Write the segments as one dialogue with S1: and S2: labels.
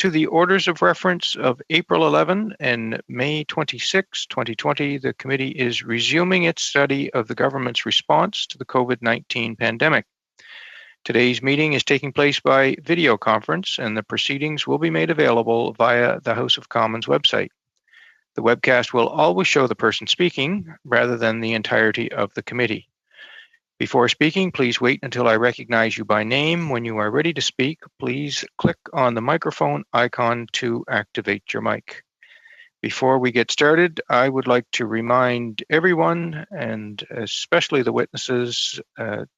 S1: to the orders of reference of April 11 and May 26, 2020, the committee is resuming its study of the government's response to the COVID-19 pandemic. Today's meeting is taking place by video conference, and the proceedings will be made available via the House of Commons website. The webcast will always show the person speaking rather than the entirety of the committee. Before speaking, please wait until I recognize you by name. When you are ready to speak, please click on the microphone icon to activate your mic. Before we get started, I would like to remind everyone, and especially the witnesses,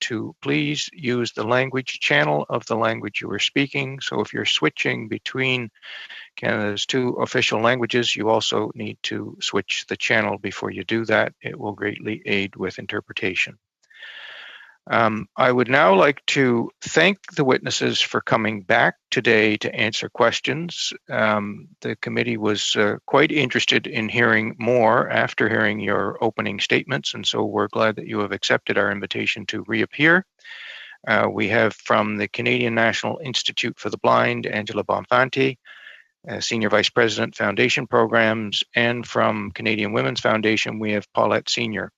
S1: to please use the language channel of the language you are speaking. So if you're switching between Canada's two official languages, you also need to switch the channel before you do that. It will greatly aid with interpretation. I would now like to thank the witnesses for coming back today to answer questions. The committee was quite interested in hearing more after hearing your opening statements, and so we're glad that you have accepted our invitation to reappear. We have from the Canadian National Institute for the Blind, Angela Bonfanti, Senior Vice President, Foundation Programs, and from Canadian Women's Foundation, we have Paulette Senior,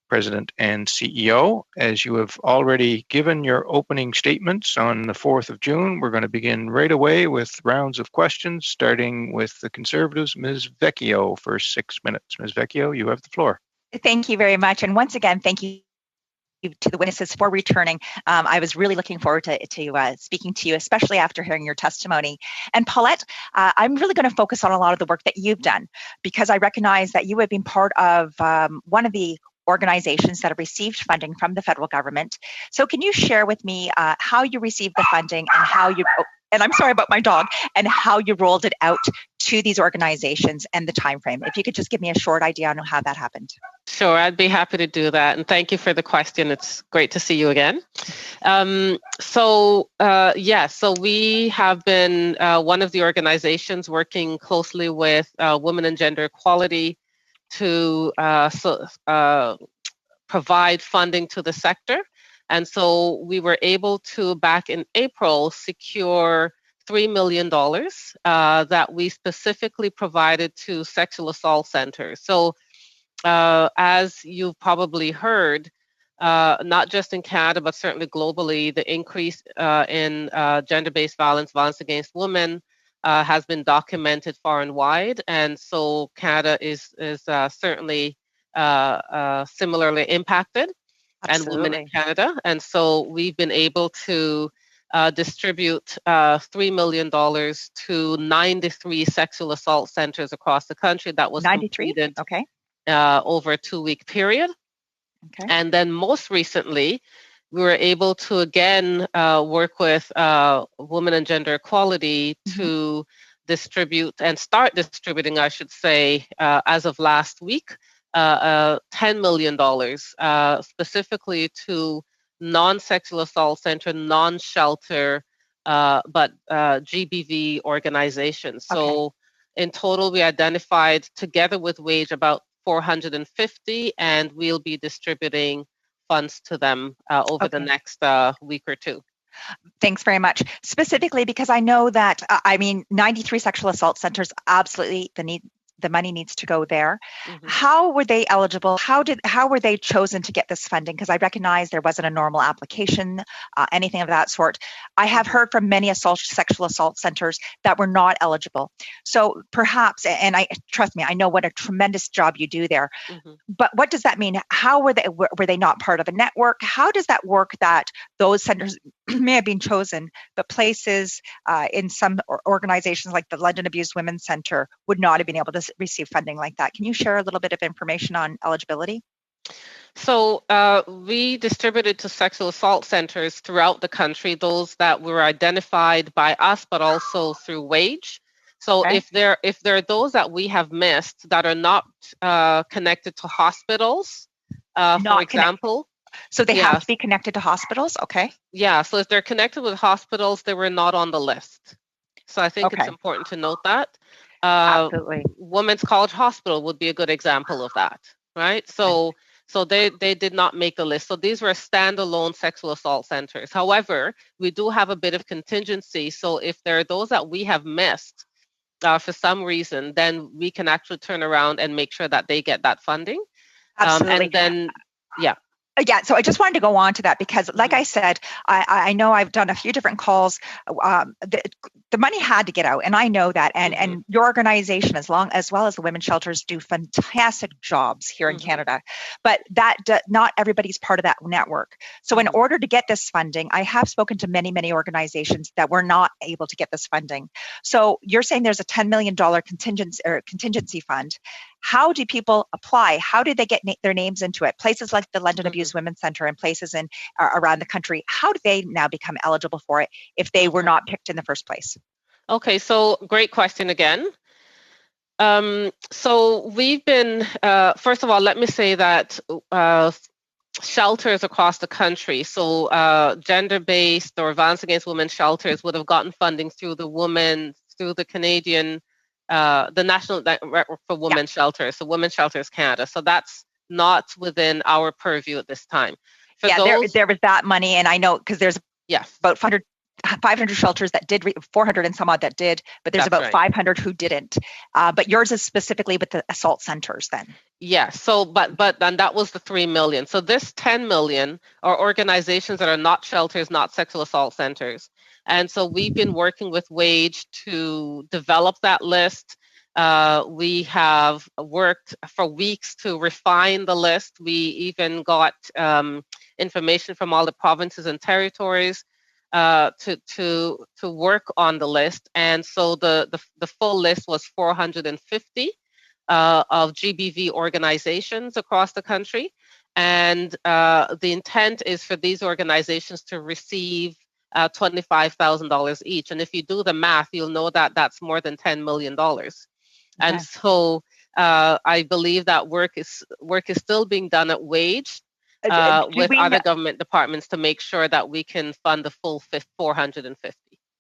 S1: President and CEO. As you have already given your opening statements on the 4th of June, we're going to begin right away with rounds of questions, starting with the Conservatives, Ms. Vecchio, for 6 minutes. Ms. Vecchio, you have the floor.
S2: Thank you very much. And once again, thank you to the witnesses for returning. I was really looking forward to speaking to you, especially after hearing your testimony. And Paulette, I'm really going to focus on a lot of the work that you've done, because I recognize that you have been part of one of the organizations that have received funding from the federal government. So can you share with me how you received the funding and how you, and I'm sorry about my dog, and how you rolled it out to these organizations and the time frame? If you could just give me a short idea on how that happened.
S3: Sure, I'd be happy to do that. And thank you for the question. It's great to see you again. So we have been one of the organizations working closely with Women and Gender Equality to provide funding to the sector. And so we were able to, back in April, secure $3 million that we specifically provided to sexual assault centers. So as you've probably heard, not just in Canada, but certainly globally, the increase in gender-based violence, violence against women, has been documented far and wide, and so Canada is certainly similarly impacted. Absolutely. And women in Canada, and so we've been able to distribute $3 million to 93 sexual assault centers across the country. That was 93? Completed over a 2-week period. Okay. And then most recently, we were able to again work with Women and Gender Equality to distribute and start distributing, I should say, as of last week, $10 million specifically to non-sexual assault center, non-shelter, but GBV organizations. So in total, we identified together with WAGE about 450, and we'll be distributing funds to them over the next week or two.
S2: Thanks very much. Specifically, because I know that, 93 sexual assault centers, absolutely the money needs to go there. How were they eligible? How were they chosen to get this funding? Because I recognize there wasn't a normal application, anything of that sort. I have heard from many sexual assault centers that were not eligible. So perhaps, and trust me, I know what a tremendous job you do there. But what does that mean? How were they not part of a network? How does that work that those centers may have been chosen, but places in some organizations like the London Abused Women's Centre would not have been able to receive funding like that? Can you share a little bit of information on eligibility?
S3: So we distributed to sexual assault centers throughout the country, those that were identified by us, but also through WAGE. So if there are those that we have missed that are not connected to hospitals, for example.
S2: So they have to be connected to hospitals? Okay.
S3: Yeah, so if they're connected with hospitals, they were not on the list. So I think it's important to note that.
S2: Absolutely.
S3: Women's College Hospital would be a good example of that, right? So So they did not make the list. So these were standalone sexual assault centers. However, we do have a bit of contingency. So if there are those that we have missed for some reason, then we can actually turn around and make sure that they get that funding.
S2: Absolutely.
S3: And then, yeah.
S2: Yeah, so I just wanted to go on to that because, like I said, I know I've done a few different calls. The money had to get out, and I know that. And your organization, as well as the women's shelters, do fantastic jobs here in Canada. But not everybody's part of that network. So in order to get this funding, I have spoken to many organizations that were not able to get this funding. So you're saying there's a $10 million contingency fund. How do people apply? How do they get their names into it? Places like the London Abuse Women's Centre and places around the country, how do they now become eligible for it if they were not picked in the first place?
S3: Okay, so great question again. So we've been, first of all, let me say that shelters across the country, so gender-based or violence against women shelters would have gotten funding through the Canadian, the National Network for Women's Shelters, so Women's Shelters Canada. So that's not within our purview at this time.
S2: There was that money, and I know because there's about 500 shelters that did, 400 and some odd that did, but there's about 500 who didn't. But yours is specifically with the assault centers then.
S3: Yes. So, but then that was the 3 million. So this 10 million are organizations that are not shelters, not sexual assault centers. And so we've been working with WAGE to develop that list. We have worked for weeks to refine the list. We even got information from all the provinces and territories to work on the list. And so the full list was 450 of GBV organizations across the country. And the intent is for these organizations to receive $25,000 each. And if you do the math, you'll know that that's more than $10 million. And so I believe that work is still being done at WAGE with other government departments to make sure that we can fund the full 450.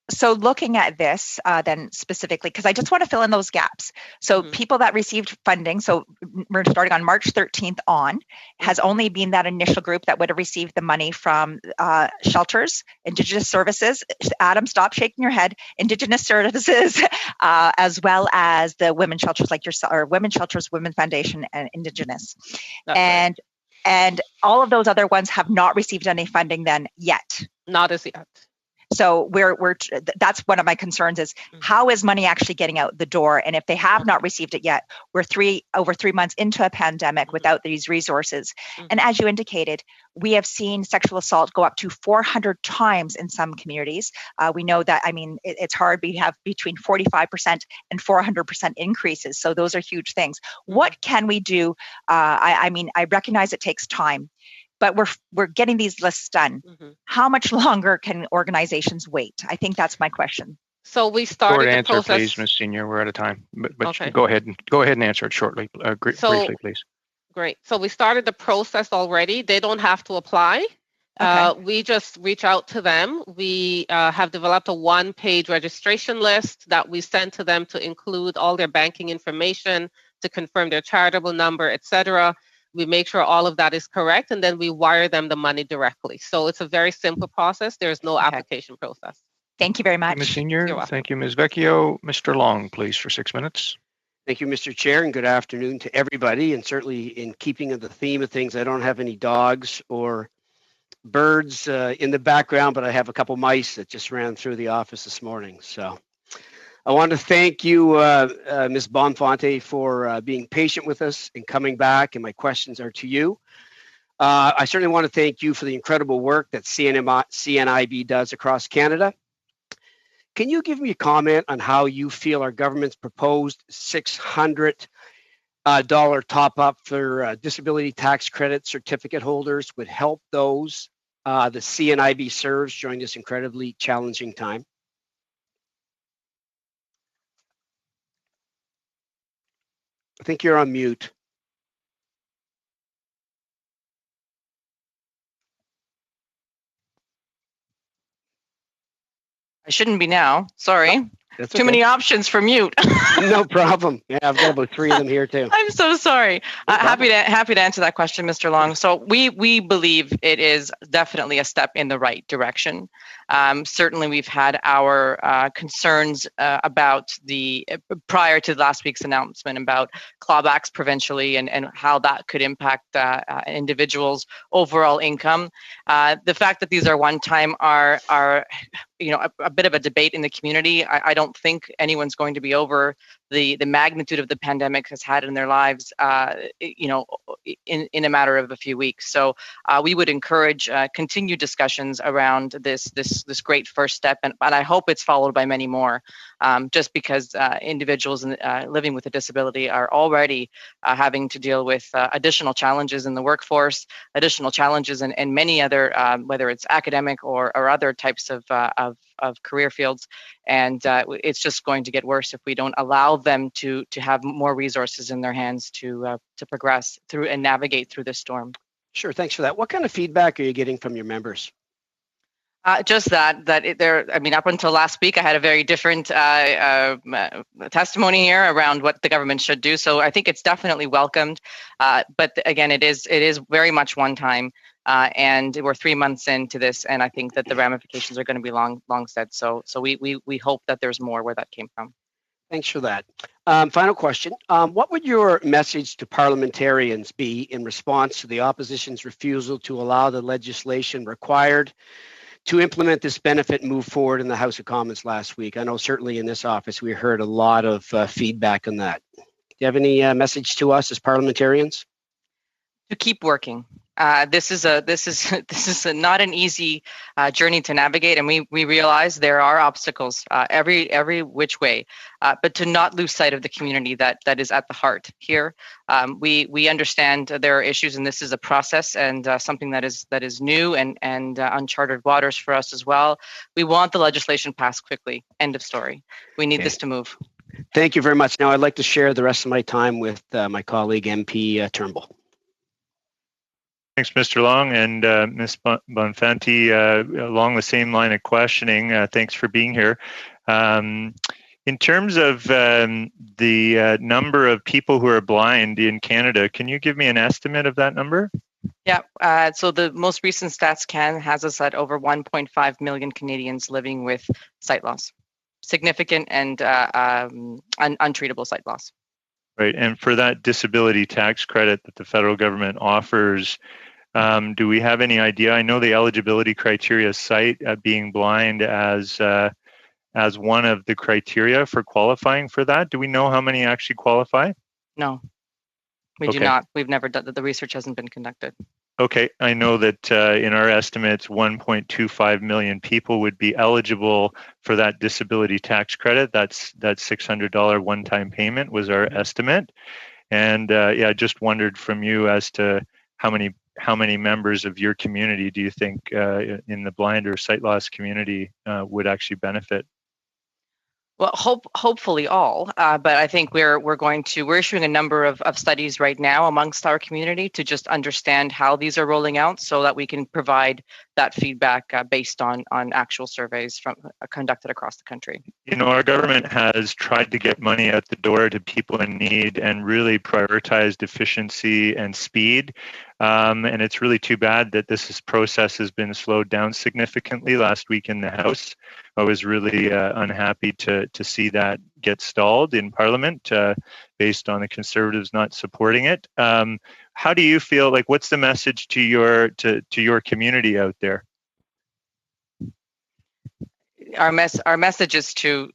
S2: So looking at this then specifically, because I just want to fill in those gaps. So people that received funding, so we're starting on March 13th on, has only been that initial group that would have received the money from shelters, Indigenous services. Adam, stop shaking your head. Indigenous services, as well as the women's shelters like yourself, or Women's Shelters, Women Foundation, and Indigenous. And all of those other ones have not received any funding then yet.
S3: Not as yet.
S2: So that's one of my concerns is how is money actually getting out the door? And if they have not received it yet, we're over 3 months into a pandemic without these resources. And as you indicated, we have seen sexual assault go up to 400 times in some communities. We know that, I mean, it's hard. We have between 45% and 400% increases. So those are huge things. What can we do? I mean, I recognize it takes time, but we're getting these lists done. How much longer can organizations wait? I think that's my question.
S3: So we started the process.
S1: Please, Ms. Senior. We're out of time. But okay. Go ahead and answer it shortly, briefly, please.
S3: Great. So we started the process already. They don't have to apply. Okay. We just reach out to them. We have developed a one-page registration list that we send to them to include all their banking information, to confirm their charitable number, etc. We make sure all of that is correct, and then we wire them the money directly. So it's a very simple process. There's no application process.
S2: Thank you very much.
S1: Ms. Senior, thank you, Ms. Vecchio. Mr. Long, please, for 6 minutes.
S4: Thank you, Mr. Chair, and good afternoon to everybody. And certainly in keeping of the theme of things, I don't have any dogs or birds in the background, but I have a couple mice that just ran through the office this morning. So I want to thank you, Ms. Bonfonte, for being patient with us and coming back, and my questions are to you. I certainly want to thank you for the incredible work that CNIB does across Canada. Can you give me a comment on how you feel our government's proposed $600 top-up for disability tax credit certificate holders would help those the CNIB serves during this incredibly challenging time? I think you're on mute.
S5: I shouldn't be now. Sorry.
S4: That's
S5: Too many options for mute.
S4: No problem. Yeah, I've got about 3 of them here too.
S5: I'm so sorry.
S4: No
S5: happy to answer that question, Mr. Long. So we believe it is definitely a step in the right direction. Certainly, we've had our concerns about prior to last week's announcement about clawbacks provincially and how that could impact individuals' overall income. The fact that these are one-time are a bit of a debate in the community. I don't think anyone's going to be over the magnitude of the pandemic has had in their lives, in a matter of a few weeks. So we would encourage continued discussions around this great first step, and I hope it's followed by many more. Just because individuals living with a disability are already having to deal with additional challenges in the workforce, additional challenges in many other, whether it's academic or other types of career fields, and it's just going to get worse if we don't allow them to have more resources in their hands to progress through and navigate through this storm.
S4: Sure, thanks for that. What kind of feedback are you getting from your members?
S5: Just up until last week, I had a very different testimony here around what the government should do. So I think it's definitely welcomed. But again, it is very much one time. And we're 3 months into this, and I think that the ramifications are going to be long set. So we hope that there's more where that came from.
S4: Thanks for that. Final question. What would your message to parliamentarians be in response to the opposition's refusal to allow the legislation required to implement this benefit and move forward in the House of Commons last week? I know certainly in this office we heard a lot of feedback on that. Do you have any message to us as parliamentarians?
S5: To keep working. This is not an easy journey to navigate, and we realize there are obstacles every which way, but to not lose sight of the community that is at the heart here. We understand there are issues, and this is a process and something that is new and uncharted waters for us as well. We want the legislation passed quickly. End of story. We need this to move.
S4: Thank you very much. Now I'd like to share the rest of my time with my colleague MP Turnbull.
S1: Thanks, Mr. Long, and Ms. Bonfanti, along the same line of questioning, thanks for being here. In terms of the number of people who are blind in Canada, can you give me an estimate of that number?
S5: Yeah, so the most recent StatsCan has us at over 1.5 million Canadians living with sight loss, significant and untreatable sight loss.
S1: Right, and for that disability tax credit that the federal government offers, do we have any idea? I know the eligibility criteria cite being blind as one of the criteria for qualifying for that. Do we know how many actually qualify?
S5: No, we do not. We've never done, the research hasn't been conducted.
S1: Okay, I know that in our estimates, 1.25 million people would be eligible for that disability tax credit. That's that $600 one-time payment was our estimate. And I just wondered from you as to how many members of your community do you think in the blind or sight loss community would actually benefit?
S5: Well, hopefully all, but I think we're issuing a number of studies right now amongst our community to just understand how these are rolling out so that we can provide that feedback based on actual surveys conducted across the country.
S1: You know, our government has tried to get money out the door to people in need and really prioritized efficiency and speed. And it's really too bad that this process has been slowed down significantly last week in the House. I was really unhappy to see that get stalled in Parliament based on the Conservatives not supporting it. How do you feel? Like, what's the message to your community out there?
S5: Our message is to,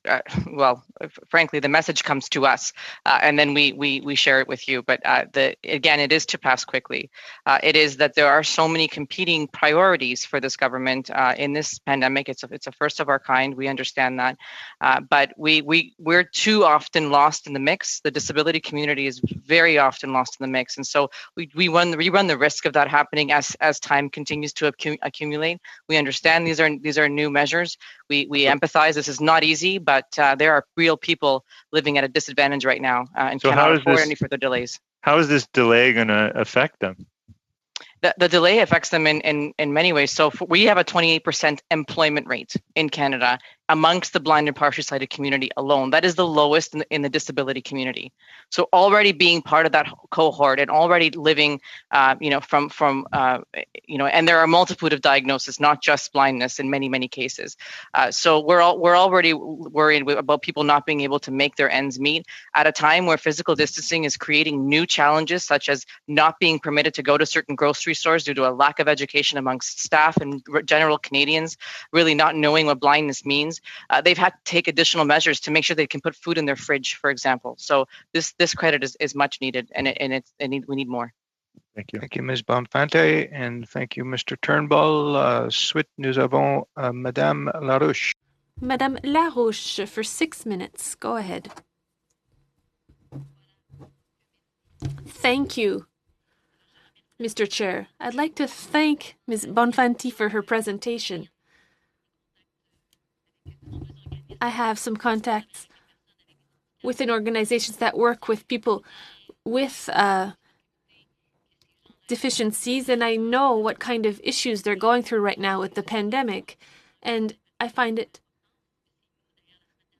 S5: frankly, the message comes to us, and then we share it with you. But again, it is to pass quickly. It is that there are so many competing priorities for this government in this pandemic. It's a first of our kind. We understand that, but we're too often lost in the mix. The disability community is very often lost in the mix, and so we run the risk of that happening as time continues to accumulate. We understand these are new measures. We empathize. This is not easy, but there are real people living at a disadvantage right now and
S1: so
S5: cannot afford any further delays.
S1: How is this delay going to affect them?
S5: The delay affects them in many ways. So we have a 28% employment rate in Canada amongst the blind and partially sighted community alone. That is the lowest in the disability community. So already being part of that cohort and already living, and there are a multitude of diagnoses, not just blindness in many cases. So we're already worried about people not being able to make their ends meet at a time where physical distancing is creating new challenges, such as not being permitted to go to certain grocery stores due to a lack of education amongst staff and general Canadians, really not knowing what blindness means. They've had to take additional measures to make sure they can put food in their fridge, for example. So this credit is much needed, and we need more.
S1: Thank you. Thank you, Ms. Bonfante, and thank you, Mr. Turnbull. Suite, nous avons Madame Larouche.
S6: Madame Larouche for 6 minutes. Go ahead. Thank you, Mr. Chair. I'd like to thank Ms. Bonfanti for her presentation. I have some contacts within organizations that work with people with deficiencies, and I know what kind of issues they're going through right now with the pandemic, and I find it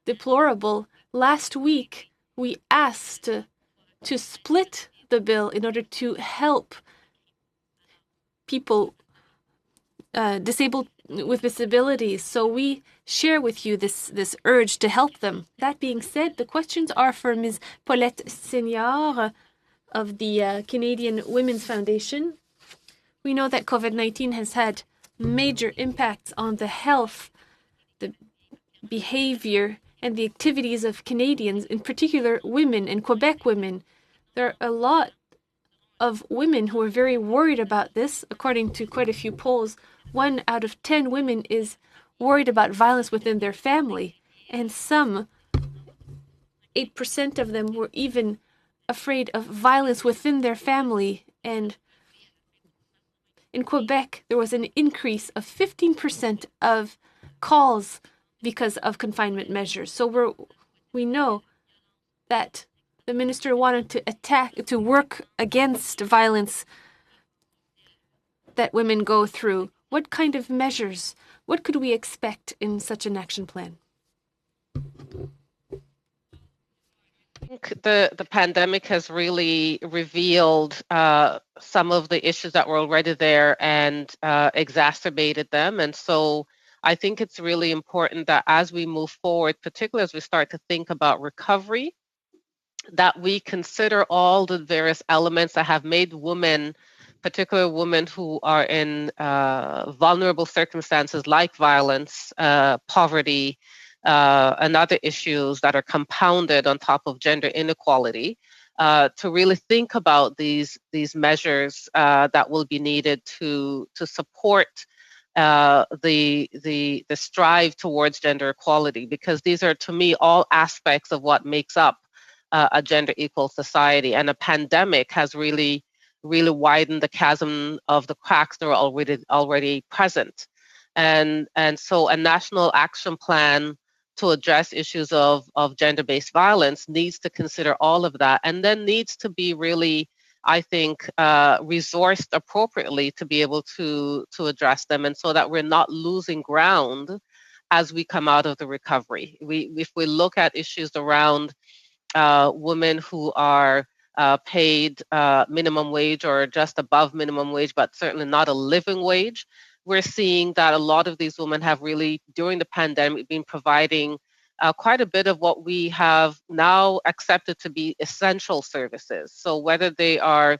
S6: deplorable. Last week, we asked to split the bill in order to help people disabled with disabilities. So we share with you this urge to help them. That being said, the questions are for Ms. Paulette Senior of the Canadian Women's Foundation. We know that COVID-19 has had major impacts on the health, the behavior, and the activities of Canadians, in particular women and Quebec women. There are a lot of women who are very worried about this. According to quite a few polls, 1 out of 10 women is worried about violence within their family, and some 8% of them were even afraid of violence within their family. And in Quebec, there was an increase of 15% of calls because of confinement measures. So we know that the minister wanted to work against violence that women go through. What kind of measures, what could we expect in such an action plan?
S3: I think the pandemic has really revealed some of the issues that were already there and exacerbated them. And so I think it's really important that as we move forward, particularly as we start to think about recovery, that we consider all the various elements that have made women, particularly women who are in vulnerable circumstances like violence, poverty, and other issues that are compounded on top of gender inequality, to really think about these measures that will be needed to support the strive towards gender equality, because these are, to me, all aspects of what makes up a gender equal society. And a pandemic has really widened the chasm of the cracks that are already present. And so a national action plan to address issues of gender-based violence needs to consider all of that, and then needs to be really, I think, resourced appropriately to be able to address them, and so that we're not losing ground as we come out of the recovery. If we look at issues around women who are paid minimum wage or just above minimum wage, but certainly not a living wage, we're seeing that a lot of these women have really, during the pandemic, been providing quite a bit of what we have now accepted to be essential services. So whether they are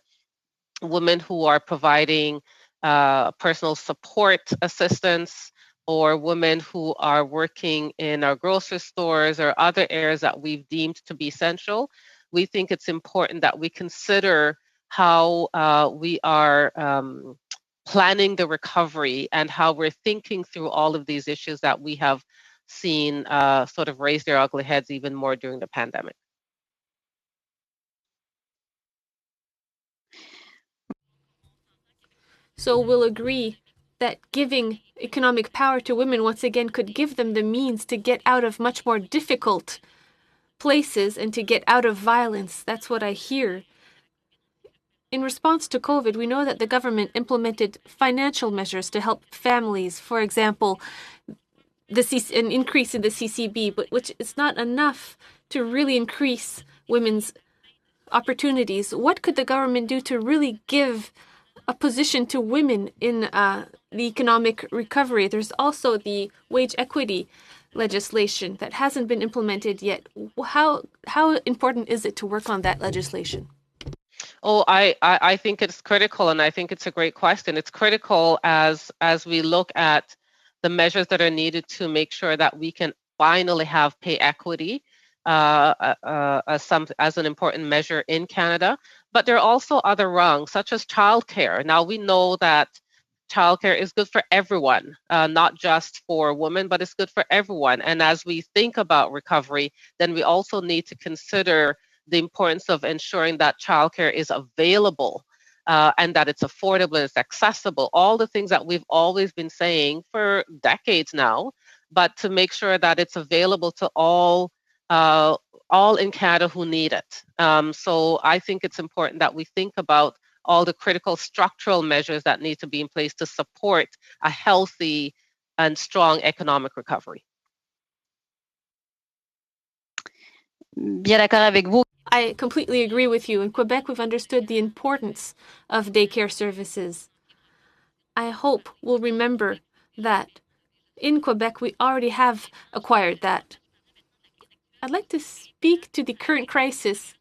S3: women who are providing personal support assistance, or women who are working in our grocery stores or other areas that we've deemed to be essential, we think it's important that we consider how we are planning the recovery and how we're thinking through all of these issues that we have seen sort of raise their ugly heads even more during the pandemic.
S6: So we'll agree that giving economic power to women once again could give them the means to get out of much more difficult places and to get out of violence. That's what I hear. In response to COVID, we know that the government implemented financial measures to help families. For example, an increase in the CCB, but which is not enough to really increase women's opportunities. What could the government do to really give a position to women in the economic recovery? There's also the wage equity legislation that hasn't been implemented yet. How important is it to work on that legislation?
S3: Oh, I think it's critical, and I think it's a great question. It's critical as we look at the measures that are needed to make sure that we can finally have pay equity as an important measure in Canada. But there are also other rungs, such as childcare. Now, we know that childcare is good for everyone, not just for women, but it's good for everyone. And as we think about recovery, then we also need to consider the importance of ensuring that childcare is available and that it's affordable, it's accessible, all the things that we've always been saying for decades now, but to make sure that it's available to all in Canada who need it. So I think it's important that we think about all the critical structural measures that need to be in place to support a healthy and strong economic recovery.
S7: Bien d'accord avec vous.
S6: I completely agree with you. In Quebec, we've understood the importance of daycare services. I hope we'll remember that in Quebec, we already have acquired that. I'd like to speak to the current crisis,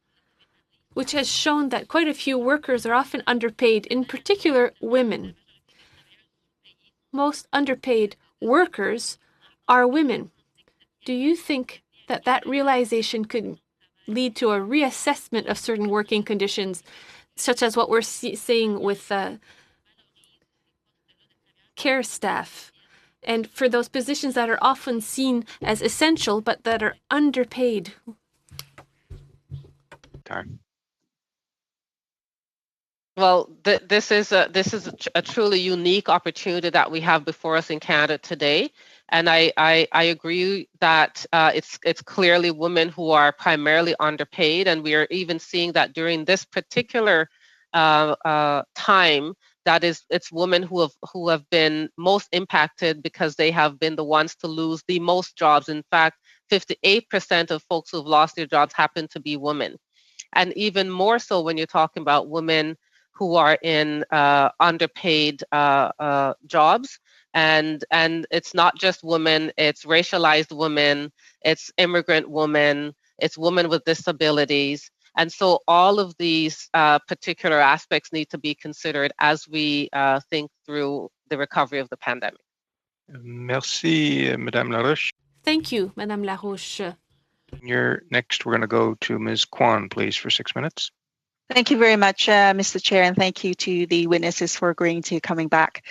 S6: which has shown that quite a few workers are often underpaid, in particular women. Most underpaid workers are women. Do you think that that realization could lead to a reassessment of certain working conditions, such as what we're seeing with care staff, and for those positions that are often seen as essential but that are underpaid?
S1: Time.
S3: Well, this is a truly unique opportunity that we have before us in Canada today, and I agree that it's clearly women who are primarily underpaid, and we are even seeing that during this particular time, that it's women who have been most impacted because they have been the ones to lose the most jobs. In fact, 58% of folks who've lost their jobs happen to be women, and even more so when you're talking about women who are in underpaid jobs. And it's not just women, it's racialized women, it's immigrant women, it's women with disabilities. And so all of these particular aspects need to be considered as we think through the recovery of the pandemic.
S1: Merci, Madame Larouche.
S6: Thank you, Madame Larouche.
S1: Next, we're going to go to Ms. Kwan, please, for 6 minutes.
S8: Thank you very much, Mr. Chair, and thank you to the witnesses for agreeing to coming back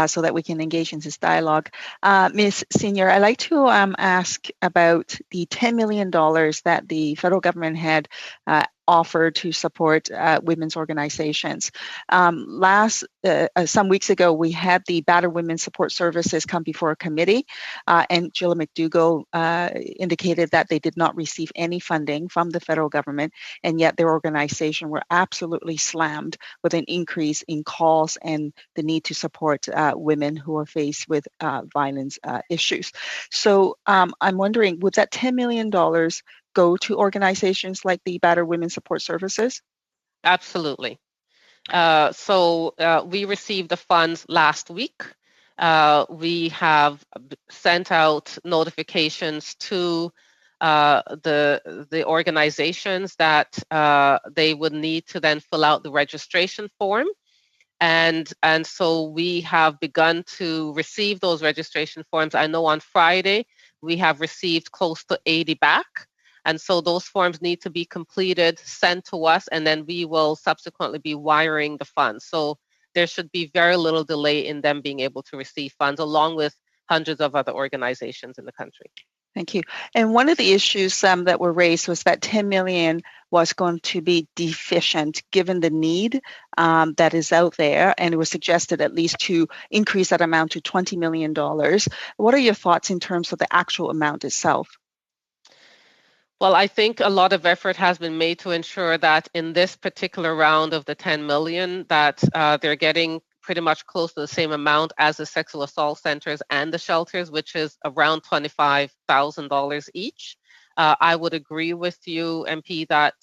S8: so that we can engage in this dialogue. Ms. Senior, I'd like to ask about the $10 million that the federal government had offered to support women's organizations. Some weeks ago, we had the Battered Women's Support Services come before a committee, and Gilla McDougall indicated that they did not receive any funding from the federal government, and yet their organization were absolutely slammed with an increase in calls and the need to support women who are faced with violence issues. So I'm wondering, would that $10 million go to organizations like the Battered Women's Support Services?
S3: Absolutely. So we received the funds last week. We have sent out notifications to the organizations that they would need to then fill out the registration form. And so we have begun to receive those registration forms. I know on Friday, we have received close to 80 back. And so those forms need to be completed, sent to us, and then we will subsequently be wiring the funds. So there should be very little delay in them being able to receive funds, along with hundreds of other organizations in the country.
S8: Thank you. And one of the issues that were raised was that 10 million was going to be deficient given the need that is out there, and it was suggested at least to increase that amount to $20 million. What are your thoughts in terms of the actual amount itself?
S3: Well, I think a lot of effort has been made to ensure that in this particular round of the 10 million, that they're getting pretty much close to the same amount as the sexual assault centers and the shelters, which is around $25,000 each. I would agree with you, MP, that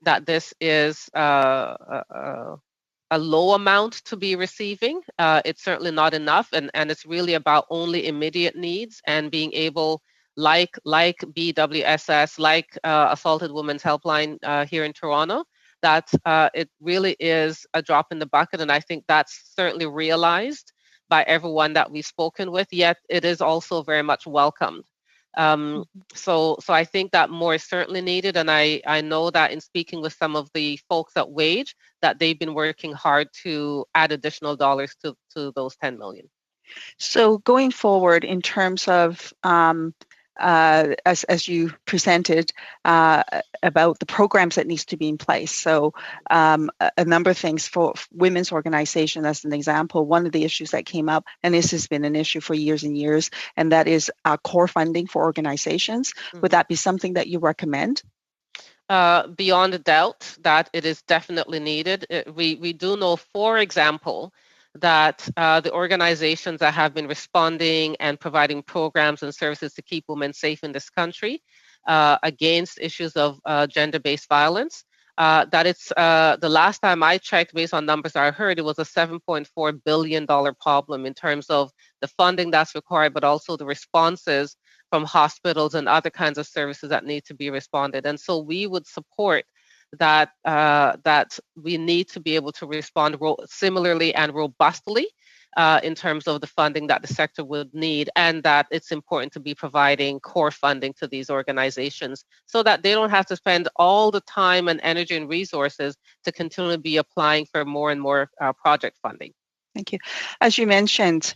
S3: that this is a low amount to be receiving. It's certainly not enough, and it's really about only immediate needs and being able, like BWSS, like Assaulted Women's Helpline here in Toronto, that it really is a drop in the bucket, and I think that's certainly realized by everyone that we've spoken with, yet it is also very much welcomed. So I think that more is certainly needed, and I know that in speaking with some of the folks at Wage, that they've been working hard to add additional dollars to those 10 million.
S8: So going forward, in terms of as you presented about the programs that needs to be in place. So a number of things for women's organization, as an example. One of the issues that came up, and this has been an issue for years and years, and that is core funding for organizations. Would that be something that you recommend?
S3: Beyond a doubt that it is definitely needed. We do know, for example, that the organizations that have been responding and providing programs and services to keep women safe in this country against issues of gender-based violence, that it's the last time I checked, based on numbers I heard, it was a $7.4 billion problem in terms of the funding that's required, but also the responses from hospitals and other kinds of services that need to be responded. And so we would support that that we need to be able to respond similarly and robustly in terms of the funding that the sector would need, and that it's important to be providing core funding to these organizations so that they don't have to spend all the time and energy and resources to continually be applying for more and more project funding.
S8: Thank you. As you mentioned,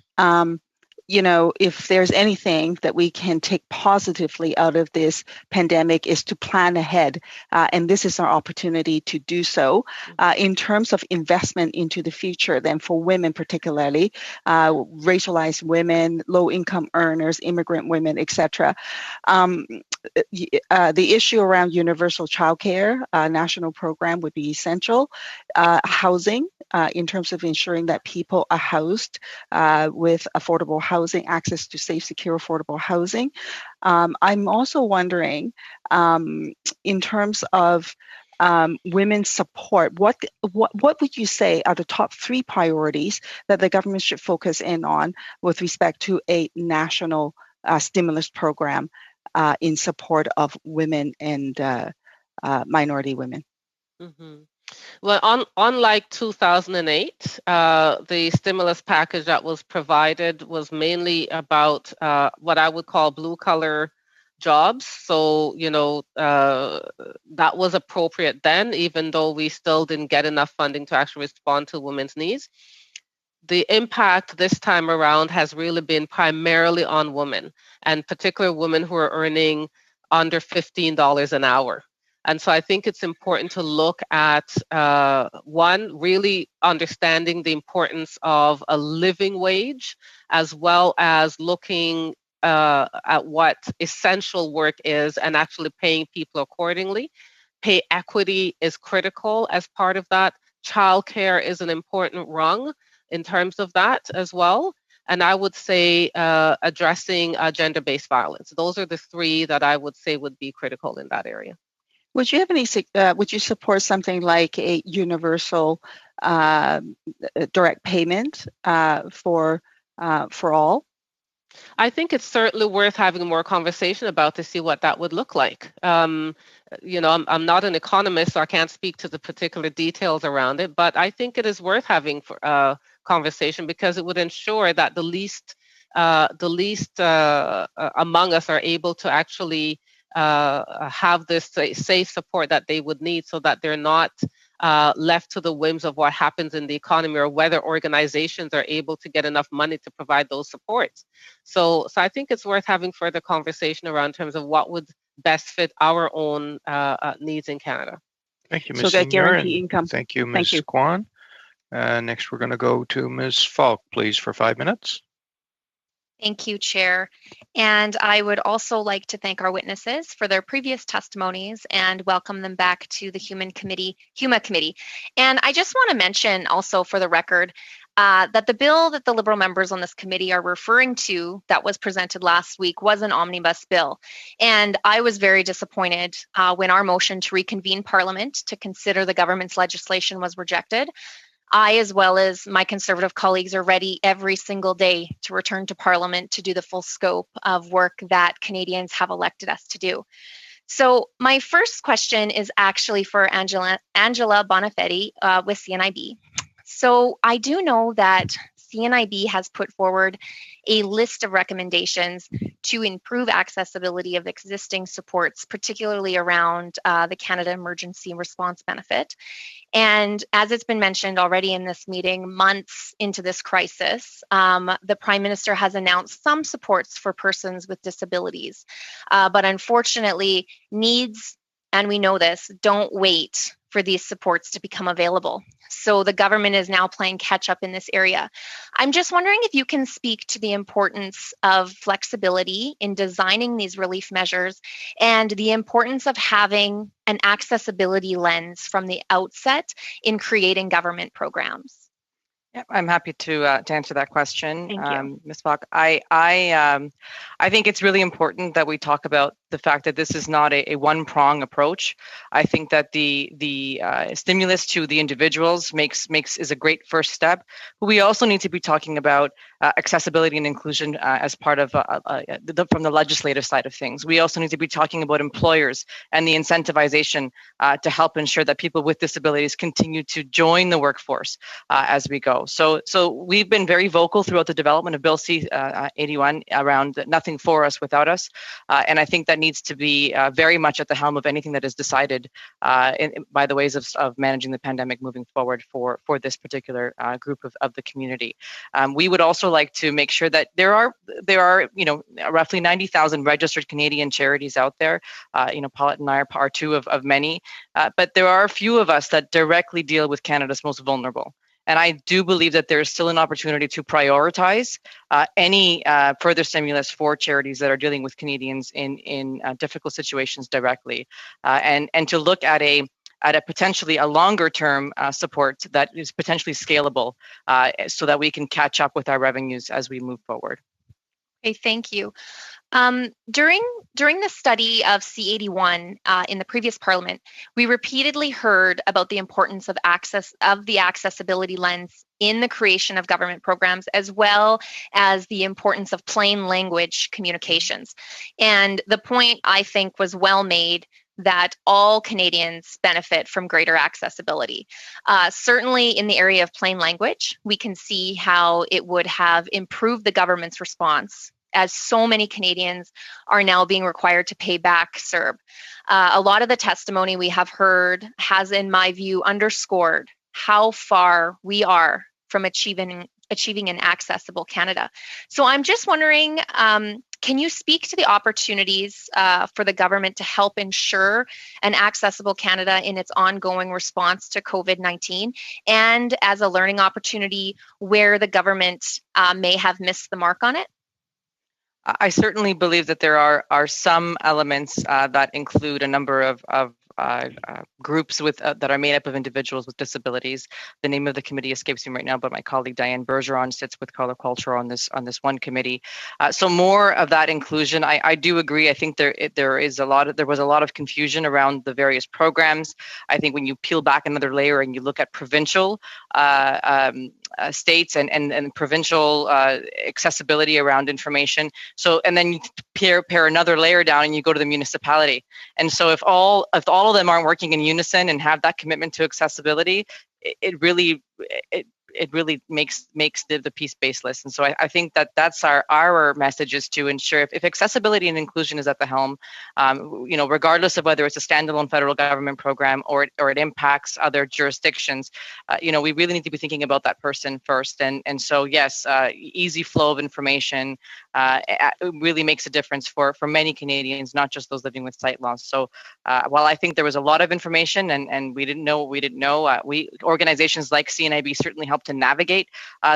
S8: you know, if there's anything that we can take positively out of this pandemic is to plan ahead. And this is our opportunity to do so in terms of investment into the future, then for women particularly, racialized women, low-income earners, immigrant women, etc. The issue around universal childcare, national program would be essential. Housing, in terms of ensuring that people are housed with affordable housing, access to safe, secure, affordable housing. I'm also wondering, in terms of women's support, what would you say are the top 3 priorities that the government should focus in on with respect to a national stimulus program in support of women and minority women?
S3: Mm-hmm. Well, unlike 2008, the stimulus package that was provided was mainly about what I would call blue-collar jobs. So, you know, that was appropriate then, even though we still didn't get enough funding to actually respond to women's needs. The impact this time around has really been primarily on women, and particularly women who are earning under $15 an hour. And so I think it's important to look at, one, really understanding the importance of a living wage, as well as looking at what essential work is and actually paying people accordingly. Pay equity is critical as part of that. Childcare is an important rung in terms of that as well. And I would say addressing gender-based violence. Those are the 3 that I would say would be critical in that area.
S8: Would you have any? Would you support something like a universal direct payment for all?
S3: I think it's certainly worth having more conversation about to see what that would look like. You know, I'm not an economist, so I can't speak to the particular details around it, but I think it is worth having conversation, because it would ensure that the least among us are able to actually have this safe support that they would need, so that they're not left to the whims of what happens in the economy, or whether organizations are able to get enough money to provide those supports. So I think it's worth having further conversation around in terms of what would best fit our own needs in Canada.
S1: Thank you, Ms.
S8: So that
S1: Senior,
S8: guarantee income.
S1: Thank you, Ms. Kwan. Next, we're going to go to Ms. Falk, please, for 5 minutes.
S9: Thank you, Chair. And I would also like to thank our witnesses for their previous testimonies and welcome them back to the HUMA Committee. And I just want to mention also for the record that the bill that the Liberal members on this committee are referring to that was presented last week was an omnibus bill. And I was very disappointed when our motion to reconvene Parliament to consider the government's legislation was rejected. I, as well as my Conservative colleagues, are ready every single day to return to Parliament to do the full scope of work that Canadians have elected us to do. So my first question is actually for Angela Bonafetti with CNIB. So I do know that CNIB has put forward a list of recommendations to improve accessibility of existing supports, particularly around the Canada Emergency Response Benefit. And as it's been mentioned already in this meeting, months into this crisis, the Prime Minister has announced some supports for persons with disabilities. But unfortunately, needs, and we know this, don't wait for these supports to become available. So the government is now playing catch up in this area. I'm just wondering if you can speak to the importance of flexibility in designing these relief measures and the importance of having an accessibility lens from the outset in creating government programs.
S5: Yeah, I'm happy to answer that question, Ms. Bach. I think it's really important that we talk about the fact that this is not a one-prong approach. I think that the stimulus to the individuals is a great first step. But we also need to be talking about accessibility and inclusion as part of from the legislative side of things. We also need to be talking about employers and the incentivization to help ensure that people with disabilities continue to join the workforce as we go. So we've been very vocal throughout the development of Bill C-81 around nothing for us without us, and I think that needs to be very much at the helm of anything that is decided by the ways of managing the pandemic moving forward for this particular group of the community. We would also like to make sure that there are roughly 90,000 registered Canadian charities out there. Paulette and I are two of many, but there are a few of us that directly deal with Canada's most vulnerable. And I do believe that there is still an opportunity to prioritize any further stimulus for charities that are dealing with Canadians in difficult situations directly, and to look at a potentially a longer term support that is potentially scalable, so that we can catch up with our revenues as we move forward.
S9: Okay, thank you. During the study of C-81 in the previous Parliament, we repeatedly heard about the importance of the accessibility lens in the creation of government programs, as well as the importance of plain language communications. And the point, I think, was well made that all Canadians benefit from greater accessibility. Certainly in the area of plain language, we can see how it would have improved the government's response, as so many Canadians are now being required to pay back CERB. A lot of the testimony we have heard has, in my view, underscored how far we are from achieving an accessible Canada. So I'm just wondering, can you speak to the opportunities for the government to help ensure an accessible Canada in its ongoing response to COVID-19, and as a learning opportunity where the government may have missed the mark on it?
S5: I certainly believe that there are some elements that include a number of groups that are made up of individuals with disabilities. The name of the committee escapes me right now, but my colleague Diane Bergeron sits with Color Culture on this one committee. So more of that inclusion. I do agree. I think there was a lot of confusion around the various programs. I think when you peel back another layer and you look at provincial states and provincial accessibility around information. So, and then you pair another layer down and you go to the municipality. And so if all of them aren't working in unison and have that commitment to accessibility, it really makes the piece baseless. And so I think that's our message, is to ensure if accessibility and inclusion is at the helm, regardless of whether it's a standalone federal government program or it impacts other jurisdictions, we really need to be thinking about that person first. And so yes, easy flow of information really makes a difference for many Canadians, not just those living with sight loss. So while I think there was a lot of information and we didn't know what we didn't know, organizations like CNIB certainly helped help to navigate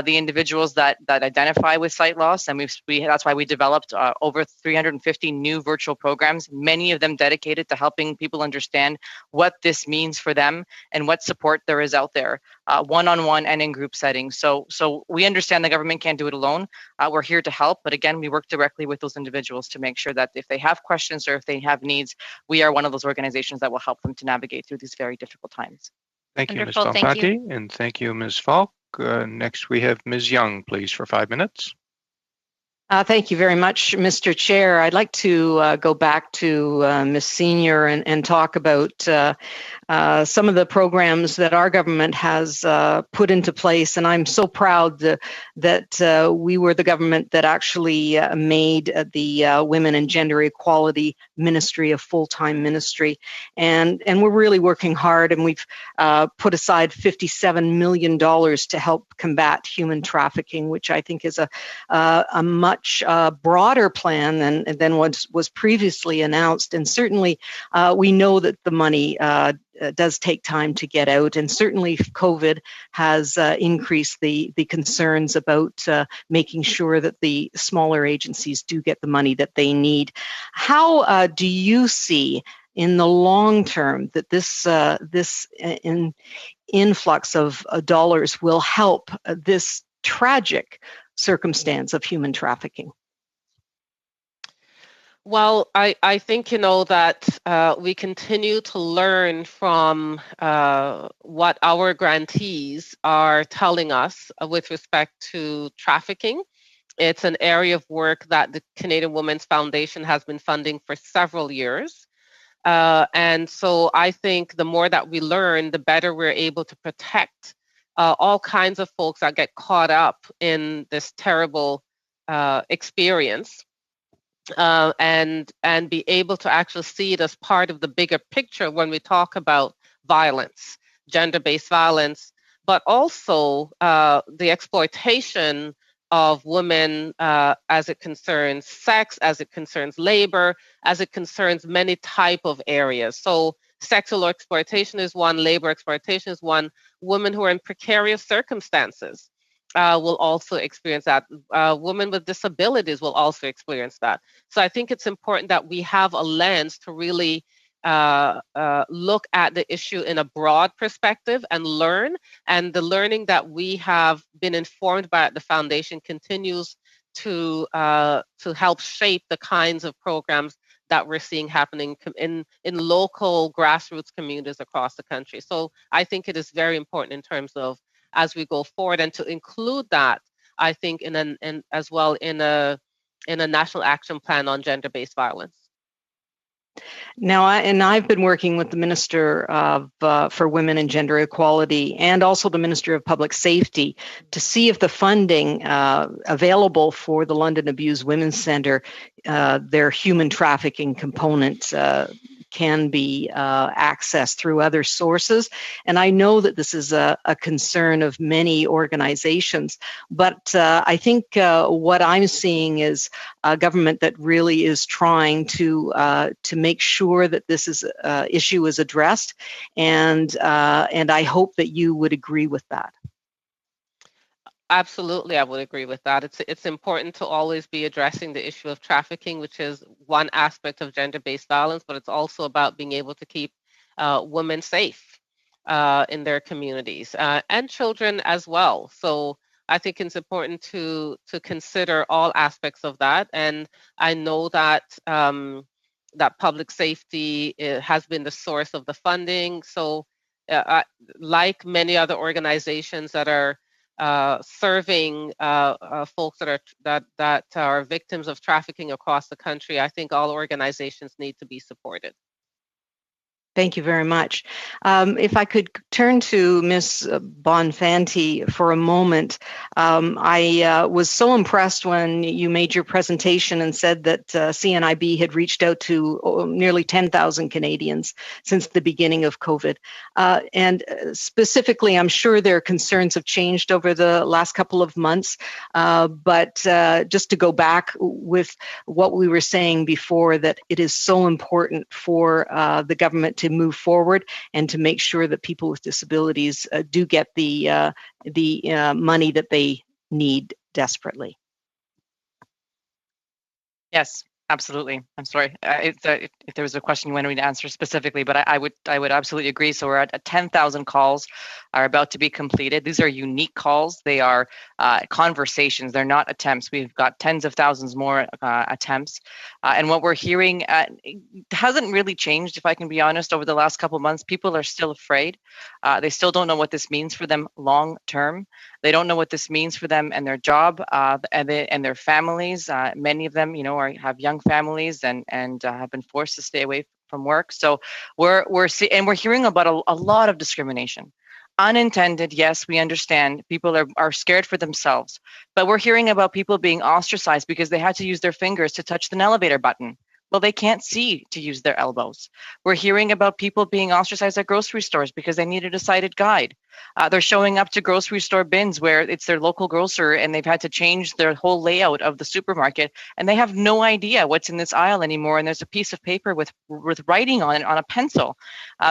S5: the individuals that identify with sight loss. And that's why we developed over 350 new virtual programs, many of them dedicated to helping people understand what this means for them and what support there is out there, one-on-one and in group settings. So we understand the government can't do it alone. We're here to help, but again, we work directly with those individuals to make sure that if they have questions or if they have needs, we are one of those organizations that will help them to navigate through these very difficult times.
S1: Thank you, Ms.
S9: Wonderful, thank you.
S1: Bonfanti, and thank you, Ms. Falk. Next, we have Ms. Young, please, for 5 minutes.
S10: Thank you very much, Mr. Chair. I'd like to go back to Ms. Senior and talk about some of the programs that our government has put into place. And I'm so proud that we were the government that actually made the Women and Gender Equality Ministry a full-time ministry. And we're really working hard, and we've put aside $57 million to help combat human trafficking, which I think is a much broader plan than what was previously announced. And certainly we know that the money does take time to get out, and certainly COVID has increased the concerns about making sure that the smaller agencies do get the money that they need. How do you see in the long term that this influx of dollars will help this tragic circumstance of human trafficking?
S3: Well, I think, that we continue to learn from what our grantees are telling us with respect to trafficking. It's an area of work that the Canadian Women's Foundation has been funding for several years. And so I think the more that we learn, the better we're able to protect all kinds of folks that get caught up in this terrible experience, and be able to actually see it as part of the bigger picture when we talk about violence, gender-based violence, but also the exploitation of women as it concerns sex, as it concerns labor, as it concerns many type of areas. So sexual exploitation is one, labor exploitation is one. Women who are in precarious circumstances will also experience that. Women with disabilities will also experience that. So I think it's important that we have a lens to really look at the issue in a broad perspective and learn. And the learning that we have been informed by at the foundation continues to help shape the kinds of programs that we're seeing happening in local grassroots communities across the country. So I think it is very important in terms of as we go forward, and to include that, I think in a national action plan on gender-based violence.
S10: Now, I've been working with the Minister for Women and Gender Equality and also the Minister of Public Safety to see if the funding available for the London Abused Women's Centre, their human trafficking component, can be accessed through other sources. And I know that this is a concern of many organizations, but I think what I'm seeing is a government that really is trying to make sure that this issue is addressed, and I hope that you would agree with that.
S3: Absolutely, I would agree with that. It's important to always be addressing the issue of trafficking, which is one aspect of gender-based violence, but it's also about being able to keep women safe in their communities and children as well. So I think it's important to consider all aspects of that. And I know that that public safety has been the source of the funding. So like many other organizations that are serving folks that are victims of trafficking across the country, I think all organizations need to be supported.
S10: Thank you very much. If I could turn to Ms. Bonfanti for a moment. I was so impressed when you made your presentation and said that CNIB had reached out to nearly 10,000 Canadians since the beginning of COVID. And specifically, I'm sure their concerns have changed over the last couple of months. But just to go back with what we were saying before, that it is so important for the government to move forward and to make sure that people with disabilities do get the money that they need desperately.
S5: Yes, absolutely. I'm sorry. If there was a question you wanted me to answer specifically, but I would absolutely agree. So we're at 10,000 calls are about to be completed. These are unique calls. They are conversations. They're not attempts. We've got tens of thousands more attempts. And what we're hearing hasn't really changed, if I can be honest, over the last couple of months. People are still afraid. They still don't know what this means for them long term. They don't know what this means for them and their job and their families. Many of them, have young families and have been forced to stay away from work. So we're hearing about a lot of discrimination. Unintended, yes, we understand. People are scared for themselves, but we're hearing about people being ostracized because they had to use their fingers to touch an elevator button. Well, they can't see to use their elbows. We're hearing about people being ostracized at grocery stores because they needed a sighted guide. They're showing up to grocery store bins where it's their local grocer and they've had to change their whole layout of the supermarket and they have no idea what's in this aisle anymore. And there's a piece of paper with writing on it on a pencil.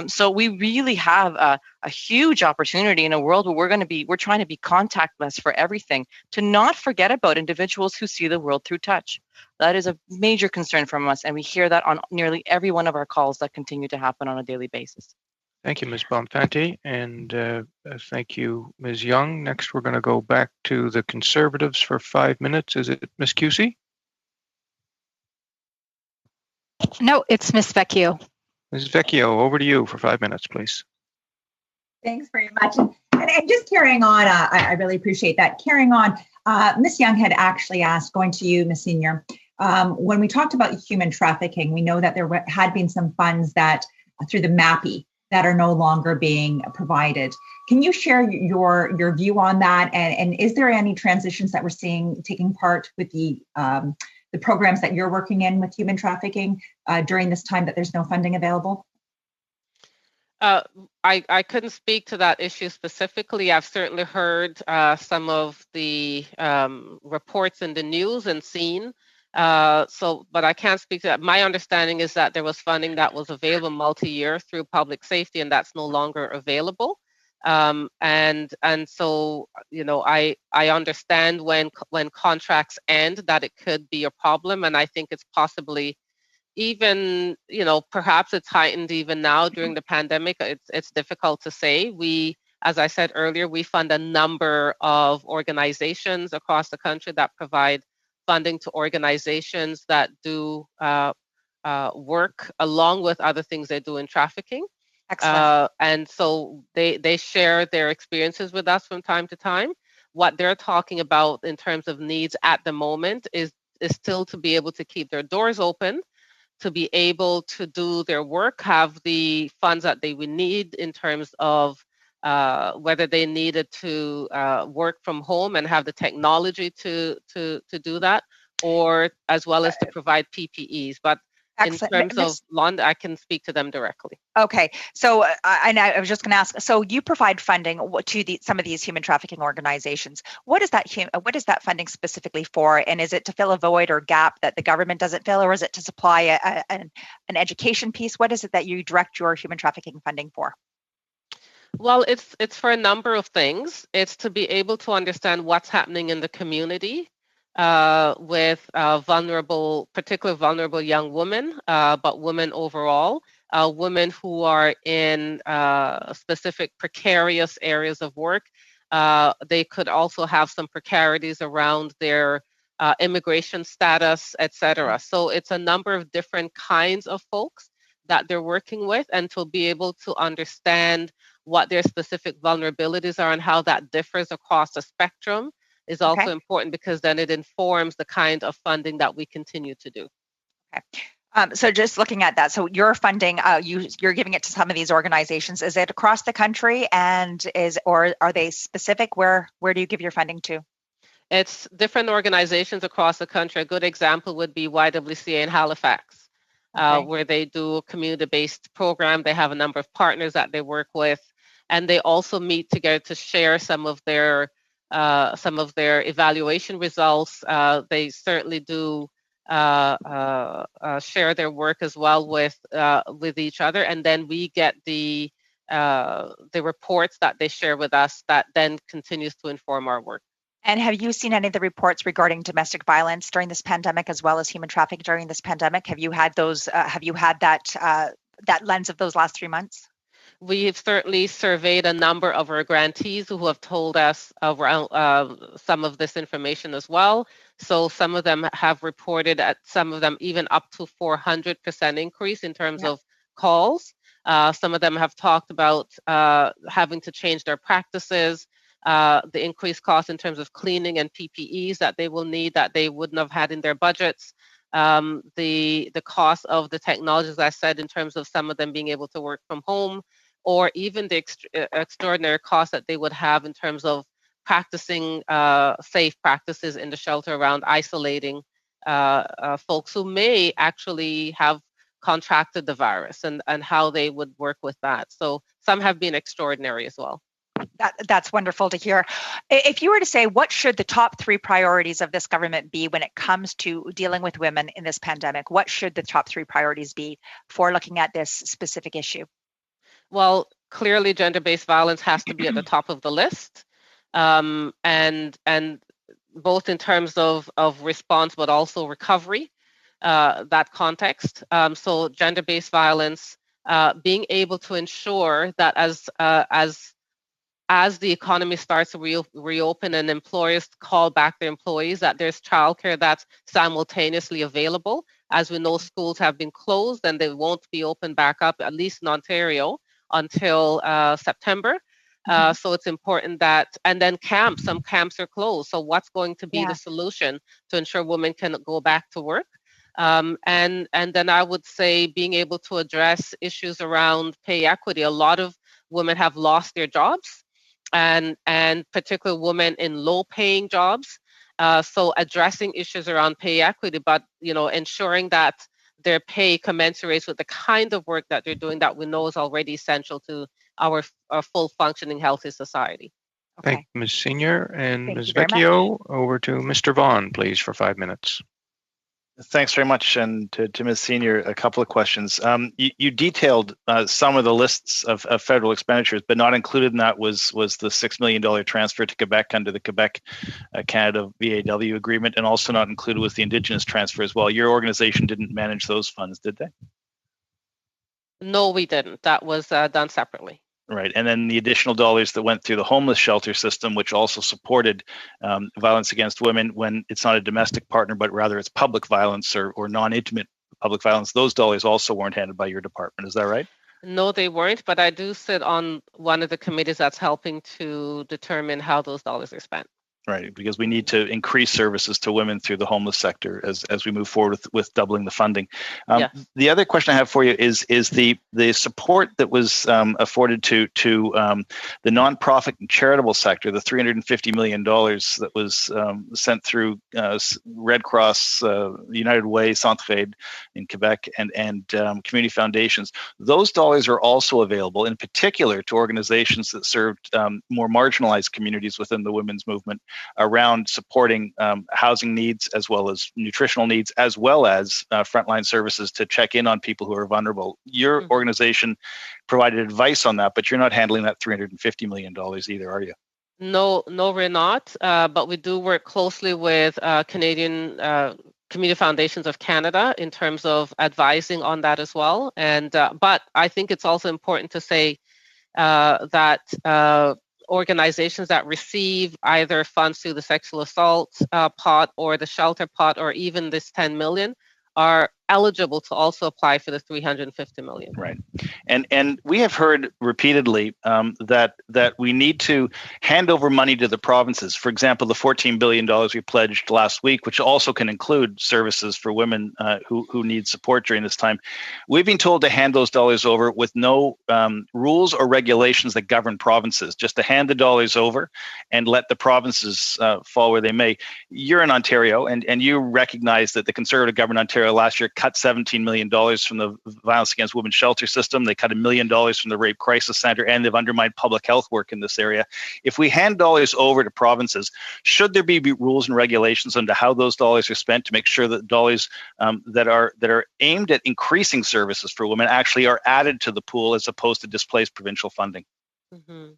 S5: So we really have a huge opportunity in a world where we're trying to be contactless for everything, to not forget about individuals who see the world through touch. That is a major concern from us, and we hear that on nearly every one of our calls that continue to happen on a daily basis.
S1: Thank you, Ms. Bonfanti, and thank you, Ms. Young. Next, we're going to go back to the Conservatives for 5 minutes. Is it Ms. Cusey?
S11: No, it's Ms. Vecchio.
S1: Ms. Vecchio, over to you for 5 minutes, please.
S12: Thanks very much. And just carrying on, I really appreciate that. Carrying on, Ms. Young had actually asked, going to you, Ms. Senior, when we talked about human trafficking, we know that there had been some funds that through the MAPI that are no longer being provided. Can you share your view on that? And is there any transitions that we're seeing taking part with the programs that you're working in with human trafficking during this time that there's no funding available?
S3: I couldn't speak to that issue specifically. I've certainly heard some of the reports in the news and seen. But I can't speak to that. My understanding is that there was funding that was available multi-year through public safety, and that's no longer available. And so, I understand when contracts end that it could be a problem, and I think it's possibly even, perhaps it's heightened even now during the pandemic. It's difficult to say. We, as I said earlier, we fund a number of organizations across the country that provide funding to organizations that do work along with other things they do in trafficking.
S2: Excellent.
S3: And so they share their experiences with us from time to time. What they're talking about in terms of needs at the moment is still to be able to keep their doors open, to be able to do their work, have the funds that they would need in terms of whether they needed to work from home and have the technology to do that, or as well as to provide PPEs. But
S2: Excellent.
S3: in terms of London, I can speak to them directly.
S2: Okay, so and I was just going to ask. So you provide funding to some of these human trafficking organizations. What is that funding specifically for? And is it to fill a void or gap that the government doesn't fill, or is it to supply an education piece? What is it that you direct your human trafficking funding for?
S3: Well, it's for a number of things. It's to be able to understand what's happening in the community with particularly vulnerable young women, but women overall, women who are in specific precarious areas of work. They could also have some precarities around their immigration status, etc. So it's a number of different kinds of folks that they're working with, and to be able to understand what their specific vulnerabilities are and how that differs across the spectrum is also important, because then it informs the kind of funding that we continue to do.
S2: Okay. So just looking at that, so you're funding, you're giving it to some of these organizations. Is it across the country, or are they specific? Where do you give your funding to?
S3: It's different organizations across the country. A good example would be YWCA in Halifax, where they do a community-based program. They have a number of partners that they work with, and they also meet together to share some of their evaluation results. They certainly do share their work as well with each other, and then we get the reports that they share with us that then continues to inform our work.
S2: And have you seen any of the reports regarding domestic violence during this pandemic, as well as human trafficking during this pandemic? Have you had those? Have you had that lens of those last 3 months?
S3: We have certainly surveyed a number of our grantees who have told us around some of this information as well. So some of them have reported at some of them even up to 400% increase in terms of calls. Some of them have talked about having to change their practices, the increased cost in terms of cleaning and PPEs that they will need that they wouldn't have had in their budgets. The cost of the technologies, as I said, in terms of some of them being able to work from home, or even the extraordinary costs that they would have in terms of practicing safe practices in the shelter around isolating folks who may actually have contracted the virus, and how they would work with that. So some have been extraordinary as well.
S2: That's wonderful to hear. If you were to say, what should the top 3 priorities of this government be when it comes to dealing with women in this pandemic? What should the top 3 priorities be for looking at this specific issue?
S3: Well, clearly gender-based violence has to be at the top of the list, and both in terms of response, but also recovery, that context. So gender-based violence, being able to ensure that as the economy starts to reopen and employers call back their employees, that there's childcare that's simultaneously available. As we know, schools have been closed and they won't be open back up, at least in Ontario, until September. So it's important that, and then some camps are closed. So what's going to be the solution to ensure women can go back to work? And then I would say being able to address issues around pay equity. A lot of women have lost their jobs, and particularly women in low-paying jobs. So addressing issues around pay equity, but ensuring that their pay commensurates with the kind of work that they're doing that we know is already essential to our full functioning healthy society.
S2: Okay.
S1: Thank you, Ms. Senior. And
S2: Thank
S1: Ms.
S2: you very much.
S1: Vecchio, over to Mr. Vaughn, please, for 5 minutes.
S13: Thanks very much. And to Ms. Senior, a couple of questions. You detailed some of the lists of federal expenditures, but not included in that was the $6 million transfer to Quebec under the Quebec-Canada VAW agreement, and also not included was the Indigenous transfer as well. Your organization didn't manage those funds, did they?
S3: No, we didn't. That was done separately.
S13: Right. And then the additional dollars that went through the homeless shelter system, which also supported violence against women when it's not a domestic partner, but rather it's public violence or non-intimate public violence, those dollars also weren't handled by your department. Is that right?
S3: No, they weren't, but I do sit on one of the committees that's helping to determine how those dollars are spent.
S13: Right, because we need to increase services to women through the homeless sector as we move forward with doubling the funding.
S3: Yes.
S13: The other question I have for you is the support that was afforded to the nonprofit and charitable sector, the $350 million that was sent through Red Cross, United Way, Centraide in Quebec, and community foundations. Those dollars are also available, in particular, to organizations that served more marginalized communities within the women's movement, around supporting housing needs as well as nutritional needs, as well as frontline services to check in on people who are vulnerable. Your organization provided advice on that, but you're not handling that $350 million either, are you?
S3: No, we're not. But we do work closely with Canadian Community Foundations of Canada in terms of advising on that as well. And but I think it's also important to say that organizations that receive either funds through the sexual assault pot or the shelter pot or even this 10 million are eligible to also apply for the 350 million.
S13: Right. And we have heard repeatedly that we need to hand over money to the provinces. For example, the $14 billion we pledged last week, which also can include services for women who need support during this time. We've been told to hand those dollars over with no rules or regulations that govern provinces, just to hand the dollars over and let the provinces fall where they may. You're in Ontario, and you recognize that the Conservative government in Ontario last year cut $17 million from the violence against women shelter system. They cut $1 million from the Rape Crisis Center, and they've undermined public health work in this area. If we hand dollars over to provinces, should there be rules and regulations on how those dollars are spent to make sure that dollars that are aimed at increasing services for women actually are added to the pool as opposed to displaced provincial funding?
S3: Mm-hmm.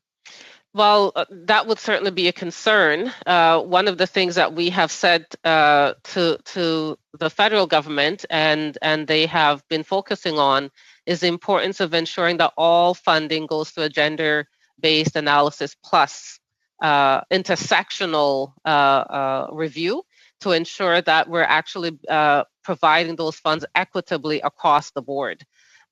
S3: Well, that would certainly be a concern. One of the things that we have said to the federal government and they have been focusing on is the importance of ensuring that all funding goes through a gender-based analysis plus intersectional review to ensure that we're actually providing those funds equitably across the board.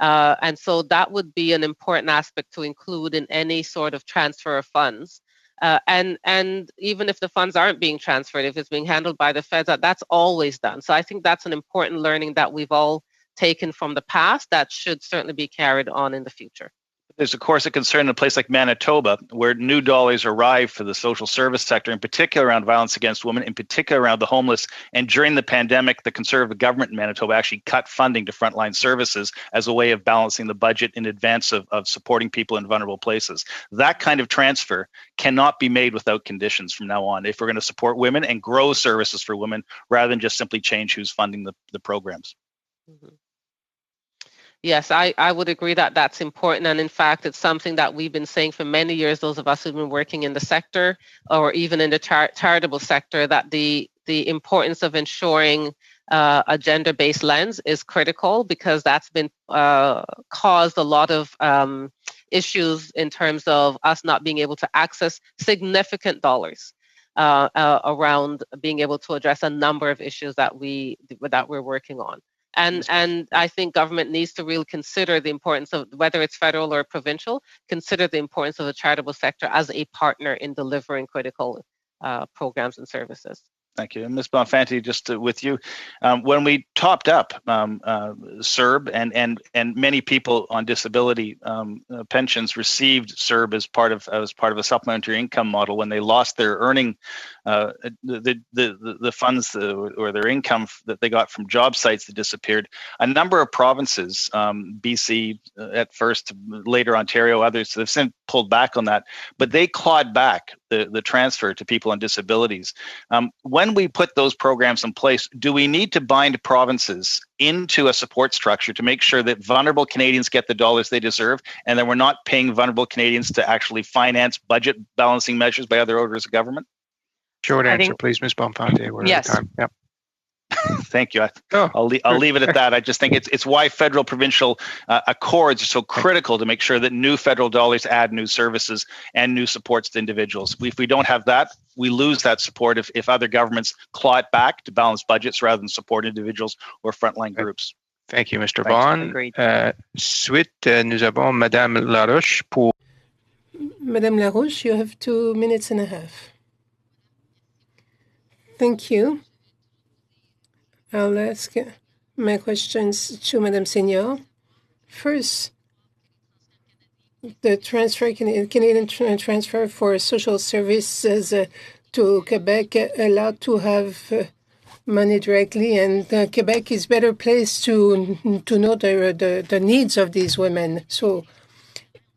S3: And so that would be an important aspect to include in any sort of transfer of funds. And even if the funds aren't being transferred, if it's being handled by the feds, that's always done. So I think that's an important learning that we've all taken from the past that should certainly be carried on in the future.
S13: There's, of course, a concern in a place like Manitoba where new dollars arrive for the social service sector, in particular around violence against women, in particular around the homeless. And during the pandemic, the Conservative government in Manitoba actually cut funding to frontline services as a way of balancing the budget in advance of supporting people in vulnerable places. That kind of transfer cannot be made without conditions from now on if we're going to support women and grow services for women rather than just simply change who's funding the programs.
S3: Mm-hmm. Yes, I would agree that that's important. And in fact, it's something that we've been saying for many years, those of us who've been working in the sector or even in the charitable sector, that the importance of ensuring a gender-based lens is critical because that's been caused a lot of issues in terms of us not being able to access significant dollars around being able to address a number of issues that we're working on. And I think government needs to really consider the importance of, whether it's federal or provincial, consider the importance of the charitable sector as a partner in delivering critical programs and services.
S13: Thank you. And Ms. Bonfanti, just with you, when we topped up CERB and many people on disability pensions received CERB as part of a supplementary income model when they lost their earning, the funds or their income that they got from job sites that disappeared. A number of provinces, BC at first, later Ontario, others have since pulled back on that, but they clawed back the transfer to people on disabilities. When we put those programs in place, do we need to bind provinces into a support structure to make sure that vulnerable Canadians get the dollars they deserve and that we're not paying vulnerable Canadians to actually finance budget balancing measures by other orders of government?
S1: Short answer, please, Ms. Bonfanti. We're
S5: yes.
S1: out of time. Yep.
S13: Thank you. I'll leave it at that. I just think it's why federal provincial accords are so critical to make sure that new federal dollars add new services and new supports to individuals. If we don't have that, we lose that support if other governments claw it back to balance budgets rather than support individuals or frontline groups.
S1: Thank you, Mr. Vaughan. Suite, nous avons Madame Larouche pour.
S14: Madame Larouche, you have 2 minutes and a half. Thank you. I'll ask my questions to Madame Senior. First, the Canadian transfer for social services to Quebec allowed to have money directly, and Quebec is better placed to know the needs of these women. So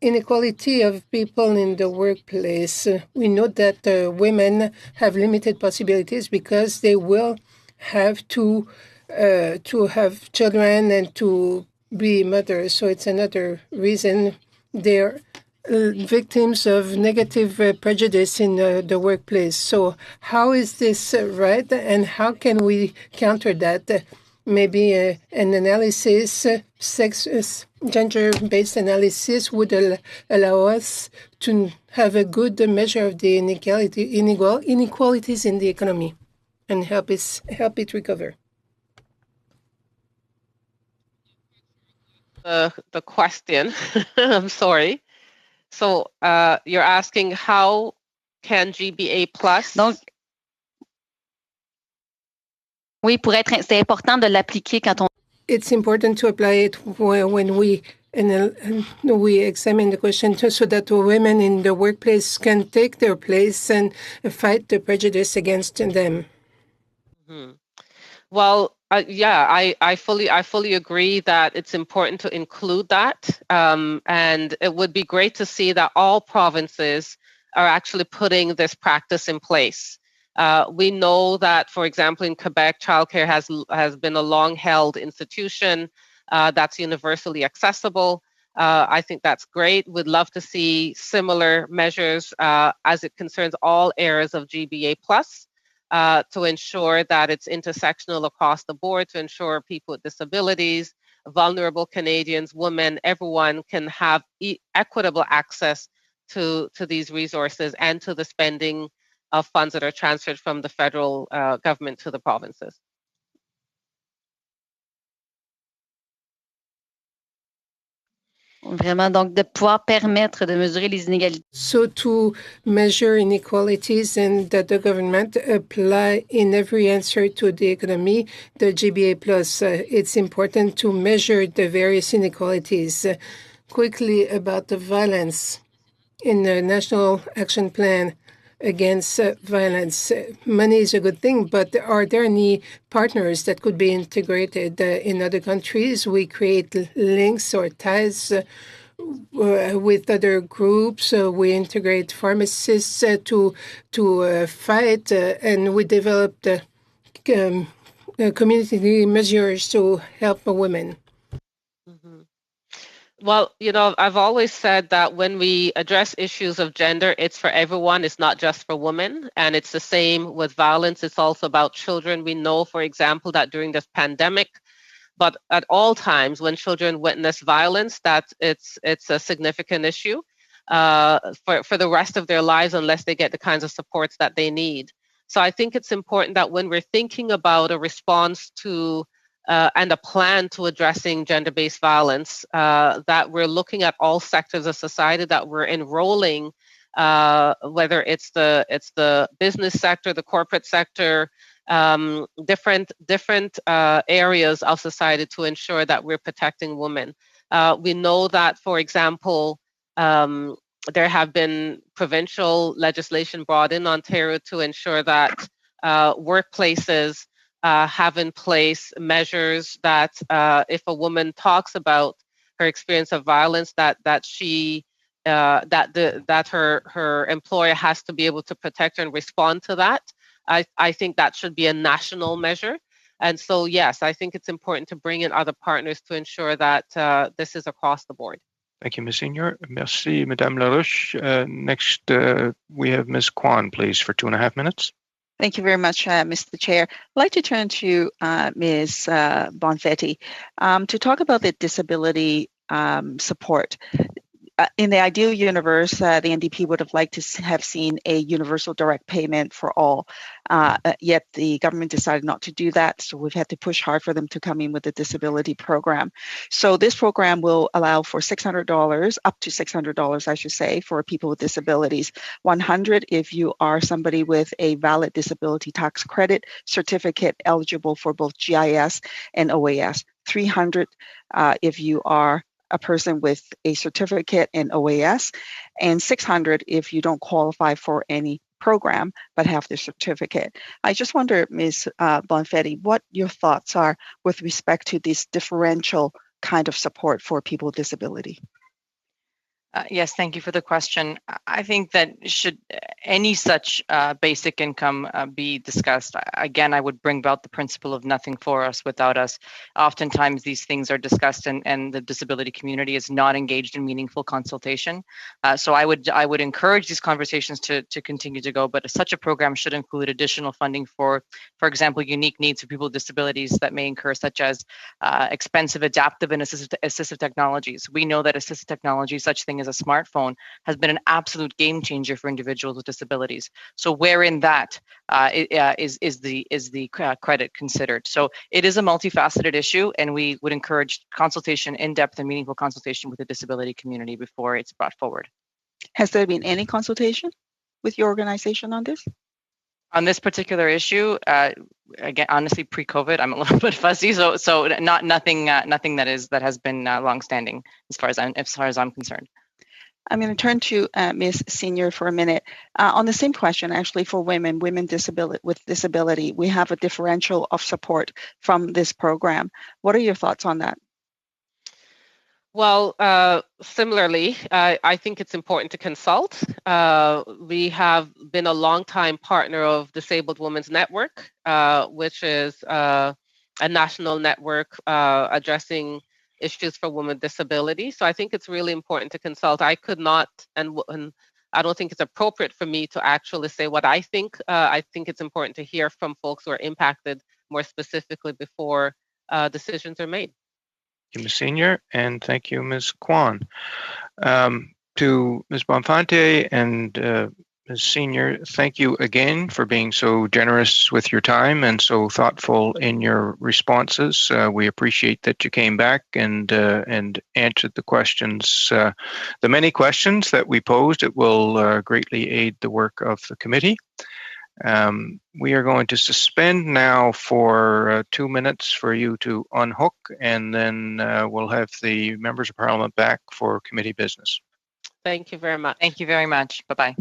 S14: inequality of people in the workplace, we know that women have limited possibilities because they will have to have children and to be mothers. So it's another reason they're victims of negative prejudice in the workplace. So how is this right, and how can we counter that? Maybe an analysis, gender-based analysis would allow us to have a good measure of the inequalities in the economy and help it recover.
S3: The question, I'm sorry. So you're asking how can GBA plus?
S7: Donc, oui, c'est important de l'appliquer quand on.
S14: It's important to apply it when we examine the question so that women in the workplace can take their place and fight the prejudice against them.
S3: Mm-hmm. Well, Yeah, I fully agree that it's important to include that, and it would be great to see that all provinces are actually putting this practice in place. We know that, for example, in Quebec, childcare has been a long-held institution that's universally accessible. I think that's great. We'd love to see similar measures as it concerns all areas of GBA plus. To ensure that it's intersectional across the board, to ensure people with disabilities, vulnerable Canadians, women, everyone can have equitable access to these resources and to the spending of funds that are transferred from the federal government to the provinces.
S7: Vraiment, donc de pouvoir permettre de mesurer les inégalités.
S14: So to measure inequalities and that the government apply in every answer to the economy, the GBA plus, it's important to measure the various inequalities. Quickly about the violence in the National Action Plan against violence. Money is a good thing, but are there any partners that could be integrated in other countries? We create links or ties with other groups. We integrate pharmacists to fight, and we developed community measures to help women.
S3: Mm-hmm. Well, I've always said that when we address issues of gender, it's for everyone. It's not just for women. And it's the same with violence. It's also about children. We know, for example, that during this pandemic, but at all times when children witness violence, that it's a significant issue for the rest of their lives unless they get the kinds of supports that they need. So I think it's important that when we're thinking about a response to and a plan to addressing gender-based violence, that we're looking at all sectors of society, that we're enrolling, whether it's the business sector, the corporate sector, different areas of society to ensure that we're protecting women. We know that, for example, there have been provincial legislation brought in Ontario to ensure that workplaces have in place measures that if a woman talks about her experience of violence, that her employer has to be able to protect her and respond to that. I think that should be a national measure. And so, yes, I think it's important to bring in other partners to ensure that this is across the board.
S1: Thank you, Ms. Senior. Merci, Madame Larouche. Next, we have Ms. Kwan, please, for 2.5 minutes.
S8: Thank you very much, Mr. Chair. I'd like to turn to Ms. Bonfetti to talk about the disability support. In the ideal universe, the NDP would have liked to have seen a universal direct payment for all, yet the government decided not to do that, so we've had to push hard for them to come in with a disability program. So this program will allow for $600, up to $600, I should say, for people with disabilities. $100 if you are somebody with a valid disability tax credit certificate eligible for both GIS and OAS. $300 if you are a person with a certificate in OAS, and $600 if you don't qualify for any program but have the certificate. I just wonder, Ms. Bonfetti, what your thoughts are with respect to this differential kind of support for people with disability.
S5: Yes, thank you for the question. I think that should any such basic income be discussed, again, I would bring about the principle of nothing for us without us. Oftentimes these things are discussed and the disability community is not engaged in meaningful consultation. So I would encourage these conversations to continue to go, but such a program should include additional funding for example, unique needs for people with disabilities that may incur, such as expensive adaptive and assistive technologies. We know that assistive technology, such thing as a smartphone, has been an absolute game changer for individuals with disabilities. So wherein that is the credit considered? So it is a multifaceted issue, and we would encourage consultation, in-depth and meaningful consultation with the disability community before it's brought forward.
S8: Has there been any consultation with your organization on this?
S5: On this particular issue, again, honestly, pre-COVID, I'm a little bit fuzzy, so nothing that has been longstanding as far as I'm concerned.
S8: I'm going to turn to Ms. Senior for a minute. On the same question, actually, for women with disability, we have a differential of support from this program. What are your thoughts on that?
S3: Well, similarly, I think it's important to consult. We have been a longtime partner of Disabled Women's Network, which is a national network addressing issues for women with disabilities. So I think it's really important to consult. I could not, and I don't think it's appropriate for me to actually say what I think. I think it's important to hear from folks who are impacted more specifically before decisions are made.
S1: Thank you, Ms. Senior, and thank you, Ms. Kwan. To Ms. Bonfante and Ms. Senior, thank you again for being so generous with your time and so thoughtful in your responses. We appreciate that you came back and answered the questions, the many questions that we posed. It will greatly aid the work of the committee. We are going to suspend now for 2 minutes for you to unhook, and then we'll have the members of Parliament back for committee business.
S3: Thank you very much.
S5: Thank you very much. Bye-bye.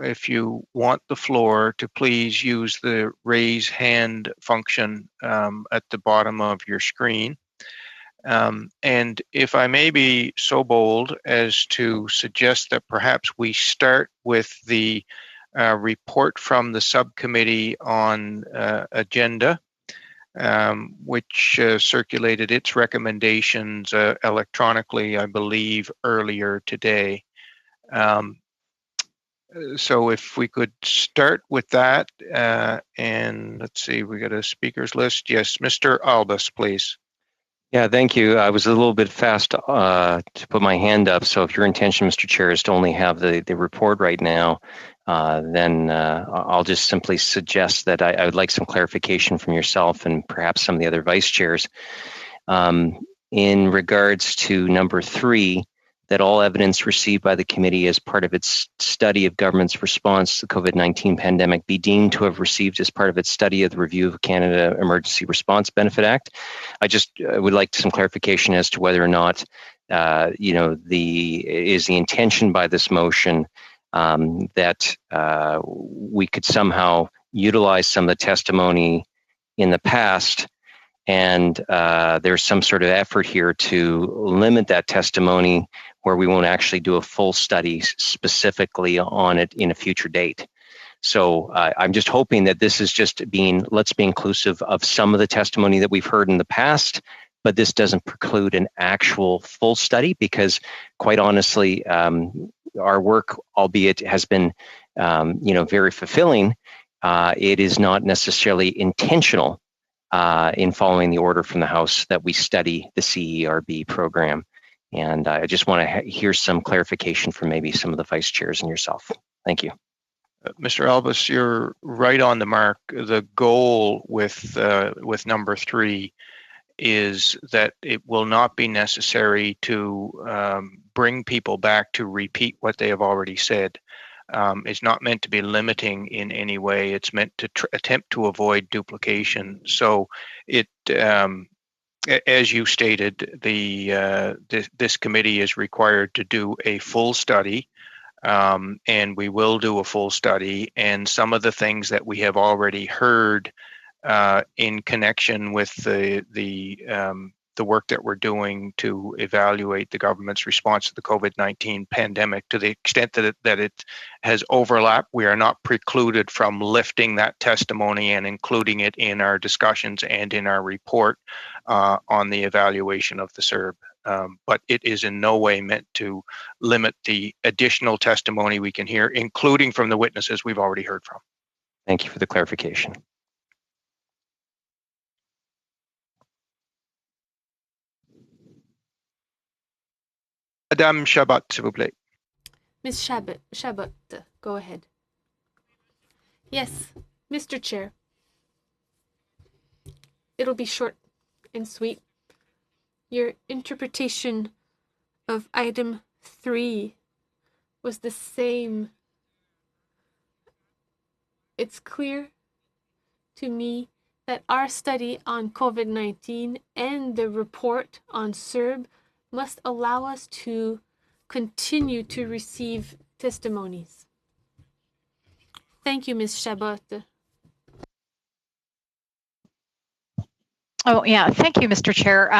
S1: If you want the floor, to please use the raise hand function at the bottom of your screen. And if I may be so bold as to suggest that perhaps we start with the report from the subcommittee on agenda, which circulated its recommendations electronically, I believe, earlier today. So if we could start with that, and let's see, we got a speakers list. Yes, Mr. Albus, please.
S15: Yeah, thank you. I was a little bit fast to put my hand up. So if your intention, Mr. Chair, is to only have the report right now, then I'll just simply suggest that I would like some clarification from yourself and perhaps some of the other vice chairs in regards to number 3, that all evidence received by the committee as part of its study of government's response to the COVID-19 pandemic be deemed to have received as part of its study of the review of Canada Emergency Response Benefit Act. I just would like some clarification as to whether or not, is the intention by this motion that we could somehow utilize some of the testimony in the past, and there's some sort of effort here to limit that testimony where we won't actually do a full study specifically on it in a future date. So I'm just hoping that this is just let's be inclusive of some of the testimony that we've heard in the past, but this doesn't preclude an actual full study, because quite honestly, our work, albeit has been very fulfilling, it is not necessarily intentional in following the order from the House that we study the CERB program. And I just want to hear some clarification from maybe some of the vice chairs and yourself. Thank you.
S1: Mr. Albus, you're right on the mark. The goal with number 3 is that it will not be necessary to bring people back to repeat what they have already said. It's not meant to be limiting in any way. It's meant to attempt to avoid duplication. So it, as you stated, this committee is required to do a full study, and we will do a full study. And some of the things that we have already heard in connection with the the work that we're doing to evaluate the government's response to the COVID-19 pandemic. To the extent that it has overlap, we are not precluded from lifting that testimony and including it in our discussions and in our report on the evaluation of the CERB. But it is in no way meant to limit the additional testimony we can hear, including from the witnesses we've already heard from.
S15: Thank you for the clarification.
S1: Madame Chabot, s'il vous plaît.
S6: Ms. Chabot, go ahead. Yes, Mr. Chair. It'll be short and sweet. Your interpretation of item 3 was the same. It's clear to me that our study on COVID-19 and the report on CERB must allow us to continue to receive testimonies. Thank you, Ms. Chabot.
S11: Oh, yeah. Thank you, Mr. Chair.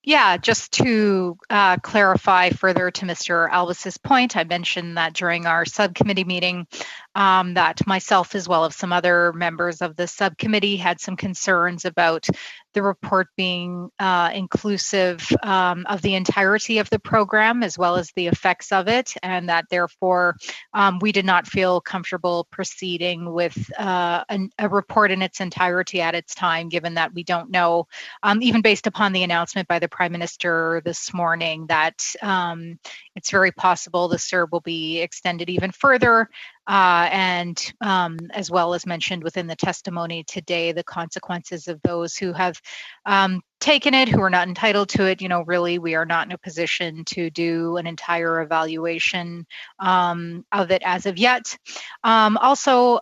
S11: Yeah, just to clarify further to Mr. Alvis's point, I mentioned that during our subcommittee meeting that myself as well as some other members of the subcommittee had some concerns about the report being inclusive of the entirety of the program as well as the effects of it, and that therefore we did not feel comfortable proceeding with a report in its entirety at its time, given that we don't know, even based upon the announcement by the Prime Minister this morning, that it's very possible the CERB will be extended even further. And as well as mentioned within the testimony today, the consequences of those who have taken it, who are not entitled to it. You know, really, we are not in a position to do an entire evaluation of it as of yet. Also,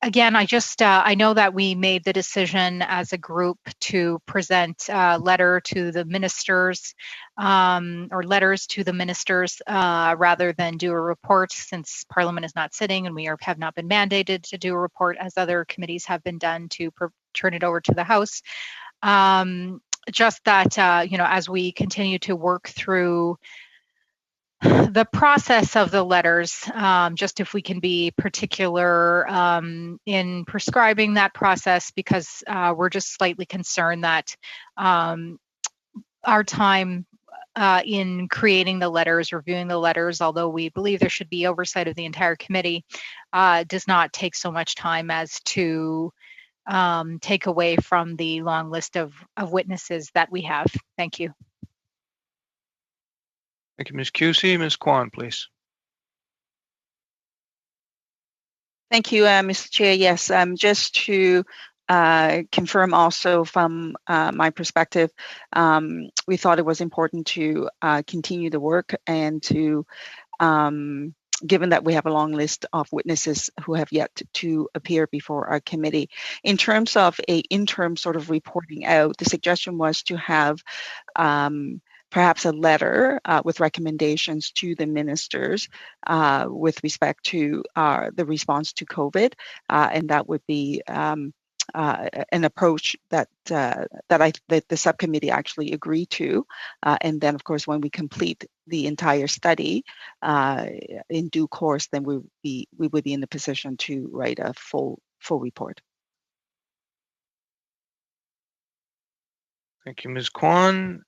S11: again, I know that we made the decision as a group to present a letter to the ministers or letters to the ministers rather than do a report, since Parliament is not sitting and we have not been mandated to do a report as other committees have been done to turn it over to the House. Just that, you know, as we continue to work through the process of the letters, just if we can be particular in prescribing that process, because we're just slightly concerned that our time in creating the letters, reviewing the letters, although we believe there should be oversight of the entire committee, does not take so much time as to take away from the long list of witnesses that we have. Thank you.
S1: Thank you, Ms. Cusey. Ms. Kwan, please.
S8: Thank you, Mr. Chair. Yes, just to confirm also from my perspective, we thought it was important to continue the work and to, given that we have a long list of witnesses who have yet to appear before our committee. In terms of an interim sort of reporting out, the suggestion was to have perhaps a letter with recommendations to the ministers with respect to the response to COVID, and that would be an approach that that the subcommittee actually agreed to, and then of course when we complete the entire study in due course, then we would be in the position to write a full report.
S1: Thank you, Ms. Kwan.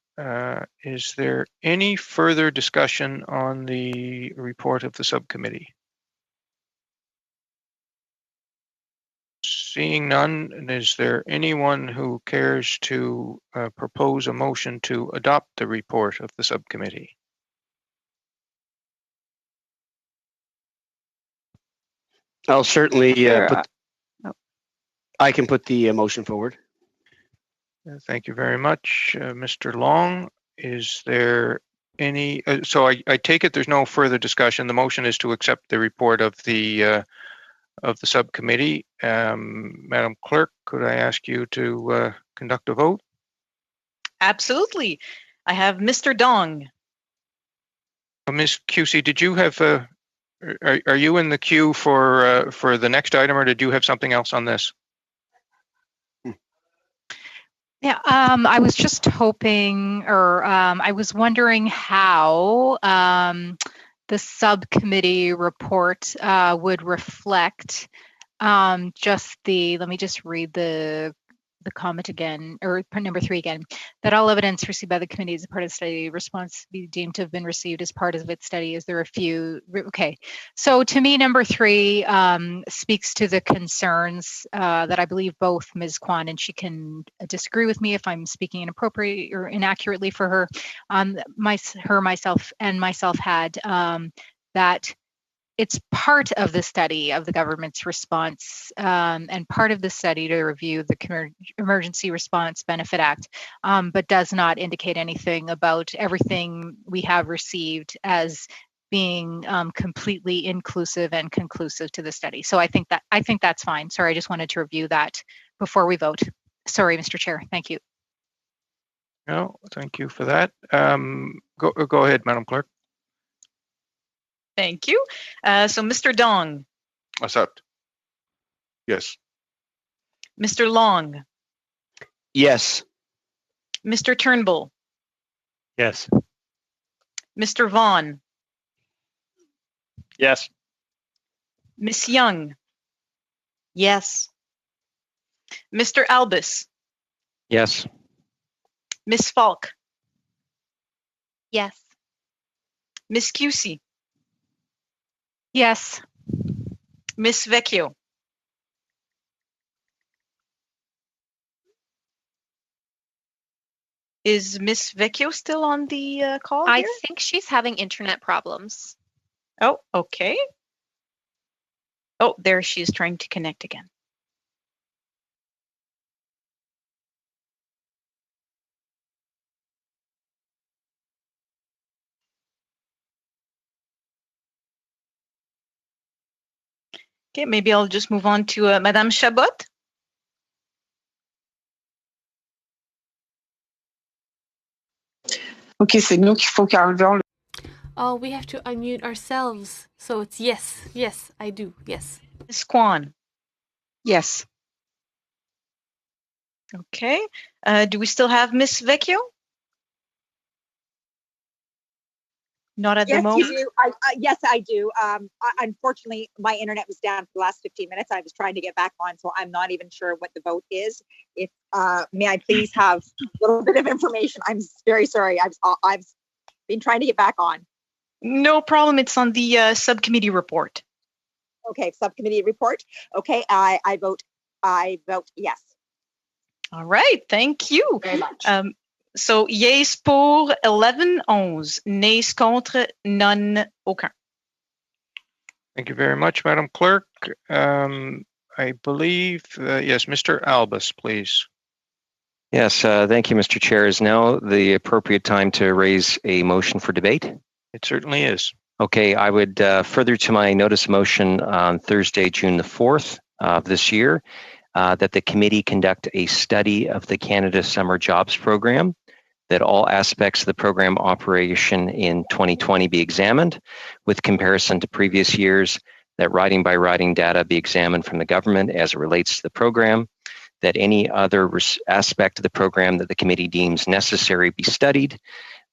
S1: Is there any further discussion on the report of the subcommittee? Seeing none, is there anyone who cares to propose a motion to adopt the report of the subcommittee?
S4: I'll certainly I can put the motion forward.
S1: Thank you very much, Mr. Long. Is there any? So I take it there's no further discussion. The motion is to accept the report of the subcommittee. Madam Clerk, could I ask you to conduct a vote?
S16: Absolutely. I have Mr. Dong.
S1: Ms. Cusey, did you have are you in the queue for the next item, or did you have something else on this?
S11: Yeah, I was just hoping, or I was wondering how the subcommittee report would reflect just let me just read the comment again, or number 3 again, that all evidence received by the committee as a part of the study response be deemed to have been received as part of its study. Is there a few? Okay, so to me, number 3 speaks to the concerns that I believe both Ms. Kwan, and she can disagree with me if I'm speaking inappropriately or inaccurately for her, myself had, that it's part of the study of the government's response and part of the study to review the Emergency Response Benefit Act, but does not indicate anything about everything we have received as being completely inclusive and conclusive to the study. So I think that's fine. Sorry, I just wanted to review that before we vote. Sorry, Mr. Chair. Thank you.
S1: No, thank you for that. Go ahead, Madam Clerk.
S16: Thank you. So Mr. Dong.
S17: Accept. Yes.
S16: Mr. Long.
S4: Yes.
S16: Mr. Turnbull.
S13: Yes.
S16: Mr. Vaughn.
S13: Yes.
S16: Miss Young.
S10: Yes.
S16: Mr. Albus.
S15: Yes.
S16: Miss Falk.
S9: Yes.
S16: Miss Cusey.
S11: Yes.
S16: Miss Vecchio. Is Miss Vecchio still on the call
S9: I
S16: here?
S9: think she's having internet problems.
S16: Oh, okay. Oh, there she's trying to connect again. Okay, maybe I'll just move on to Madame Chabot.
S18: Ok, c'est nous qu'il faut qu'enlevons.
S6: Oh, we have to unmute ourselves. So it's yes, yes, I do, yes.
S16: Miss Kwan.
S8: Yes.
S16: Okay. Do we still have Miss Vecchio? Not at the moment.
S12: Yes, you do. Yes, I do. Unfortunately, my internet was down for the last 15 minutes. I was trying to get back on, so I'm not even sure what the vote is. If may I please have a little bit of information? I'm very sorry. I've been trying to get back on.
S16: No problem. It's on the subcommittee report.
S12: Okay, subcommittee report. Okay, I vote yes.
S16: All right. Thank you.
S12: Very much.
S16: So, yeas pour 11-11, nays contre, none, aucun.
S1: Thank you very much, Madam Clerk. I believe, yes, Mr. Albus, please.
S15: Yes, thank you, Mr. Chair. Is now the appropriate time to raise a motion for debate?
S1: It certainly is.
S15: Okay, I would further to my notice of motion on Thursday, June the 4th of this year, that the committee conduct a study of the Canada Summer Jobs Program, that all aspects of the program operation in 2020 be examined with comparison to previous years, that riding by riding data be examined from the government as it relates to the program, that any other aspect of the program that the committee deems necessary be studied,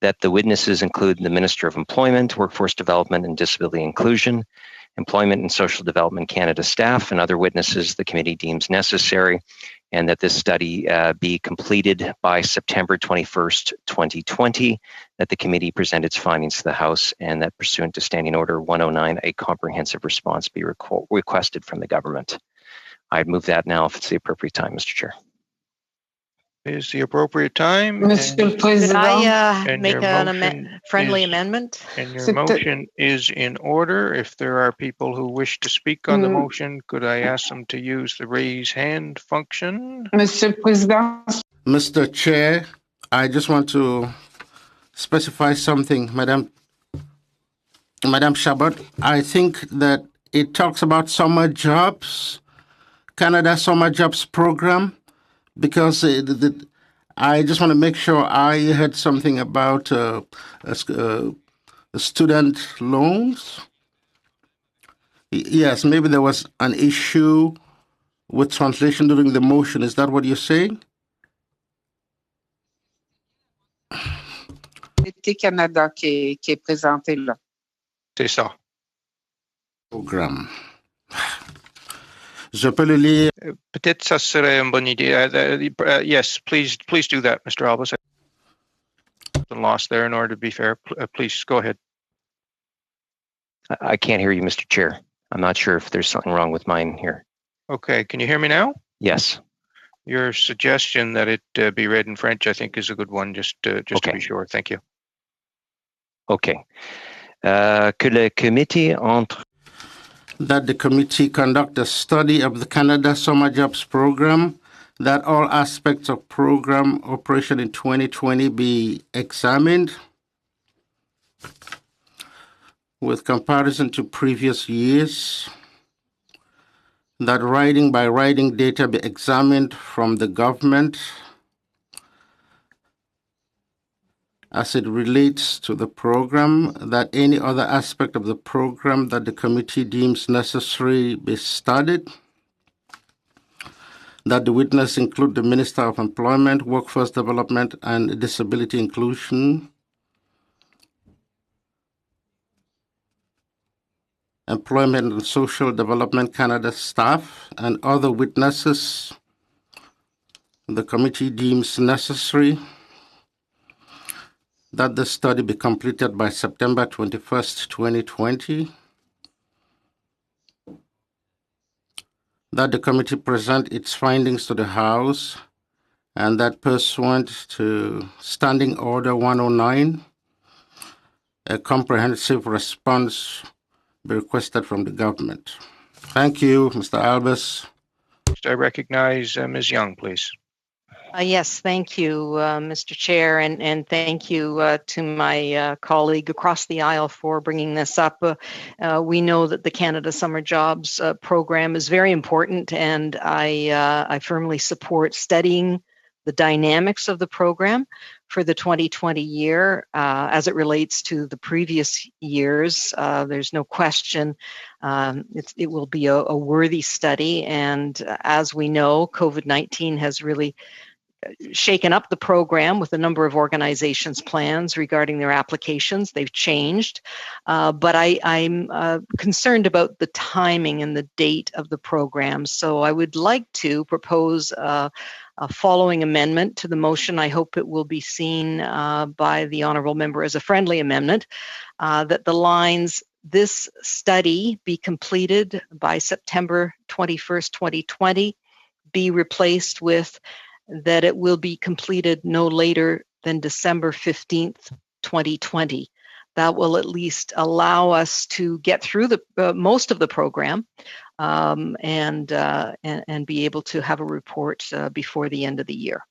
S15: that the witnesses include the Minister of Employment, Workforce Development and Disability Inclusion, Employment and Social Development Canada staff, and other witnesses the committee deems necessary, and that this study be completed by September 21st, 2020, that the committee present its findings to the House, and that pursuant to Standing Order 109, a comprehensive response be requested from the government. I'd move that now if it's the appropriate time, Mr. Chair.
S1: Is the appropriate time.
S10: Monsieur le Président. Could I make
S1: a
S10: friendly amendment?
S1: And your motion is in order. If there are people who wish to speak on the motion, could I ask them to use the raise hand function?
S18: Monsieur le Président.
S19: Mr. Chair, I just want to specify something, Madam Chabot. I think that it talks about summer jobs, Canada Summer Jobs Program, because I just want to make sure I heard something about student loans. Yes, maybe there was an issue with translation during the motion. Is that what you're saying?
S18: Disabilité Canada qui est présenté là.
S1: C'est ça.
S19: Programme. Je peux le lire.
S1: Peut-être ça serait une bonne idée. Yes, please do that, Mr. Albus. The loss there in order to be fair. Please go ahead.
S15: I can't hear you, Mr. Chair. I'm not sure if there's something wrong with mine here.
S1: Okay, can you hear me now?
S15: Yes.
S1: Your suggestion that it be read in French, I think, is a good one, just okay. To be sure. Thank you.
S15: Okay. Que le comité entre
S19: that the committee conduct a study of the Canada Summer Jobs Program, that all aspects of program operation in 2020 be examined with comparison to previous years, that riding by riding data be examined from the government as it relates to the program, that any other aspect of the program that the committee deems necessary be studied, that the witness include the Minister of Employment, Workforce Development, and Disability Inclusion, Employment and Social Development Canada staff, and other witnesses the committee deems necessary, that the study be completed by September 21st, 2020, that the committee present its findings to the House, and that pursuant to Standing Order 109, a comprehensive response be requested from the government. Thank you, Mr. Albus.
S1: I recognize Ms. Young, please.
S10: Yes, thank you, Mr. Chair, and thank you to my colleague across the aisle for bringing this up. We know that the Canada Summer Jobs program is very important, and I firmly support studying the dynamics of the program for the 2020 year as it relates to the previous years. There's no question it will be a worthy study, and as we know, COVID-19 has really shaken up the program with a number of organizations' plans regarding their applications. They've changed, but I'm concerned about the timing and the date of the program. So I would like to propose a following amendment to the motion. I hope it will be seen by the honourable member as a friendly amendment, that the lines, this study be completed by September 21st, 2020, be replaced with that it will be completed no later than December 15th, 2020. That will at least allow us to get through the most of the program and be able to have a report before the end of the year.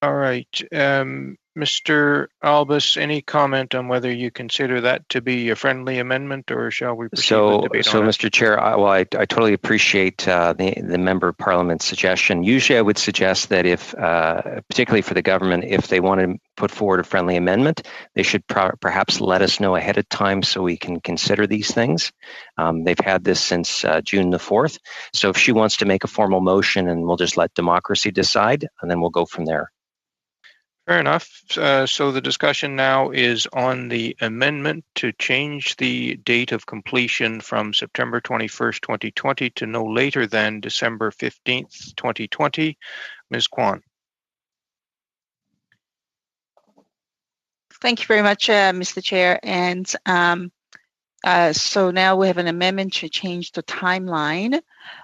S1: All right. Mr. Albus, any comment on whether you consider that to be a friendly amendment, or shall we proceed with debate on it?
S15: Mr. Chair, I totally appreciate the Member of Parliament's suggestion. Usually I would suggest that if, particularly for the government, if they want to put forward a friendly amendment, they should perhaps let us know ahead of time so we can consider these things. They've had this since June the 4th. So if she wants to make a formal motion, and we'll just let democracy decide, and then we'll go from there.
S1: Fair enough. So the discussion now is on the amendment to change the date of completion from September 21st, 2020 to no later than December 15th, 2020. Ms. Kwan.
S8: Thank you very much, Mr. Chair. And so now we have an amendment to change the timeline.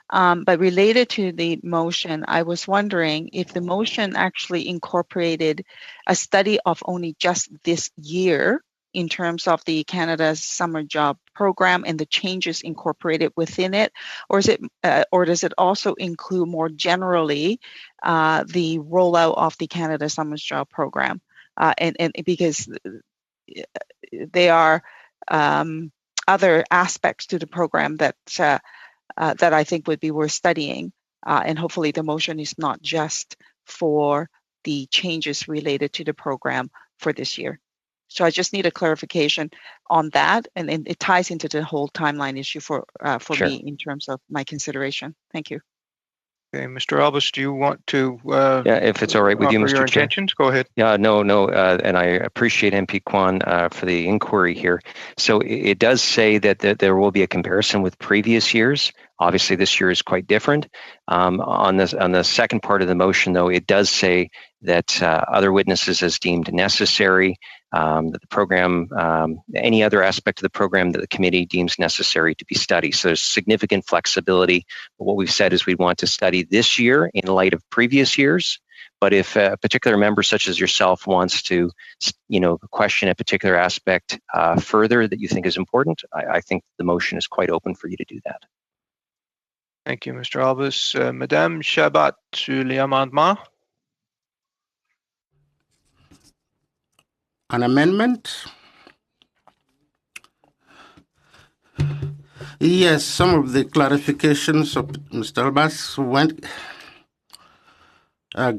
S8: But related to the motion, I was wondering if the motion actually incorporated a study of only just this year in terms of the Canada Summer Job Program and the changes incorporated within it, or is it, or does it also include more generally the rollout of the Canada Summer Job Program? And because there are other aspects to the program that that I think would be worth studying, and hopefully the motion is not just for the changes related to the program for this year. So I just need a clarification on that, and it ties into the whole timeline issue for
S15: Sure.
S8: me in terms of my consideration. Thank you.
S1: Okay, Mr. Albus, do you want to
S15: yeah, if it's all right with you,
S1: offer
S15: Mr.
S1: your
S15: Chair?
S1: intentions? Go ahead.
S15: Yeah, no, and I appreciate MP Kwan for the inquiry here. So it does say that there will be a comparison with previous years. Obviously, this year is quite different. On the second part of the motion, though, it does say that other witnesses as deemed necessary, that the program, any other aspect of the program that the committee deems necessary to be studied. So there's significant flexibility. But what we've said is we want to study this year in light of previous years. But if a particular member, such as yourself, wants to, question a particular aspect further that you think is important, I think the motion is quite open for you to do that.
S1: Thank you, Mr. Albus. Madame Chabot, sur les amendements.
S19: An amendment? Yes, some of the clarifications of Mr. Albus went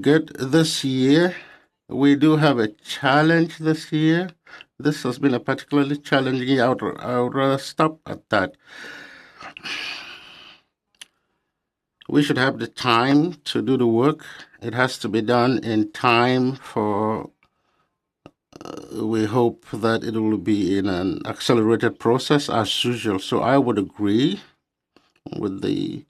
S19: good this year. We do have a challenge this year. This has been a particularly challenging year. I would rather stop at that. We should have the time to do the work. It has to be done in time for, we hope that it will be in an accelerated process as usual. So I would agree with the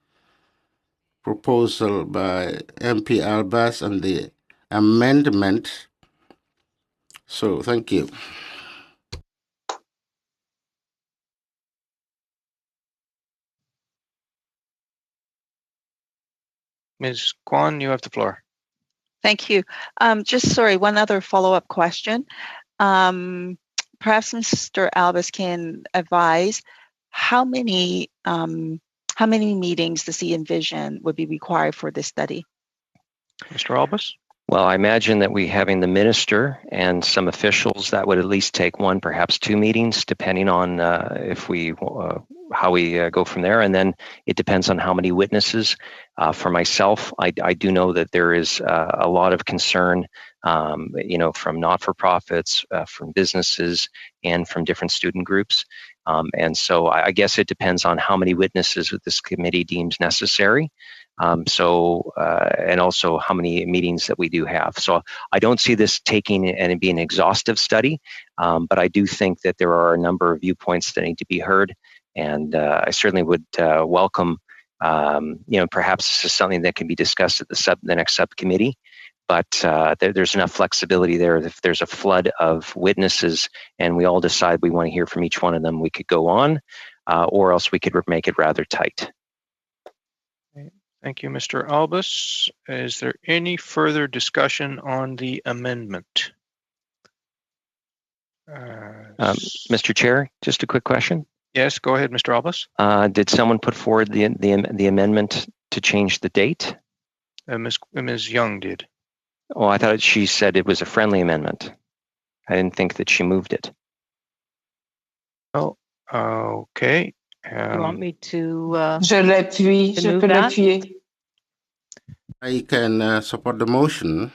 S19: proposal by MP Albas and the amendment. So thank you.
S1: Ms. Kwan, you have the floor.
S8: Thank you. Just sorry, one other follow-up question. Perhaps Mr. Albus can advise how many meetings does he envision would be required for this study?
S1: Mr. Albus?
S15: Well, I imagine that we having the minister and some officials, that would at least take one, perhaps two meetings, depending on how we go from there. And then it depends on how many witnesses. For myself, I do know that there is a lot of concern, from not-for-profits, from businesses, and from different student groups. And so I guess it depends on how many witnesses that this committee deems necessary. And also how many meetings that we do have. So I don't see this taking and being an exhaustive study, but I do think that there are a number of viewpoints that need to be heard. And I certainly would welcome, perhaps this is something that can be discussed at the next subcommittee. But there's enough flexibility there. If there's a flood of witnesses and we all decide we want to hear from each one of them, we could go on, or else we could make it rather tight.
S1: Thank you, Mr. Albus. Is there any further discussion on the amendment?
S15: Mr. Chair, just a quick question.
S1: Yes, go ahead, Mr. Albus.
S15: Did someone put forward the amendment to change the date?
S1: Ms. Young did.
S15: Oh, I thought she said it was a friendly amendment. I didn't think that she moved it.
S1: Oh, okay.
S10: You want me to?
S18: Je l'appuie. Je peux l'appuyer.
S19: I can support the motion.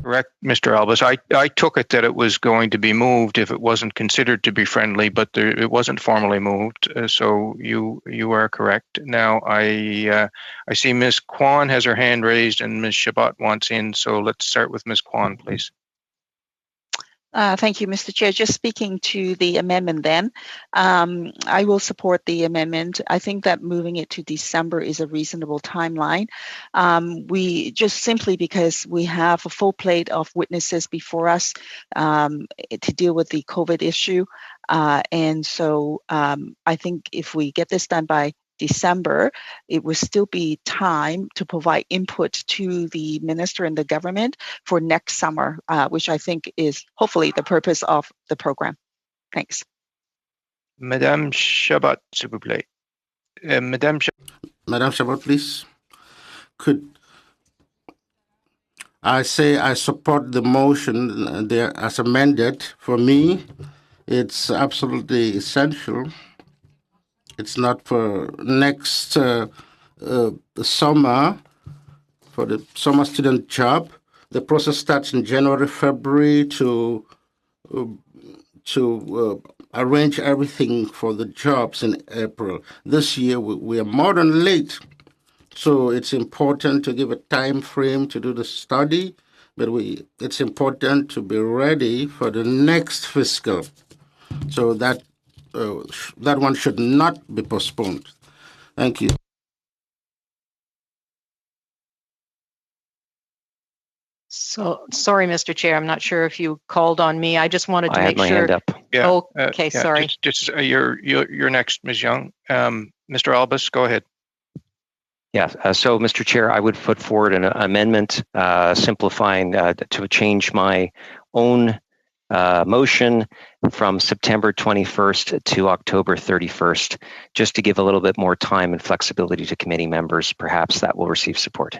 S1: Correct, Mr. Albus. I took it that it was going to be moved if it wasn't considered to be friendly, but it wasn't formally moved. So you are correct. Now I see Ms. Kwan has her hand raised and Ms. Chabot wants in. So let's start with Ms. Kwan, please.
S8: Thank you, Mr. Chair. Just speaking to the amendment then, I will support the amendment. I think that moving it to December is a reasonable timeline. We just simply because we have a full plate of witnesses before us to deal with the COVID issue. And so I think if we get this done by December, it will still be time to provide input to the minister and the government for next summer, which I think is hopefully the purpose of the program. Thanks.
S1: Madame Chabot, s'il vous plaît. Madame
S19: Chabot, please. Could I say I support the motion there as amended? For me, it's absolutely essential. It's not for next summer, for the summer student job. The process starts in January, February to arrange everything for the jobs in April. This year, we are more than late So it's important to give a time frame to do the study, but it's important to be ready for the next fiscal. So that one should not be postponed. Thank you.
S10: So sorry, Mr. Chair, I'm not sure if you called on me. I just wanted to
S15: I
S10: make
S15: had my
S10: sure.
S15: hand up.
S1: Yeah.
S10: Okay,
S1: yeah,
S10: sorry.
S1: You're next, Ms. Young. Mr. Albus, go ahead.
S15: Yeah, so Mr. Chair, I would put forward an amendment simplifying to change my own motion from September 21st to October 31st, just to give a little bit more time and flexibility to committee members. Perhaps that will receive support.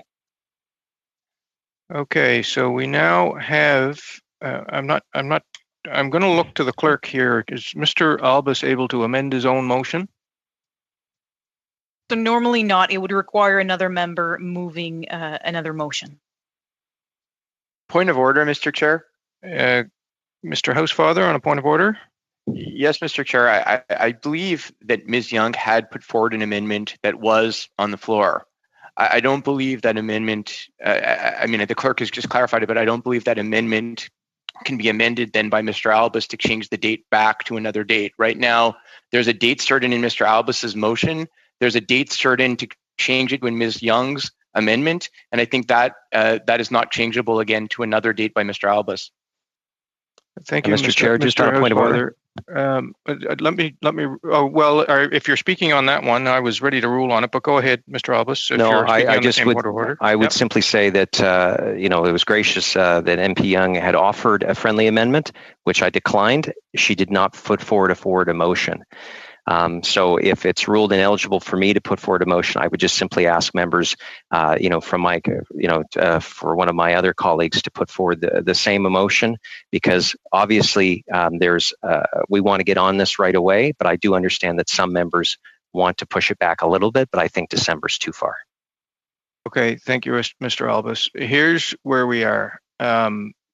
S1: Okay, so we now have, I'm going to look to the clerk here. Is Mr. Albus able to amend his own motion?
S16: So normally not. It would require another member moving another motion.
S20: Point of order, Mr. Chair.
S1: Mr. Housefather, on a point of order.
S20: Yes, Mr. Chair. I believe that Ms. Young had put forward an amendment that was on the floor. I don't believe that amendment, I mean, the clerk has just clarified it, but I don't believe that amendment can be amended then by Mr. Albus to change the date back to another date. Right now, there's a date certain in Mr. Albus's motion. There's a date certain to change it when Ms. Young's amendment, and I think that that is not changeable again to another date by Mr. Albus.
S1: Thank you,
S15: Mr. Chair. Just on a point of order.
S1: Let me. Well, if you're speaking on that one, I was ready to rule on it, but go ahead, Mr. Albus.
S15: No, I would simply say that it was gracious that MP Young had offered a friendly amendment, which I declined. She did not put forward a motion. So if it's ruled ineligible for me to put forward a motion, I would just simply ask members, from my, for one of my other colleagues to put forward the same motion, because obviously we want to get on this right away, but I do understand that some members want to push it back a little bit, but I think December's too far.
S1: Okay, thank you, Mr. Albus. Here's where we are.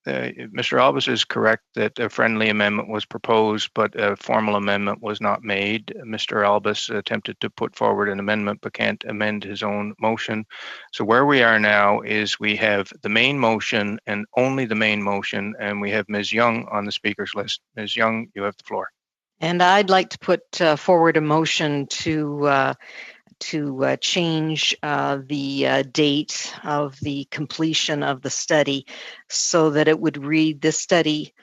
S1: Mr. Albus is correct that a friendly amendment was proposed, but a formal amendment was not made. Mr. Albus attempted to put forward an amendment, but can't amend his own motion. So where we are now is we have the main motion and only the main motion, and we have Ms. Young on the speaker's list. Ms. Young, you have the floor.
S10: And I'd like to put forward a motion to change the date of the completion of the study so that it would read, this study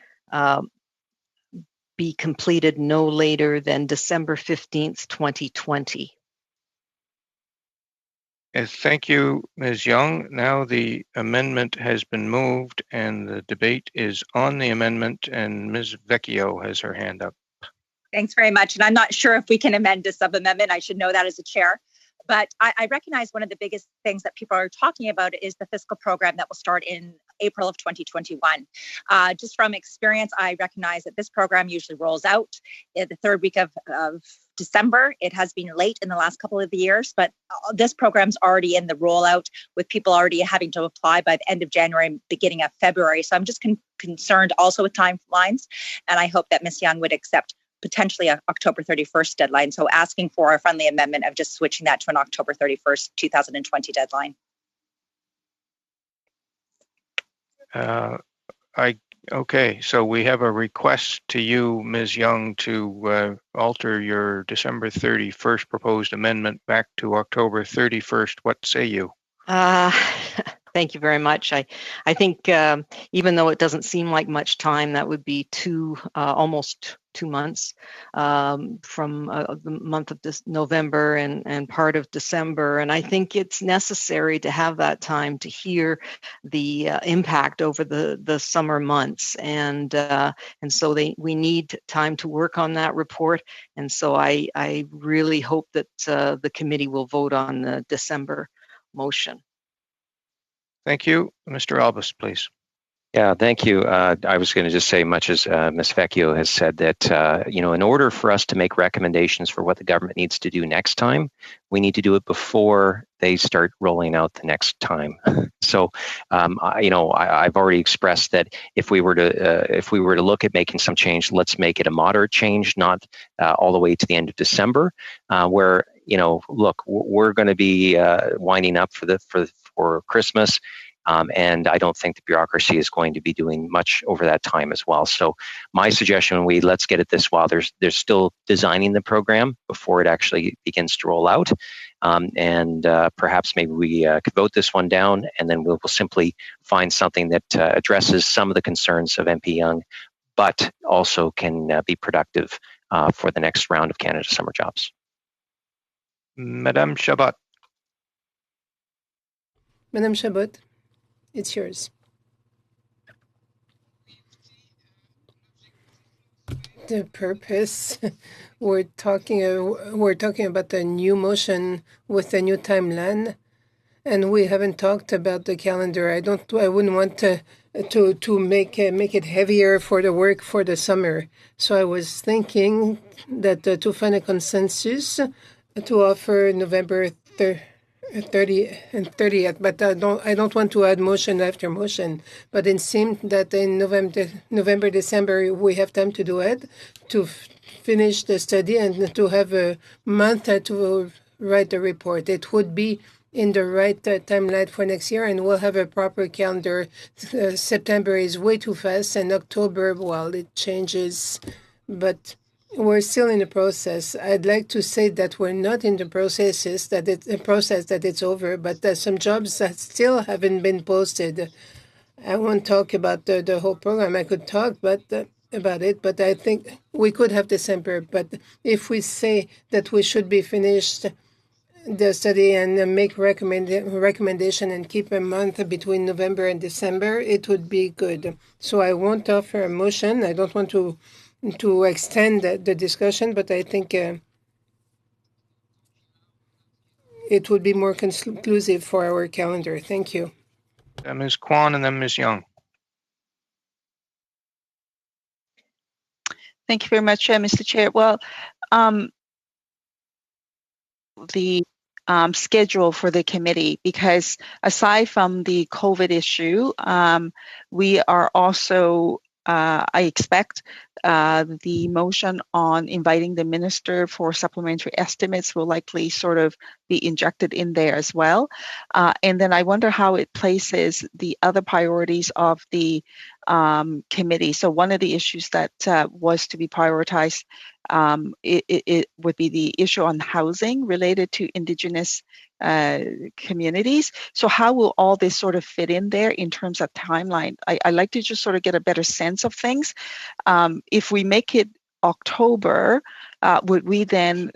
S10: be completed no later than December 15th, 2020.
S1: Thank you, Ms. Young. Now the amendment has been moved and the debate is on the amendment, and Ms. Vecchio has her hand up.
S21: Thanks very much. And I'm not sure if we can amend a sub-amendment. I should know that as a chair. But I recognize one of the biggest things that people are talking about is the fiscal program that will start in April of 2021. Just from experience, I recognize that this program usually rolls out in the third week of December. It has been late in the last couple of years, but this program's already in the rollout, with people already having to apply by the end of January, beginning of February. So I'm just concerned also with timelines, and I hope that Ms. Young would accept potentially an October 31st deadline. So asking for a friendly amendment of just switching that to an October 31st, 2020 deadline.
S1: Okay, so we have a request to you, Ms. Young, to alter your December 31st proposed amendment back to October 31st. What say you?
S10: Thank you very much. I think even though it doesn't seem like much time, that would be almost 2 months from the month of November and part of December. And I think it's necessary to have that time to hear the impact over the summer months. And so we need time to work on that report. And so I really hope that the committee will vote on the December motion.
S1: Thank you. Mr. Albus, please.
S15: Yeah, thank you. I was going to just say, much as Ms. Vecchio has said, that in order for us to make recommendations for what the government needs to do next time, we need to do it before they start rolling out the next time. So, I've already expressed that if we were to look at making some change, let's make it a moderate change, not all the way to the end of December, where look, we're going to be winding up for Christmas. And I don't think the bureaucracy is going to be doing much over that time as well. So my suggestion, let's get it this while they're still designing the program before it actually begins to roll out. And perhaps maybe we could vote this one down, and then we'll simply find something that addresses some of the concerns of MP Young, but also can be productive for the next round of Canada Summer Jobs.
S1: Madame Chabot.
S14: Madame Chabot, it's yours. The purpose, we're talking about the new motion with the new timeline, and we haven't talked about the calendar. I wouldn't want to make it heavier for the work for the summer. So I was thinking that to find a consensus to offer November 30 and 30th, but I don't want to add motion after motion. But it seemed that in November, December, we have time to do it, to finish the study and to have a month to write the report. It would be in the right timeline for next year, and we'll have a proper calendar. September is way too fast, and October, well, it changes, but we're still in the process. I'd like to say that we're not in the process that it's over, but some jobs that still haven't been posted. I won't talk about the whole program. I could talk about it, but I think we could have December. But if we say that we should be finished the study and make recommendation and keep a month between November and December, it would be good. So I won't offer a motion. I don't want to extend the discussion, but I think it would be more conclusive for our calendar. Thank you.
S1: Ms. Kwan and then Ms. Young.
S8: Thank you very much, Mr. Chair. Well, the schedule for the committee, because aside from the COVID issue, we are also I expect the motion on inviting the minister for supplementary estimates will likely sort of be injected in there as well. And then I wonder how it places the other priorities of the committee. So one of the issues that was to be prioritized, it would be the issue on housing related to Indigenous communities. So how will all this sort of fit in there in terms of timeline? I like to just sort of get a better sense of things. If we make it October, would we then,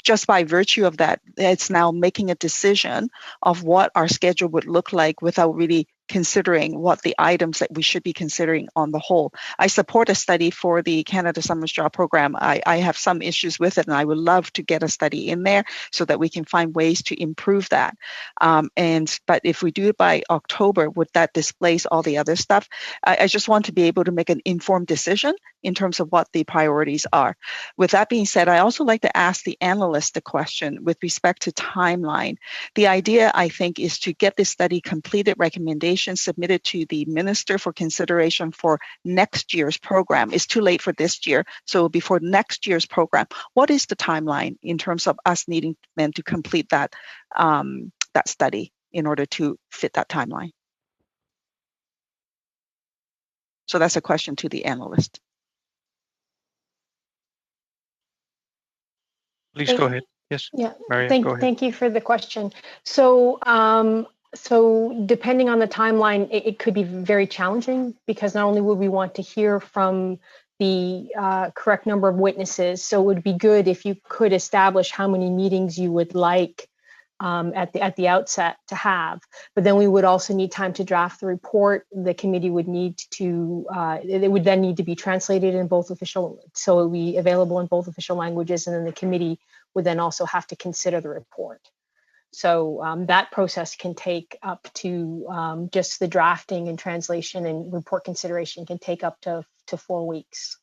S8: just by virtue of that, it's now making a decision of what our schedule would look like without really considering what the items that we should be considering on the whole. I support a study for the Canada Summer's Job Program. I have some issues with it, and I would love to get a study in there so that we can find ways to improve that. But if we do it by October, would that displace all the other stuff? I just want to be able to make an informed decision in terms of what the priorities are. With that being said, I also like to ask the analyst a question with respect to timeline. The idea, I think, is to get this study completed, recommendations submitted to the minister for consideration for next year's program. It's too late for this year, so before next year's program. What is the timeline in terms of us needing then to complete that that study in order to fit that timeline? So that's a question to the analyst.
S1: Please go ahead. Yes.
S2: Yeah.
S1: Marianne, go ahead.
S2: Thank you for the question. So, so depending on the timeline, it could be very challenging because not only would we want to hear from the correct number of witnesses, so it would be good if you could establish how many meetings you would like at the outset to have. But then we would also need time to draft the report. The committee would need to, it would then need to be translated in both official, so it would be available in both official languages, and then the committee would then also have to consider the report. So that process can take up to just the drafting and translation and report consideration can take up to 4 weeks.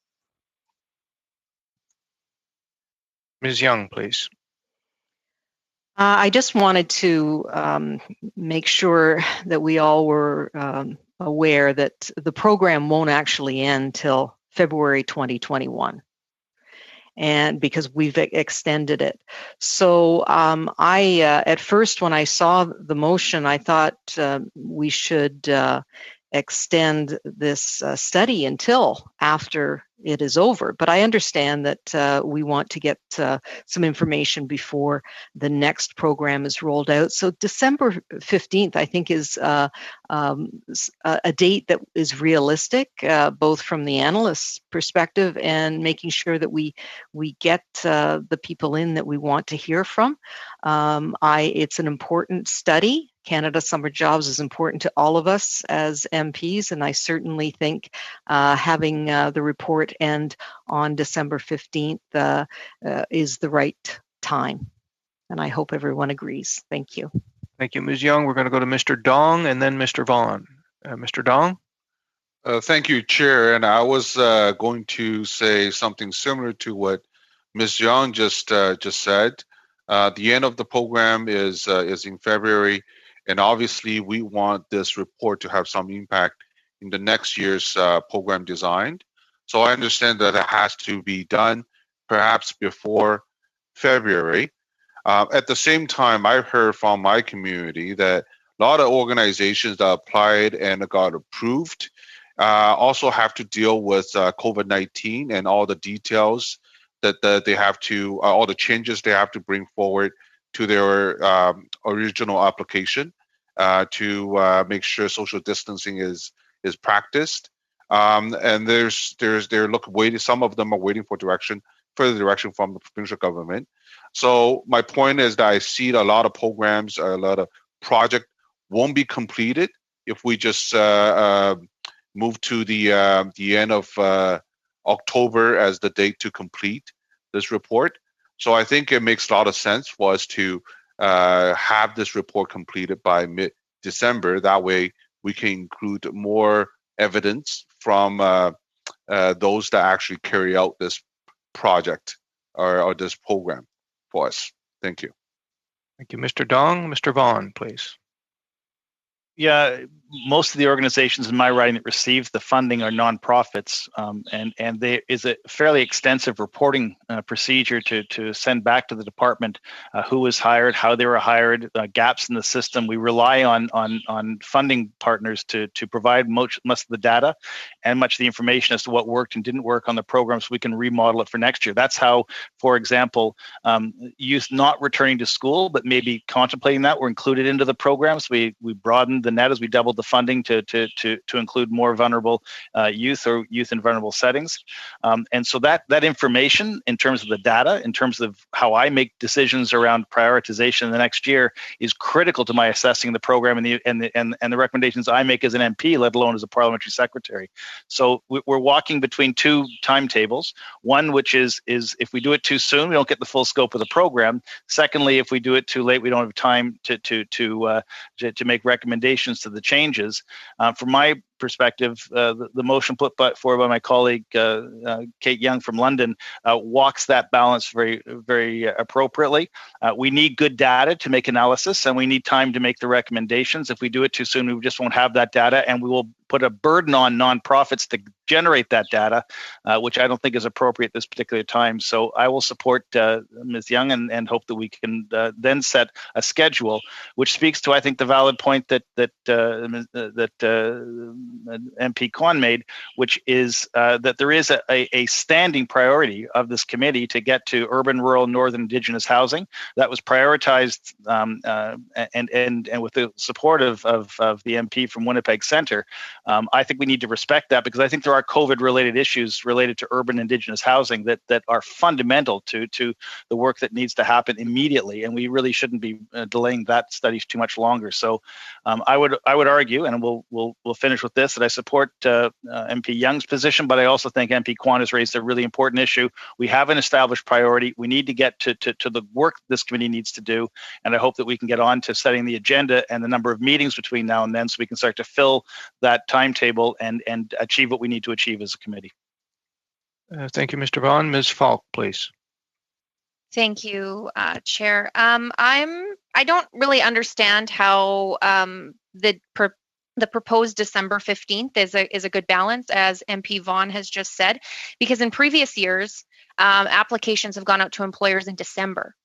S1: Ms. Young, please.
S10: I just wanted to make sure that we all were aware that the program won't actually end till February 2021. and because we've extended it. So I, at first, when I saw the motion, I thought we should extend this study until after it is over. But I understand that we want to get some information before the next program is rolled out. So December 15th, I think, is a date that is realistic, both from the analyst's perspective and making sure that we get the people in that we want to hear from. It's an important study. Canada Summer Jobs is important to all of us as MPs, and I certainly think having the report end on December 15th is the right time. And I hope everyone agrees. Thank you.
S1: Thank you, Ms. Young. We're going to go to Mr. Dong and then Mr. Vaughn. Mr. Dong?
S17: Thank you, Chair. And I was going to say something similar to what Ms. Young just said. The end of the program is in February, and obviously we want this report to have some impact in the next year's program design. So I understand that it has to be done perhaps before February. At the same time, I've heard from my community that a lot of organizations that applied and got approved also have to deal with COVID-19 and all the details that they have to, all the changes they have to bring forward to their original application to make sure social distancing is practiced. And they're waiting. Some of them are waiting for further direction from the provincial government. So my point is that I see a lot of programs, a lot of projects won't be completed if we just move to the end of October as the date to complete this report. So I think it makes a lot of sense for us to have this report completed by mid-December. That way we can include more evidence from those that actually carry out this project or this program for us. Thank you.
S1: Thank you, Mr. Dong. Mr. Vaughn, please.
S13: Yeah, most of the organizations in my riding that receive the funding are nonprofits, and there is a fairly extensive reporting procedure to send back to the department who was hired, how they were hired, gaps in the system. We rely on funding partners to provide most of the data and much of the information as to what worked and didn't work on the program, so we can remodel it for next year. That's how, for example, youth not returning to school but maybe contemplating that were included into the programs. We broadened the net as we doubled the funding to include more vulnerable youth or youth in vulnerable settings. And so that information in terms of the data, in terms of how I make decisions around prioritization in the next year is critical to my assessing the program and the recommendations I make as an MP, let alone as a parliamentary secretary. So we're walking between two timetables. One, which is if we do it too soon, we don't get the full scope of the program. Secondly, if we do it too late, we don't have time to make recommendations to the changes. From my perspective, the motion put forward by my colleague Kate Young from London walks that balance very, very appropriately. We need good data to make analysis, and we need time to make the recommendations. If we do it too soon, we just won't have that data, and we will put a burden on nonprofits to generate that data, which I don't think is appropriate at this particular time. So I will support Ms. Young and hope that we can then set a schedule, which speaks to, I think, the valid point that MP Kwan made, which is that there is a standing priority of this committee to get to urban, rural, northern Indigenous housing. That was prioritized and with the support of the MP from Winnipeg Centre. I think we need to respect that, because I think there are COVID-related issues related to urban Indigenous housing that are fundamental to the work that needs to happen immediately, and we really shouldn't be delaying that study too much longer. So I would argue, and we'll finish with this, that I support MP Young's position, but I also think MP Kwan has raised a really important issue. We have an established priority. We need to get to the work this committee needs to do, and I hope that we can get on to setting the agenda and the number of meetings between now and then, so we can start to fill that timetable and achieve what we need to achieve as a committee.
S1: Thank you, Mr. Vaughn. Ms. Falk, please.
S9: Thank you, Chair. I don't really understand how the proposed December 15th is a good balance, as MP Vaughn has just said, because in previous years, applications have gone out to employers in December.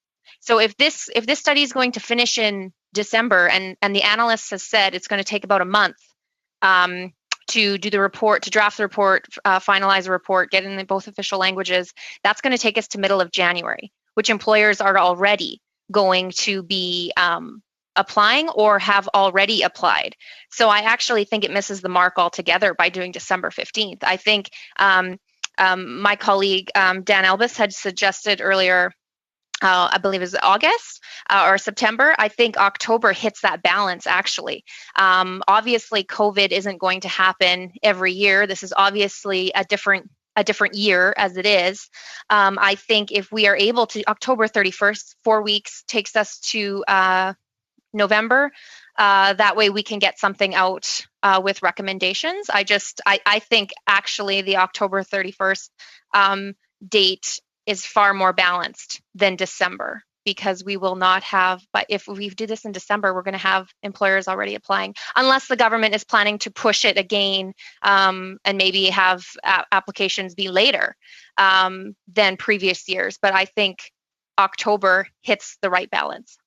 S9: So if this study is going to finish in December, and the analyst has said it's going to take about a month to do the report, to draft the report, finalize the report, get in both official languages, that's going to take us to middle of January, which employers are already going to be applying or have already applied. So I actually think it misses the mark altogether by doing December 15th. I think my colleague Dan Elbis had suggested earlier, I believe it was August or September. I think October hits that balance, actually. Obviously, COVID isn't going to happen every year. This is obviously a different year as it is. I think if we are able to, October 31st, 4 weeks takes us to November. That way we can get something out with recommendations. I think actually the October 31st date is far more balanced than December, because we will not have, but if we do this in December, we're going to have employers already applying, unless the government is planning to push it again and maybe have applications be later than previous years. But I think October hits the right balance.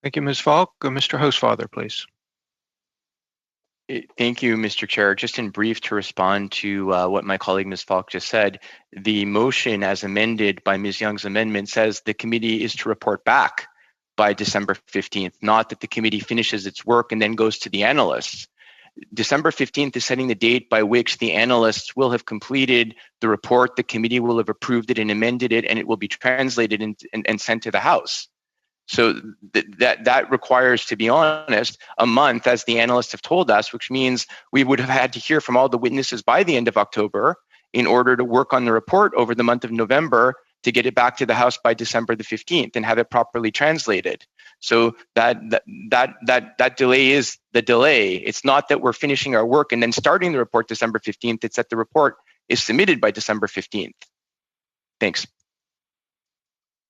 S1: Thank you, Ms. Falk. Mr. Housefather, please.
S20: Thank you, Mr. Chair. Just in brief, to respond to what my colleague Ms. Falk just said, the motion as amended by Ms. Young's amendment says the committee is to report back by December 15th, not that the committee finishes its work and then goes to the analysts. December 15th is setting the date by which the analysts will have completed the report, the committee will have approved it and amended it, and it will be translated and sent to the House. So that requires, to be honest, a month, as the analysts have told us, which means we would have had to hear from all the witnesses by the end of October in order to work on the report over the month of November to get it back to the House by December the 15th and have it properly translated. So that delay is the delay. It's not that we're finishing our work and then starting the report December 15th. It's that the report is submitted by December 15th. Thanks.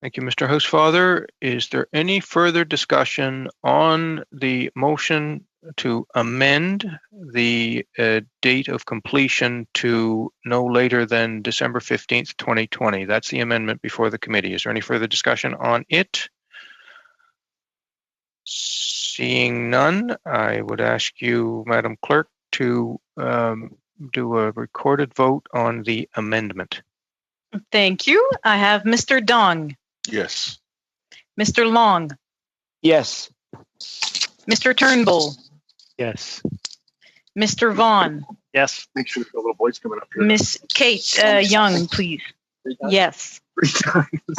S1: Thank you, Mr. Housefather. Is there any further discussion on the motion to amend the date of completion to no later than December 15th, 2020? That's the amendment before the committee. Is there any further discussion on it? Seeing none, I would ask you, Madam Clerk, to do a recorded vote on the amendment.
S16: Thank you. I have Mr. Dong.
S17: Yes.
S16: Mr. Long.
S4: Yes.
S16: Mr. Turnbull.
S13: Yes.
S16: Mr. Vaughn.
S13: Yes. Make sure the little boy's coming up here.
S16: Miss Kate Young, please. Yes.
S13: 3 times.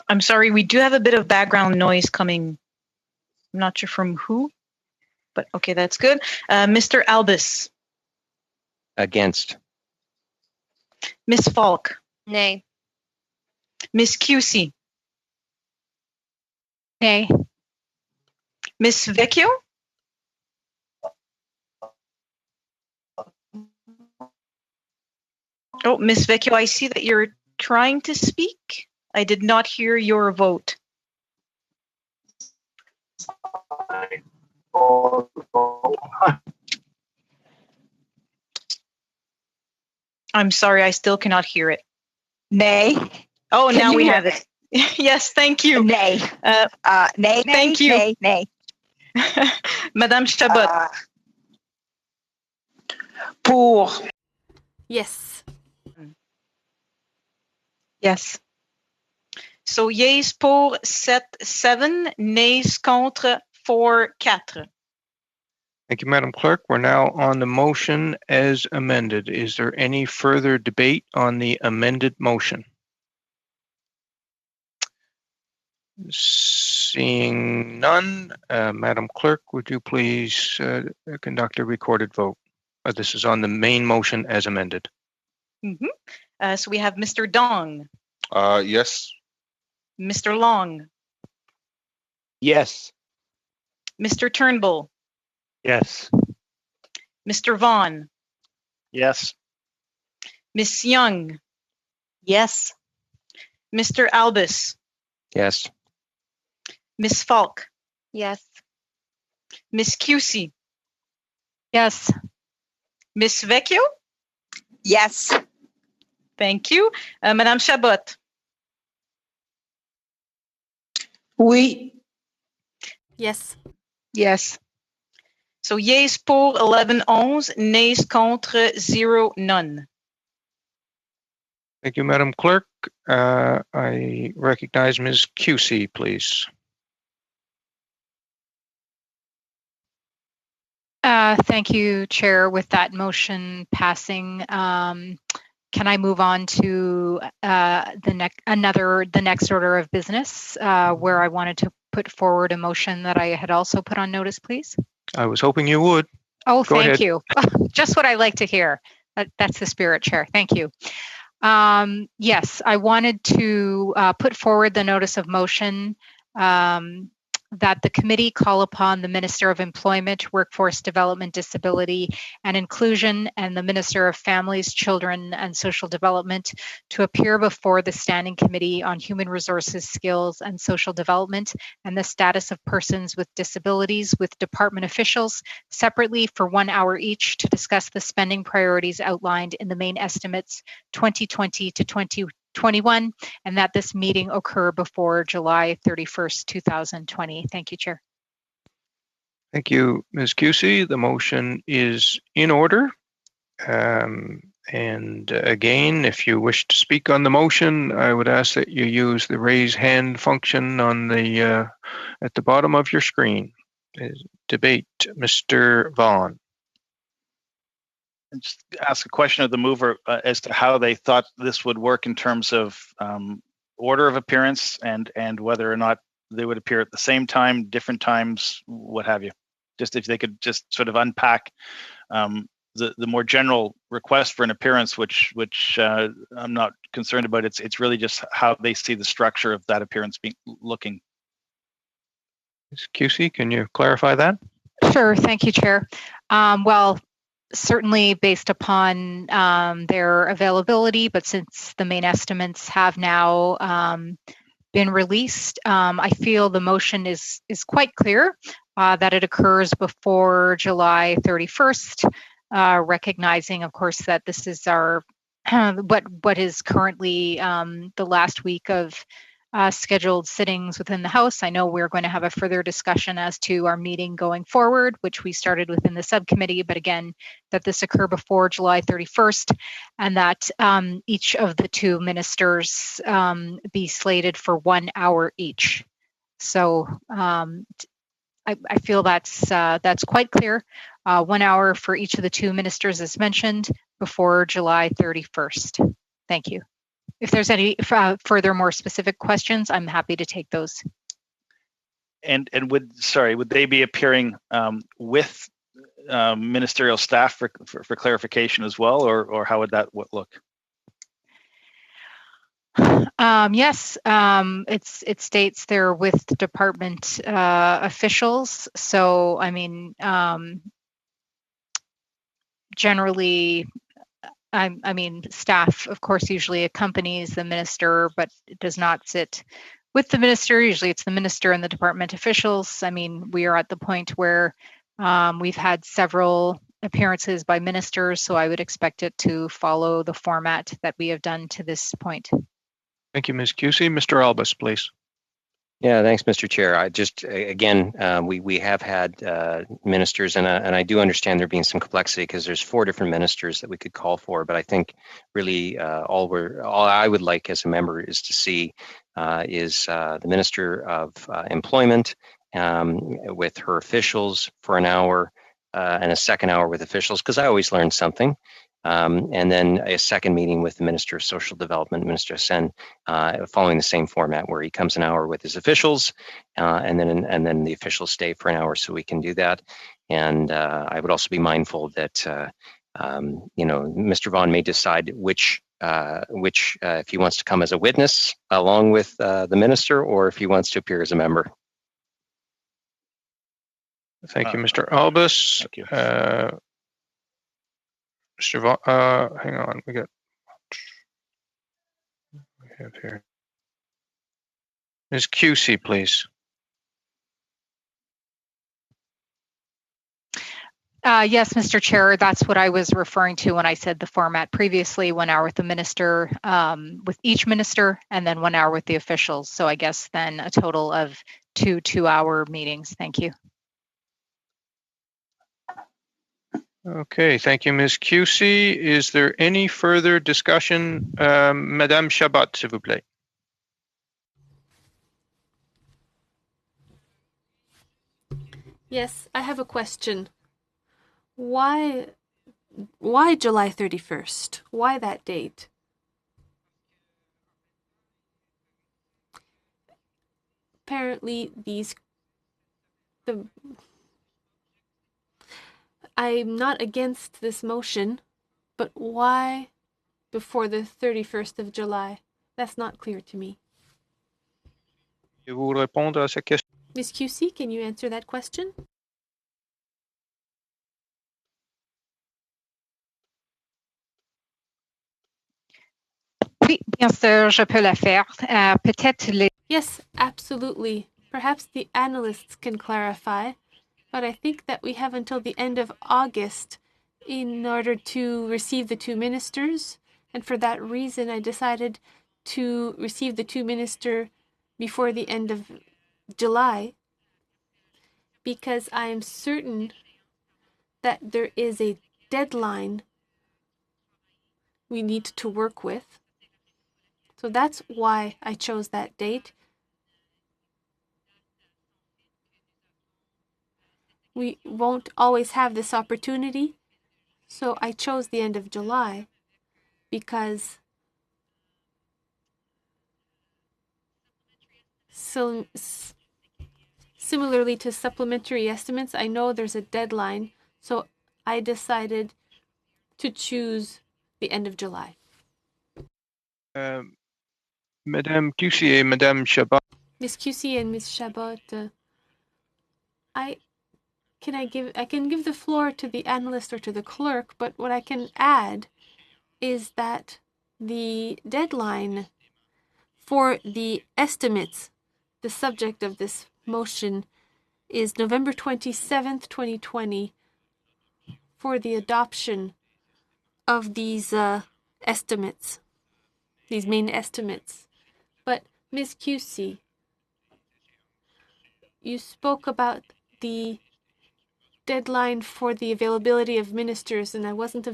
S16: I'm sorry, we do have a bit of background noise coming. I'm not sure from who, but okay, that's good. Mr. Albus.
S15: Against.
S16: Miss Falk.
S9: Nay.
S16: Miss Cusey.
S11: Nay.
S16: Miss Vecchio. Oh, Miss Vecchio, I see that you're trying to speak. I did not hear your vote. I'm sorry, I still cannot hear it.
S21: Nay.
S16: Oh,
S21: Can
S16: now
S21: you
S16: we
S21: hear
S16: have it. Yes, thank you.
S21: Nay. Nay.
S16: Thank you.
S21: Nay. Nay.
S16: Madame Chabot.
S18: Pour.
S6: Yes.
S16: Yes. So yeas pour 7, nays contre 4.
S1: Thank you, Madam Clerk. We're now on the motion as amended. Is there any further debate on the amended motion? Seeing none, Madam Clerk, would you please conduct a recorded vote? This is on the main motion as amended.
S16: Mm-hmm. So we have Mr. Dong.
S17: Yes.
S16: Mr. Long.
S4: Yes.
S16: Mr. Turnbull.
S13: Yes.
S16: Mr. Vaughn.
S13: Yes.
S16: Miss Young.
S8: Yes.
S16: Mr. Albus.
S15: Yes.
S16: Miss Falk.
S9: Yes.
S16: Miss Cusey.
S11: Yes.
S16: Miss Vecchio.
S21: Yes.
S16: Thank you. Madame Chabot.
S18: Oui.
S6: Yes.
S8: Yes.
S16: So yeas pour 11-11, nays contre 0, none.
S1: Thank you, Madam Clerk. I recognize Ms. Cusey, please.
S11: Thank you, Chair. With that motion passing, can I move on to the next order of business, where I wanted to put forward a motion that I had also put on notice, please?
S1: I was hoping you would.
S11: Oh,
S1: Go
S11: thank
S1: ahead.
S11: you. Just what I like to hear. That's the spirit, Chair. Thank you. Yes, I wanted to put forward the notice of motion that the committee call upon the Minister of Employment, Workforce Development, Disability and Inclusion and the Minister of Families, Children and Social Development to appear before the Standing Committee on Human Resources, Skills and Social Development and the Status of Persons with Disabilities with department officials separately for 1 hour each to discuss the spending priorities outlined in the main estimates 2020 to 2021, and that this meeting occur before July 31st, 2020. Thank you, Chair.
S1: Thank you, Ms. Cusey. The motion is in order. And again, if you wish to speak on the motion, I would ask that you use the raise hand function on the at the bottom of your screen. Debate, Mr. Vaughan.
S13: Just ask a question of the mover as to how they thought this would work in terms of order of appearance and whether or not they would appear at the same time, different times, what have you. Just if they could just sort of unpack the more general request for an appearance, which I'm not concerned about. It's really just how they see the structure of that appearance looking.
S1: Ms. Cusey, can you clarify that?
S11: Sure. Thank you, Chair. Well, certainly based upon their availability, but since the main estimates have now been released, I feel the motion is quite clear that it occurs before July 31st, recognizing, of course, that this is our what is currently the last week of scheduled sittings within the House. I know we're going to have a further discussion as to our meeting going forward, which we started within the subcommittee, but again, that this occur before July 31st and that each of the two ministers be slated for 1 hour each. So I feel that's quite clear. 1 hour for each of the two ministers as mentioned before July 31st. Thank you. If there's any further more specific questions, I'm happy to take those.
S13: And would they be appearing with ministerial staff for clarification as well, or how would that look?
S11: Yes, it states they're with department officials. So, I mean, generally, I mean, staff, of course, usually accompanies the minister, but it does not sit with the minister. Usually it's the minister and the department officials. I mean, we are at the point where we've had several appearances by ministers, so I would expect it to follow the format that we have done to this point.
S1: Thank you, Ms. Cusey. Mr. Albus, please.
S15: Yeah, thanks, Mr. Chair. I just, again, we have had ministers, and I do understand there being some complexity because there's 4 different ministers that we could call for. But I think really all I would like as a member is to see is the Minister of Employment with her officials for an hour and a second hour with officials, because I always learn something. And then a second meeting with the Minister of Social Development, Minister Sen, following the same format where he comes an hour with his officials, and then the officials stay for an hour, so we can do that. And I would also be mindful that Mr. Vaughan may decide which if he wants to come as a witness along with the minister, or if he wants to appear as a member.
S1: Thank you, Mr. Albus.
S13: Thank you.
S1: Mr. Vaughan, hang on, we have here. Ms. Cusey, please.
S11: Yes, Mr. Chair, that's what I was referring to when I said the format previously, 1 hour with the minister, with each minister, and then 1 hour with the officials. So I guess then a total of 2 2-hour meetings. Thank you.
S1: Okay, thank you, Ms. Cusey. Is there any further discussion? Madame Chabot, s'il vous plaît.
S6: Yes, I have a question. Why July 31st? Why that date? Apparently I'm not against this motion, but why before the 31st of July? That's not clear to me.
S1: Vous répondre à cette question?
S6: Ms. QC, can you answer that question?
S11: Oui, bien sûr, je peux la faire. Peut-être les...
S6: Yes, absolutely. Perhaps the analysts can clarify, but I think that we have until the end of August in order to receive the 2 ministers, and for that reason I decided to receive the 2 ministers before the end of July, because I am certain that there is a deadline we need to work with. So that's why I chose that date. We won't always have this opportunity, so I chose the end of July because similarly to supplementary estimates, I know there's a deadline, so I decided to choose the end of July.
S1: Madame Cusey et Madame Chabot.
S6: Ms. QC and Ms. Chabot, I can give the floor to the analyst or to the clerk, but what I can add is that the deadline for the estimates, the subject of this motion, is November 27th, 2020, for the adoption of these estimates, these main estimates. But Ms. QC, you spoke about the deadline for the availability of ministers, and I wasn't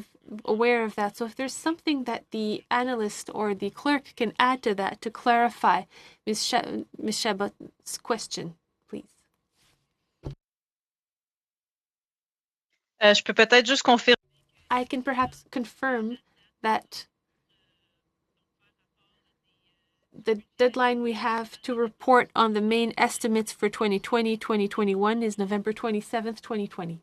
S6: aware of that. So if there's something that the analyst or the clerk can add to that to clarify Ms. Chabot's question, please.
S16: Je peux peut-être juste confirmer.
S6: I can perhaps confirm that the deadline we have to report on the main estimates for 2020-2021 is November 27th, 2020.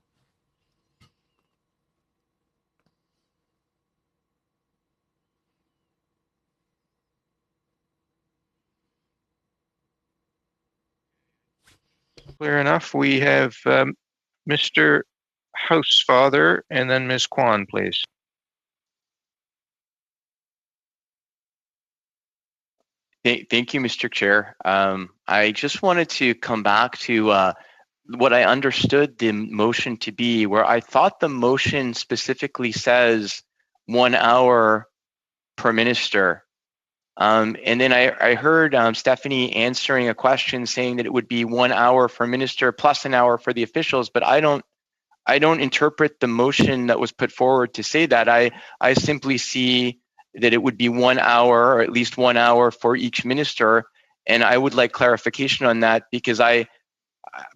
S1: Clear enough. We have Mr. Housefather and then Ms. Kwan, please.
S20: Thank you, Mr. Chair. I just wanted to come back to what I understood the motion to be, where I thought the motion specifically says 1 hour per minister. And then I heard Stephanie answering a question saying that it would be 1 hour for minister plus an hour for the officials, but I don't interpret the motion that was put forward to say that. I simply see that it would be 1 hour, or at least 1 hour for each minister. And I would like clarification on that, because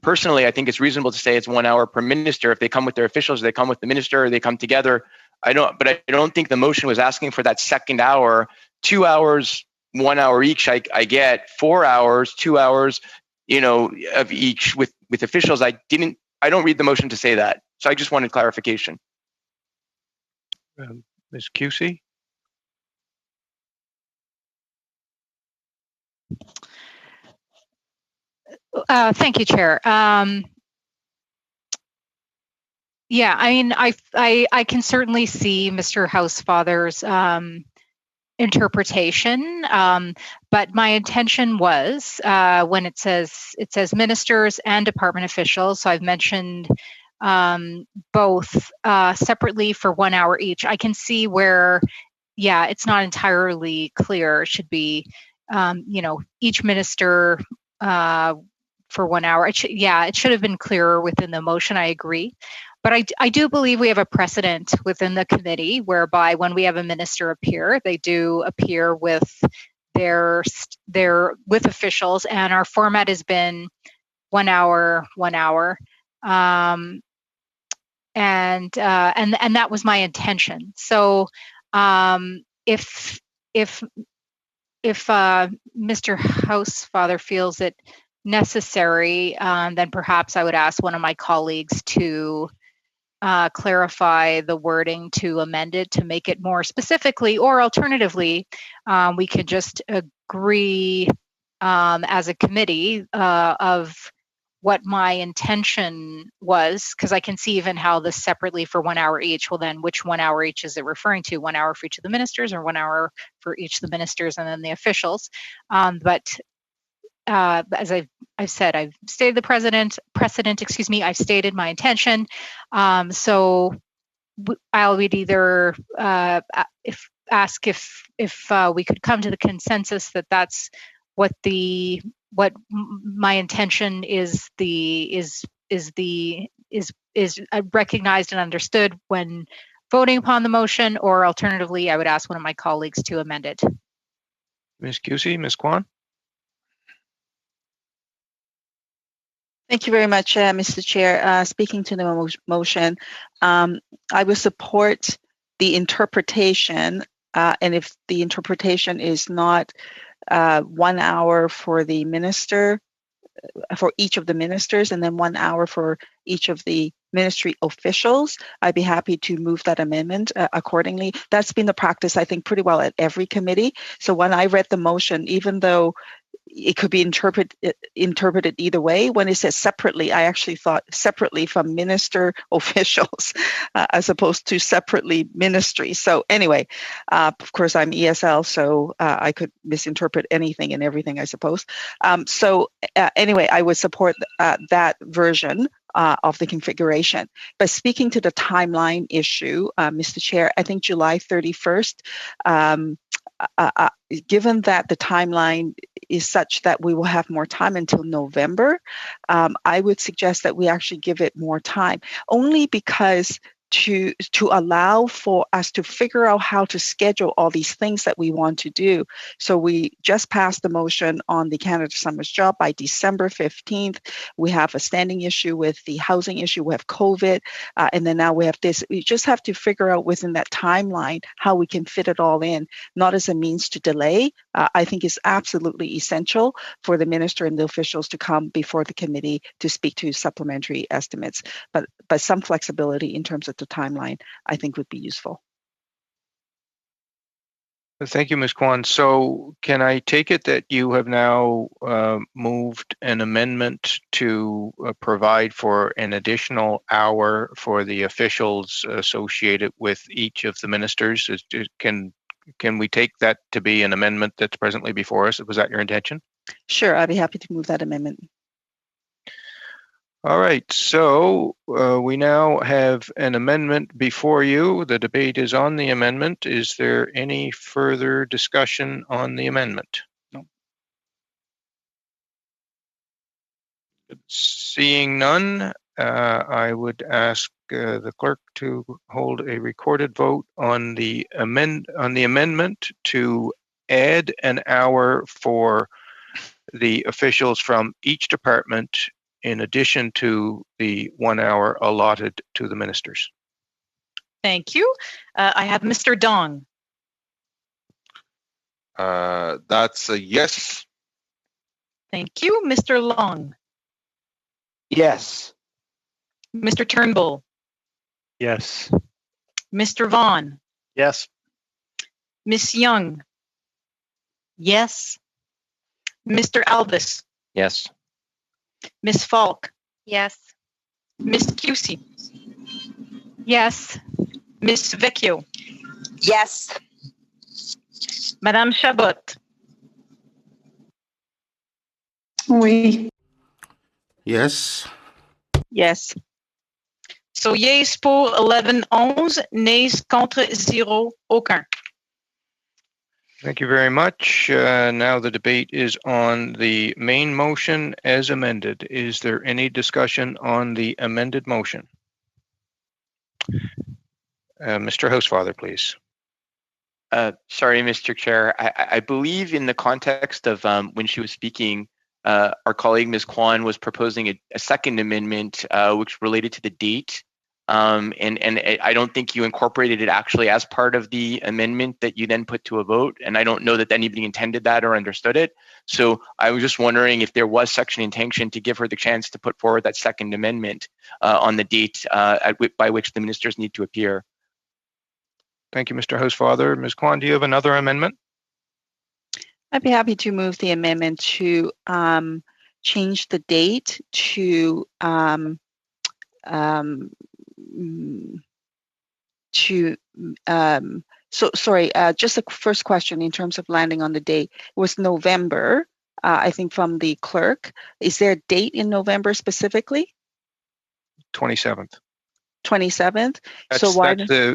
S20: personally, I think it's reasonable to say it's 1 hour per minister. If they come with their officials, they come with the minister, or they come together. But I don't think the motion was asking for that second hour. 2 hours, 1 hour each, I get. 4 hours, 2 hours, of each with officials. I don't read the motion to say that. So I just wanted clarification.
S1: Ms. QC?
S11: Thank you, Chair. Yeah, I mean, I can certainly see Mr. Housefather's interpretation, but my intention was when it says ministers and department officials. So I've mentioned both separately for 1 hour each. I can see where, yeah, it's not entirely clear. It should be, each minister for 1 hour. It should have been clearer within the motion. I agree. But I do believe we have a precedent within the committee whereby when we have a minister appear, they do appear with their with officials, and our format has been 1 hour, 1 hour. And that was my intention. So if Mr. Housefather feels it necessary, then perhaps I would ask one of my colleagues to clarify the wording to amend it to make it more specifically, or alternatively, we could just agree as a committee of what my intention was, because I can see even how this separately for 1 hour each. Well, then which 1 hour each is it referring to? 1 hour for each of the ministers, or 1 hour for each of the ministers and then the officials? But as I've said, I've stated the precedent. I've stated my intention. So I would either ask if we could come to the consensus that that's what my intention is recognized and understood when voting upon the motion, or alternatively, I would ask one of my colleagues to amend it.
S1: Ms. Cusey, Ms. Kwan?
S8: Thank you very much, Mr. Chair. Speaking to the motion, I would support the interpretation, and if the interpretation is not 1 hour for the minister, for each of the ministers, and then 1 hour for each of the ministry officials, I'd be happy to move that amendment accordingly. That's been the practice, I think, pretty well at every committee. So when I read the motion, even though it could be interpreted either way, when it says separately, I actually thought separately from minister officials as opposed to separately ministry. So anyway, of course, I'm ESL, so I could misinterpret anything and everything, I suppose. Anyway, I would support that version of the configuration. But speaking to the timeline issue, Mr. Chair, I think July 31st, given that the timeline is such that we will have more time until November, I would suggest that we actually give it more time, only because to allow for us to figure out how to schedule all these things that we want to do. So we just passed the motion on the Canada Summer's Job by December 15th. We have a standing issue with the housing issue. We have COVID, and then now we have this. We just have to figure out within that timeline how we can fit it all in, not as a means to delay. I think it's absolutely essential for the minister and the officials to come before the committee to speak to supplementary estimates, but some flexibility in terms of the timeline, I think, would be useful.
S1: Thank you, Ms. Kwan. So can I take it that you have now moved an amendment to provide for an additional hour for the officials associated with each of the ministers? Can we take that to be an amendment that's presently before us? Was that your intention?
S8: Sure, I'd be happy to move that amendment.
S1: All right, so we now have an amendment before you. The debate is on the amendment. Is there any further discussion on the amendment?
S13: No.
S1: Seeing none, I would ask the clerk to hold a recorded vote on the amendment to add an hour for the officials from each department in addition to the 1 hour allotted to the ministers.
S16: Thank you. I have Mr. Dong.
S17: That's a yes.
S16: Thank you. Mr. Long.
S4: Yes.
S16: Mr. Turnbull.
S7: Yes.
S16: Mr. Vaughn.
S13: Yes.
S16: Miss Young. Yes. Mr. Albus.
S15: Yes.
S16: Miss Falk.
S9: Yes.
S16: Miss Cusey.
S11: Yes.
S16: Miss Vecchio.
S21: Yes.
S16: Madame Chabot.
S18: Oui.
S19: Yes.
S8: Yes.
S16: So yeas pour 11-11, nays contre 0, aucun.
S1: Thank you very much. Now the debate is on the main motion as amended. Is there any discussion on the amended motion? Mr. Housefather, please.
S20: Sorry, Mr. Chair. I believe in the context of when she was speaking, our colleague Ms. Kwan was proposing a second amendment which related to the date. And I don't think you incorporated it actually as part of the amendment that you then put to a vote. And I don't know that anybody intended that or understood it. So I was just wondering if there was such an intention to give her the chance to put forward that second amendment on the date by which the ministers need to appear.
S1: Thank you, Mr. Housefather. Ms. Kwan, do you have another amendment?
S8: I'd be happy to move the amendment to change the date to just the first question in terms of landing on the date was November, I think from the clerk. Is there a date in November specifically?
S1: 27th.
S8: 27th.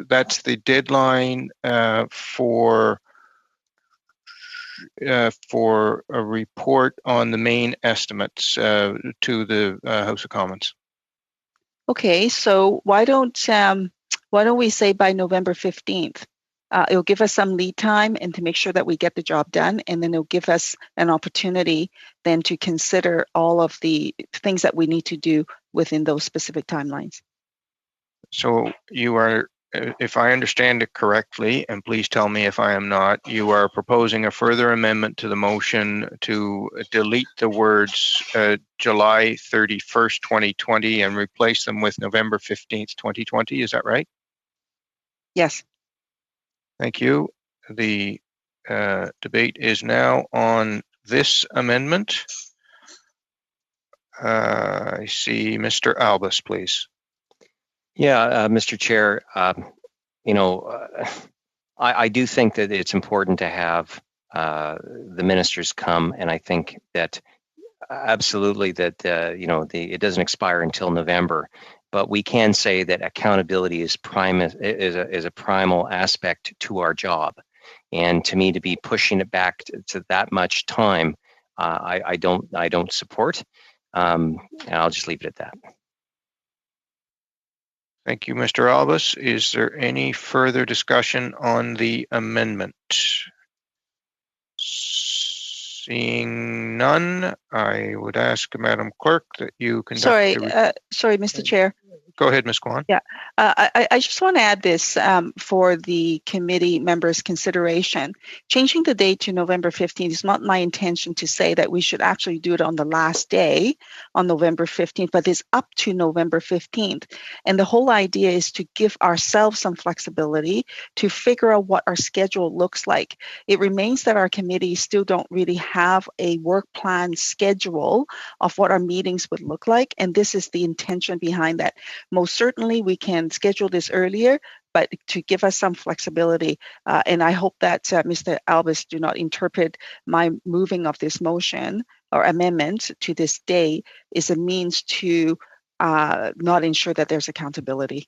S1: That's the deadline for a report on the main estimates to the House of Commons.
S8: Okay, so why don't we say by November 15th? It'll give us some lead time and to make sure that we get the job done, and then it'll give us an opportunity then to consider all of the things that we need to do within those specific timelines.
S1: So you are, if I understand it correctly, and please tell me if I am not, you are proposing a further amendment to the motion to delete the words July 31st, 2020 and replace them with November 15th, 2020. Is that right?
S8: Yes.
S1: Thank you. The debate is now on this amendment. I see Mr. Albus, please.
S15: Yeah, Mr. Chair, I do think that it's important to have the ministers come, and I think that absolutely that it doesn't expire until November, but we can say that accountability is a primal aspect to our job, and to me, to be pushing it back to that much time, I don't support, and I'll just leave it at that.
S1: Thank you, Mr. Albus. Is there any further discussion on the amendment? Seeing none, I would ask Madam Clerk that you conduct.
S8: Sorry, Mr. Chair.
S1: Go ahead, Ms. Kwan.
S8: Yeah, I just want to add this for the committee members' consideration. Changing the date to November 15th is not my intention to say that we should actually do it on the last day on November 15th, but it's up to November 15th. And the whole idea is to give ourselves some flexibility to figure out what our schedule looks like. It remains that our committees still don't really have a work plan schedule of what our meetings would look like. And this is the intention behind that. Most certainly, we can schedule this earlier, but to give us some flexibility. And I hope that Mr. Albus do not interpret my moving of this motion or amendment to this day is a means to not ensure that there's accountability.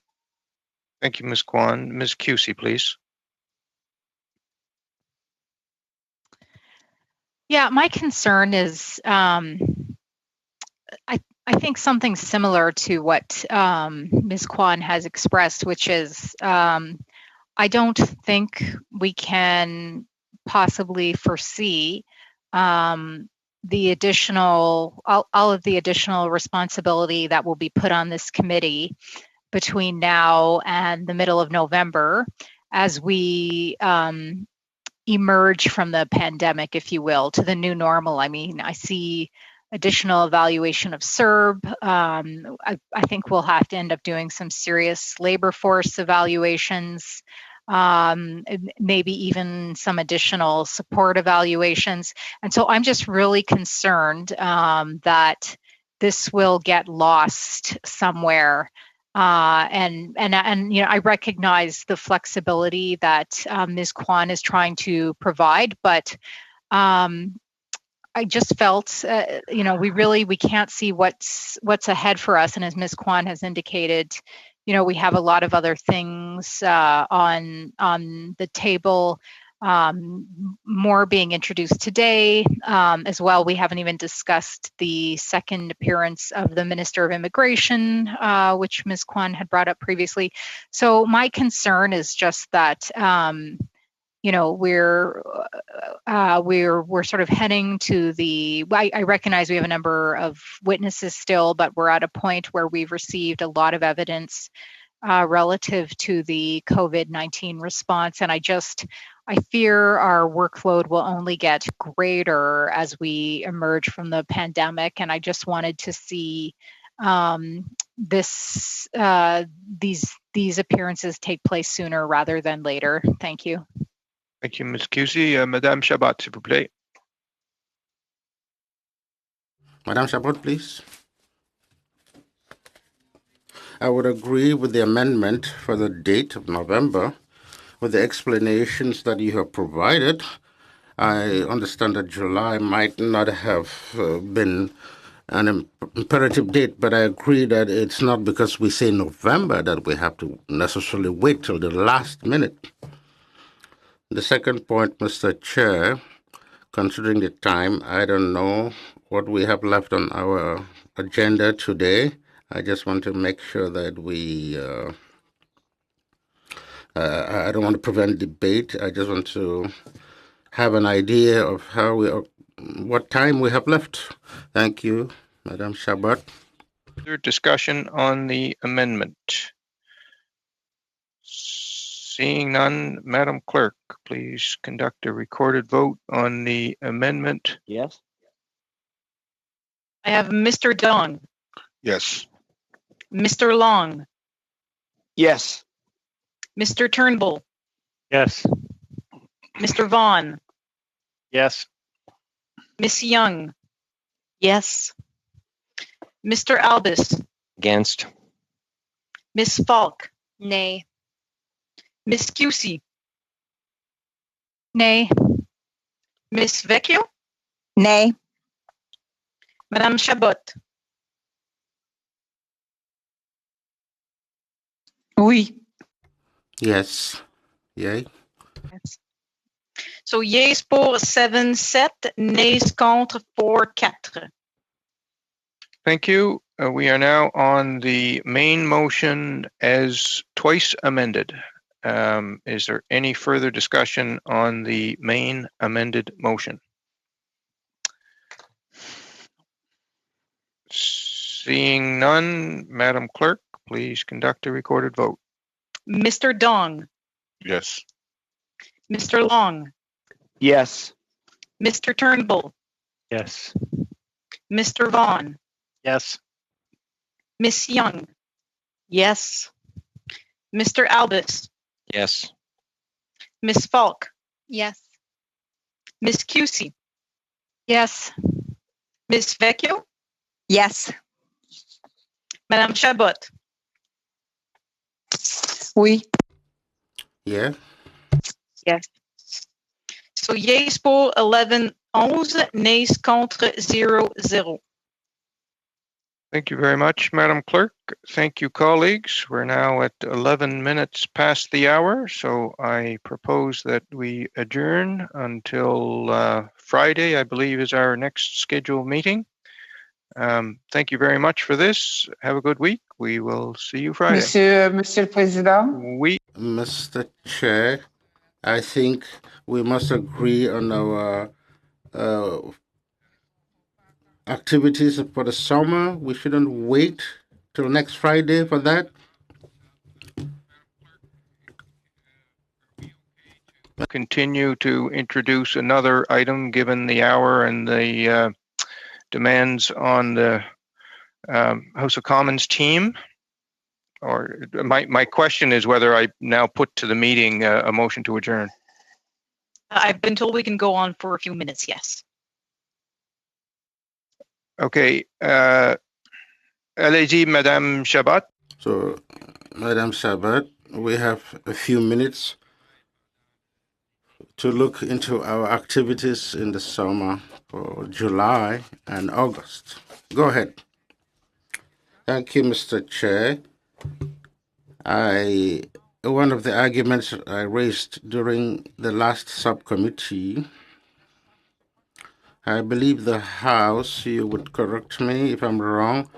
S1: Thank you, Ms. Kwan. Ms. Cusey, please.
S11: Yeah, my concern is I think something similar to what Ms. Kwan has expressed, which is I don't think we can possibly foresee the additional, all of the additional responsibility that will be put on this committee between now and the middle of November as we emerge from the pandemic, if you will, to the new normal. I mean, I see additional evaluation of CERB. I think we'll have to end up doing some serious labor force evaluations, maybe even some additional support evaluations. And so I'm just really concerned that this will get lost somewhere. And I recognize the flexibility that Ms. Kwan is trying to provide, but I just felt, we can't see what's ahead for us. And as Ms. Kwan has indicated, we have a lot of other things on the table. More being introduced today as well. We haven't even discussed the second appearance of the Minister of Immigration, which Ms. Kwan had brought up previously. So my concern is just that we're sort of heading to the. I recognize we have a number of witnesses still, but we're at a point where we've received a lot of evidence relative to the COVID-19 response, and I fear our workload will only get greater as we emerge from the pandemic, and I just wanted to see these appearances take place sooner rather than later. Thank you.
S1: Thank you, Ms. Cusey. Madame Chabot, s'il vous plaît.
S19: Madame Chabot, please. I would agree with the amendment for the date of November with the explanations that you have provided. I understand that July might not have been an imperative date, but I agree that it's not because we say November that we have to necessarily wait till the last minute. The second point, Mr. Chair, considering the time, I don't know what we have left on our agenda today. I just want to make sure that we, I don't want to prevent debate. I just want to have an idea of what time we have left. Thank you, Madame Chabot.
S1: Further discussion on the amendment. Seeing none, Madam Clerk, please conduct a recorded vote on the amendment.
S4: Yes.
S16: I have Mr. Dong,
S17: Yes.
S16: Mr. Long,
S4: Yes.
S16: Mr. Turnbull,
S7: Yes.
S16: Mr. Vaughn,
S7: Yes.
S16: Miss Young,
S10: Yes.
S16: Mr. Albus,
S15: Against.
S16: Miss Falk,
S9: Nay.
S16: Miss Cusey,
S11: Nay.
S16: Miss Vecchio,
S21: Nay.
S16: Madame Chabot.
S18: Oui.
S19: Yes. Yay.
S16: Yes. So yeas pour 7-7, nays contre 4-4.
S1: Thank you. We are now on the main motion as twice amended. Is there any further discussion on the main amended motion? Seeing none, Madam Clerk, please conduct a recorded vote.
S16: Mr. Dong,
S17: Yes.
S16: Mr. Long,
S4: Yes.
S16: Mr. Turnbull,
S7: Yes.
S16: Mr. Vaughn,
S7: Yes.
S16: Miss Young,
S10: Yes.
S16: Mr. Albus,
S15: Yes.
S16: Miss Falk,
S9: Yes.
S16: Miss Cusey,
S11: Yes.
S16: Miss Vecchio,
S21: Yes.
S16: Madame Chabot.
S18: Oui.
S19: Yeah.
S16: Yes. So yeas pour 11-11, nays contre 0-0.
S1: Thank you very much, Madam Clerk. Thank you, colleagues. We're now at 11 minutes past the hour, so I propose that we adjourn until Friday, I believe, is our next scheduled meeting. Thank you very much for this. Have a good week. We will see you Friday.
S18: Monsieur le Président.
S1: Oui.
S19: Mr. Chair, I think we must agree on our activities for the summer. We shouldn't wait till next Friday for that.
S1: Continue to introduce another item given the hour and the demands on the House of Commons team. Or my question is whether I now put to the meeting a motion to adjourn.
S16: I've been told we can go on for a few minutes, yes.
S1: Okay. Allez-y, Madame Chabot.
S19: So, Madame Chabot, we have a few minutes to look into our activities in the summer for July and August. Go ahead. Thank you, Mr. Chair. One of the arguments I raised during the last subcommittee, I believe the House, you would correct me if I'm wrong,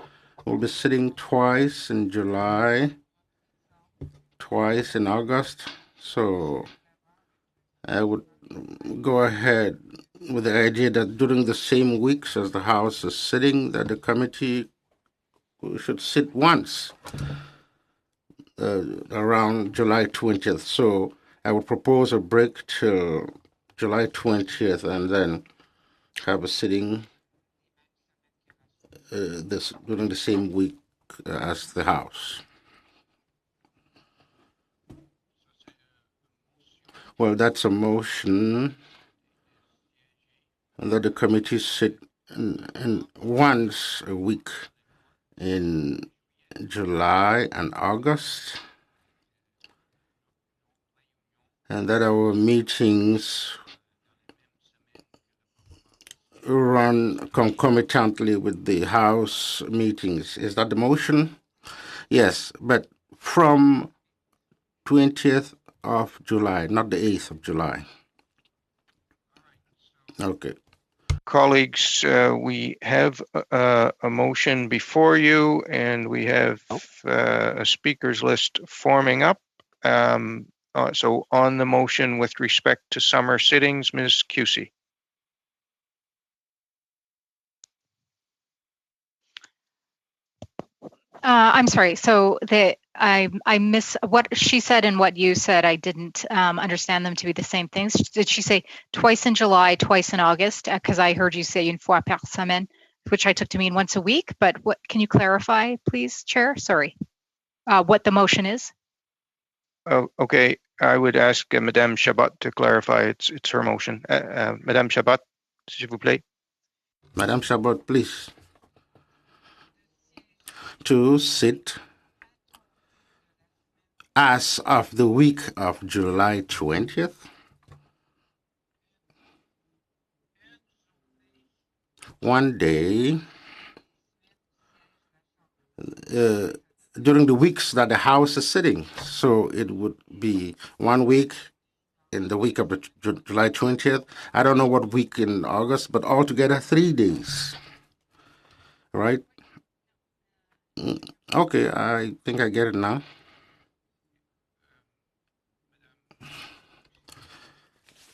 S19: will be sitting twice in July, twice in August. So I would go ahead with the idea that during the same weeks as the House is sitting, that the committee should sit once around July 20th. So I would propose a break till July 20th and then have a sitting during the same week as the House. Well, that's a motion that the committee sit in once a week in July and August, and that our meetings run concomitantly with the House meetings. Is that the motion? Yes, but from 20th of July, not the 8th of July. Okay.
S1: Colleagues, we have a motion before you, and we have a speakers list forming up. So on the motion with respect to summer sittings, Ms. Cusey.
S11: I'm sorry. So I miss what she said and what you said. I didn't understand them to be the same things. Did she say twice in July, twice in August? Because I heard you say une fois par semaine, which I took to mean once a week. But what can you clarify, please, Chair? Sorry. What the motion is?
S1: Oh, okay. I would ask Madame Chabot to clarify. It's her motion. Madame Chabot, s'il vous plaît.
S19: Madame Chabot, please. To sit as of the week of July 20th, one day during the weeks that the House is sitting. So it would be 1 week in the week of the July 20th. I don't know what week in August, but altogether 3 days. Right? Okay, I think I get it now.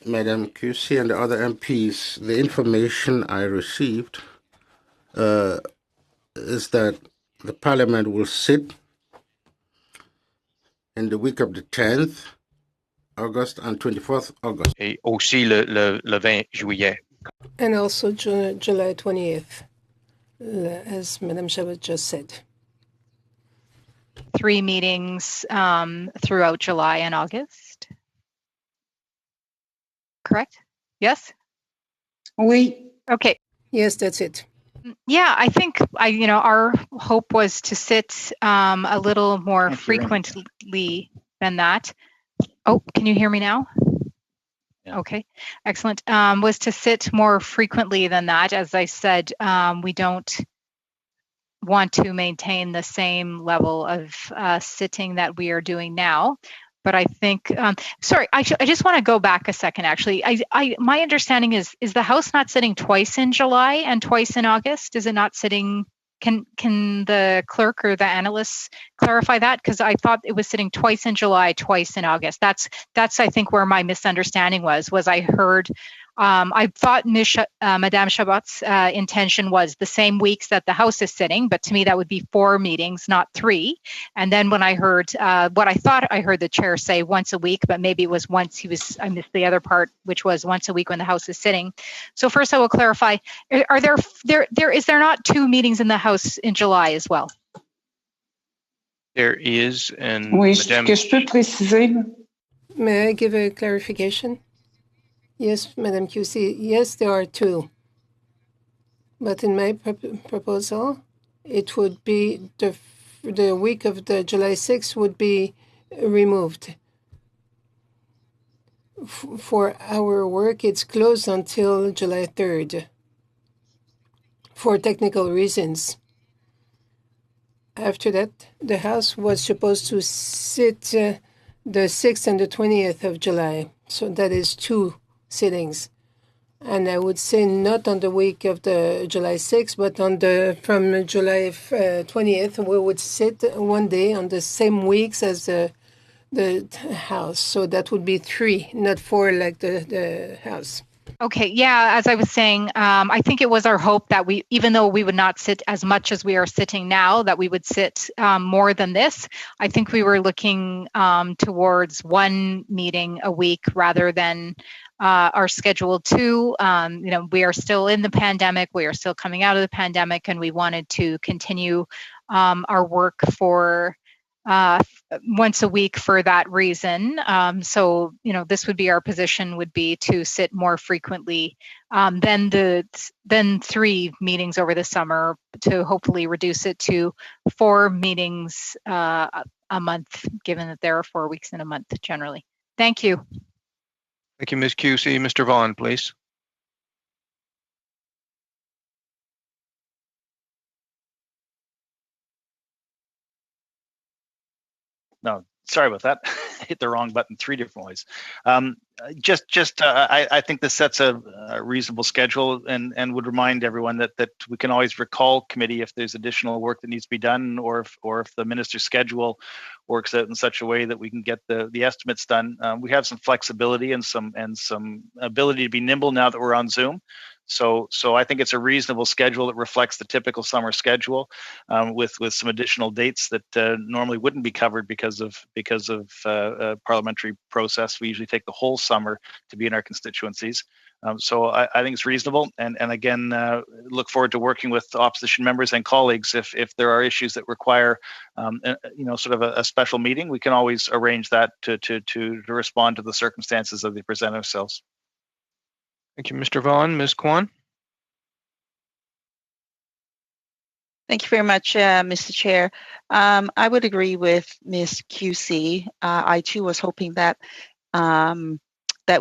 S19: Madam QC and the other MPs, the information I received is that the Parliament will sit in the week of the 10th August and 24th August.
S1: Et aussi le 20 juillet.
S14: And also July 20th, as Madame Chabot just said.
S11: 3 meetings throughout July and August. Correct? Yes?
S18: Oui.
S11: Okay.
S14: Yes, that's it.
S11: Yeah, I think our hope was to sit a little more frequently than that. Oh, can you hear me now? Yeah. Okay, excellent. Was to sit more frequently than that. As I said, we don't want to maintain the same level of sitting that we are doing now. But I think, sorry, I just want to go back a second. Actually, my understanding is the House not sitting twice in July and twice in August? Is it not sitting? Can the clerk or the analysts clarify that? Because I thought it was sitting twice in July, twice in August. That's I think where my misunderstanding was I heard. I thought Madame Chabot's intention was the same weeks that the House is sitting, but to me that would be 4 meetings, not 3. And then when I heard what I thought I heard the chair say once a week, but maybe it was once I missed the other part, which was once a week when the House is sitting. So first I will clarify, is there not 2 meetings in the House in July as well?
S1: There is, and
S18: Oui,
S1: Madame...
S18: que je peux préciser?
S14: May I give a clarification? Yes, Madame QC. Yes, there are 2. But in my proposal, it would be the week of the July 6th would be removed. For our work, it's closed until July 3rd for technical reasons. after that, the House was supposed to sit the 6th and the 20th of July. So that is 2 sittings. And I would say not on the week of the July 6th, but on from July 20th, we would sit one day on the same weeks as the House. So that would be 3, not 4 like the House.
S11: Okay, yeah, as I was saying, I think it was our hope that we, even though we would not sit as much as we are sitting now, that we would sit more than this. I think we were looking towards 1 meeting a week rather than our scheduled 2. We are still in the pandemic, we are still coming out of the pandemic, and we wanted to continue our work for once a week for that reason. So, this would be our position, would be to sit more frequently than 3 meetings over the summer, to hopefully reduce it to 4 meetings a month, given that there are 4 weeks in a month generally. Thank you.
S1: Thank you, Ms. QC. Mr. Vaughan, please.
S13: No, sorry about that. Hit the wrong button 3 different ways. I think this sets a reasonable schedule, and would remind everyone that we can always recall committee if there's additional work that needs to be done, or if the minister's schedule works out in such a way that we can get the estimates done. We have some flexibility and some ability to be nimble now that we're on Zoom. So I think it's a reasonable schedule that reflects the typical summer schedule, with some additional dates that normally wouldn't be covered because of parliamentary process. We usually take the whole summer to be in our constituencies. So I think it's reasonable, and again, look forward to working with opposition members and colleagues. If there are issues that require sort of a special meeting, we can always arrange that to respond to the circumstances as they present themselves.
S1: Thank you, Mr. Vaughan. Ms. Kwan?
S8: Thank you very much, Mr. Chair. I would agree with Ms. QC. I too was hoping that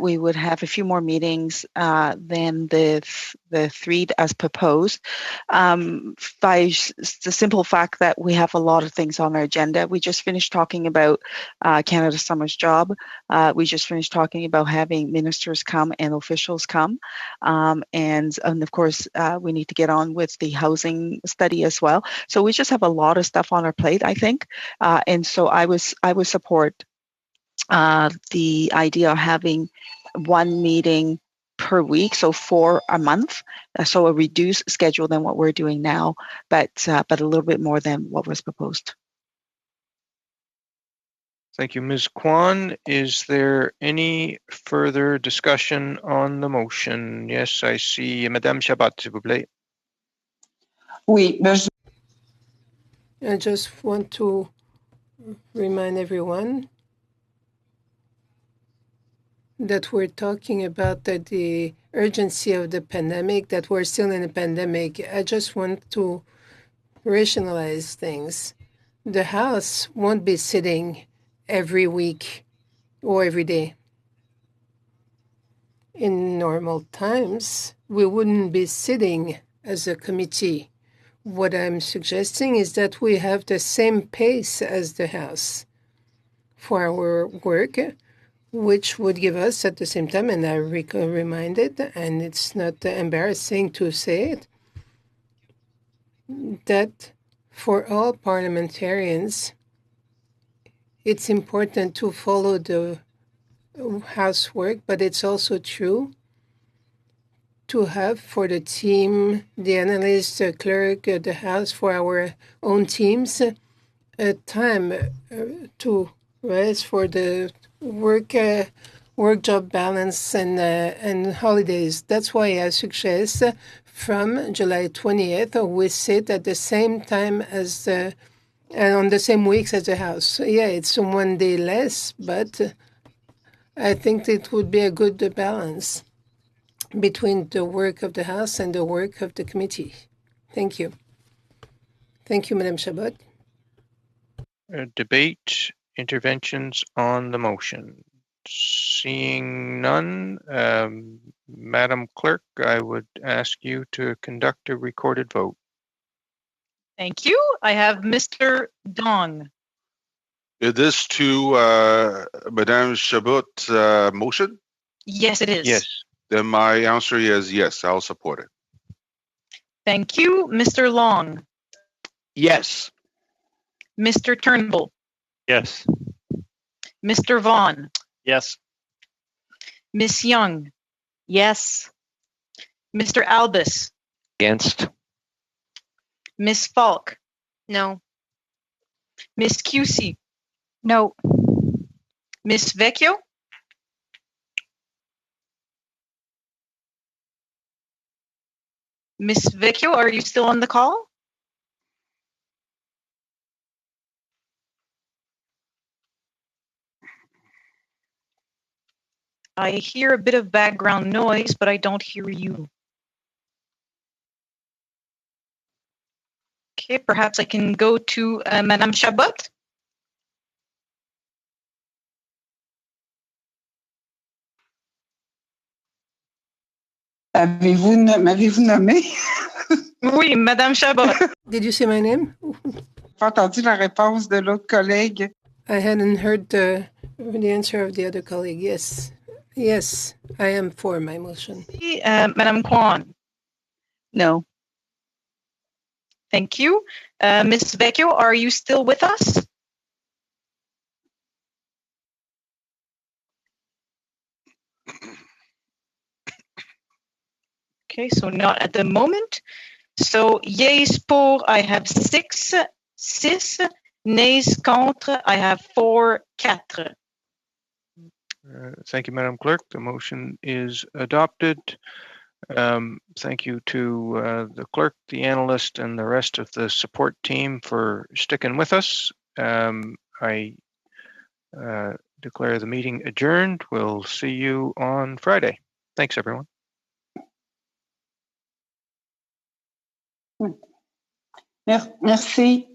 S8: we would have a few more meetings than the 3 as proposed, by the simple fact that we have a lot of things on our agenda. We just finished talking about Canada Summer's Job. We just finished talking about having ministers come and officials come. And of course, we need to get on with the housing study as well. So we just have a lot of stuff on our plate, I think. And so I would support the idea of having 1 meeting per week, so 4 a month, so a reduced schedule than what we're doing now, but a little bit more than what was proposed.
S1: Thank you, Ms. Kwan. Is there any further discussion on the motion? Yes, I see Madame Chabot, s'il vous plaît.
S18: Oui,
S14: I just want to remind everyone that we're talking about the urgency of the pandemic, that we're still in a pandemic. I just want to rationalize things. The House won't be sitting every week or every day. In normal times, we wouldn't be sitting as a committee. What I'm suggesting is that we have the same pace as the House for our work, which would give us at the same time, and I reminded, and it's not embarrassing to say it, that for all parliamentarians, it's important to follow the House work, but it's also true to have for the team, the analyst, the clerk, the House, for our own teams, a time to rest for the work job balance and holidays. That's why I suggest from July 20th we sit at the same time as and on the same weeks as the House. Yeah, it's 1 day less, but I think it would be a good balance between the work of the House and the work of the committee. Thank you. Thank you, Madame Chabot.
S1: Debate, interventions on the motion. Seeing none, Madam Clerk, I would ask you to conduct a recorded vote.
S16: Thank you. I have Mr. Dong.
S17: Is this to Madame Chabot's motion?
S16: Yes, it is.
S1: Yes.
S17: Then my answer is yes, I'll support it.
S16: Thank you. Mr. Long.
S4: Yes.
S16: Mr. Turnbull.
S7: Yes.
S16: Mr. Vaughn.
S7: Yes.
S16: Miss Young.
S8: Yes.
S16: Mr. Albus.
S15: Against?
S16: Miss Falk.
S9: No.
S16: Miss QC.
S11: No.
S16: Miss Vecchio. Miss Vecchio, are you still on the call? I hear a bit of background noise, but I don't hear you. Okay, perhaps I can go to Madame Chabot.
S18: M'avez-vous nommé?
S16: Oui, Madame Chabot.
S14: Did you say my name?
S18: Pas entendu la réponse de l'autre collègue.
S14: I hadn't heard the answer of the other colleague. Yes. Yes, I am for my motion.
S16: Madame Kwan.
S8: No.
S16: Thank you. Miss Vecchio, are you still with us? Okay, so not at the moment. So yeas pour, I have 6, nays contre, I have 4, 4.
S1: Thank you, Madam Clerk. The motion is adopted. Thank you to the clerk, the analyst, and the rest of the support team for sticking with us. I declare the meeting adjourned. We'll see you on Friday. Thanks, everyone.
S18: Merci.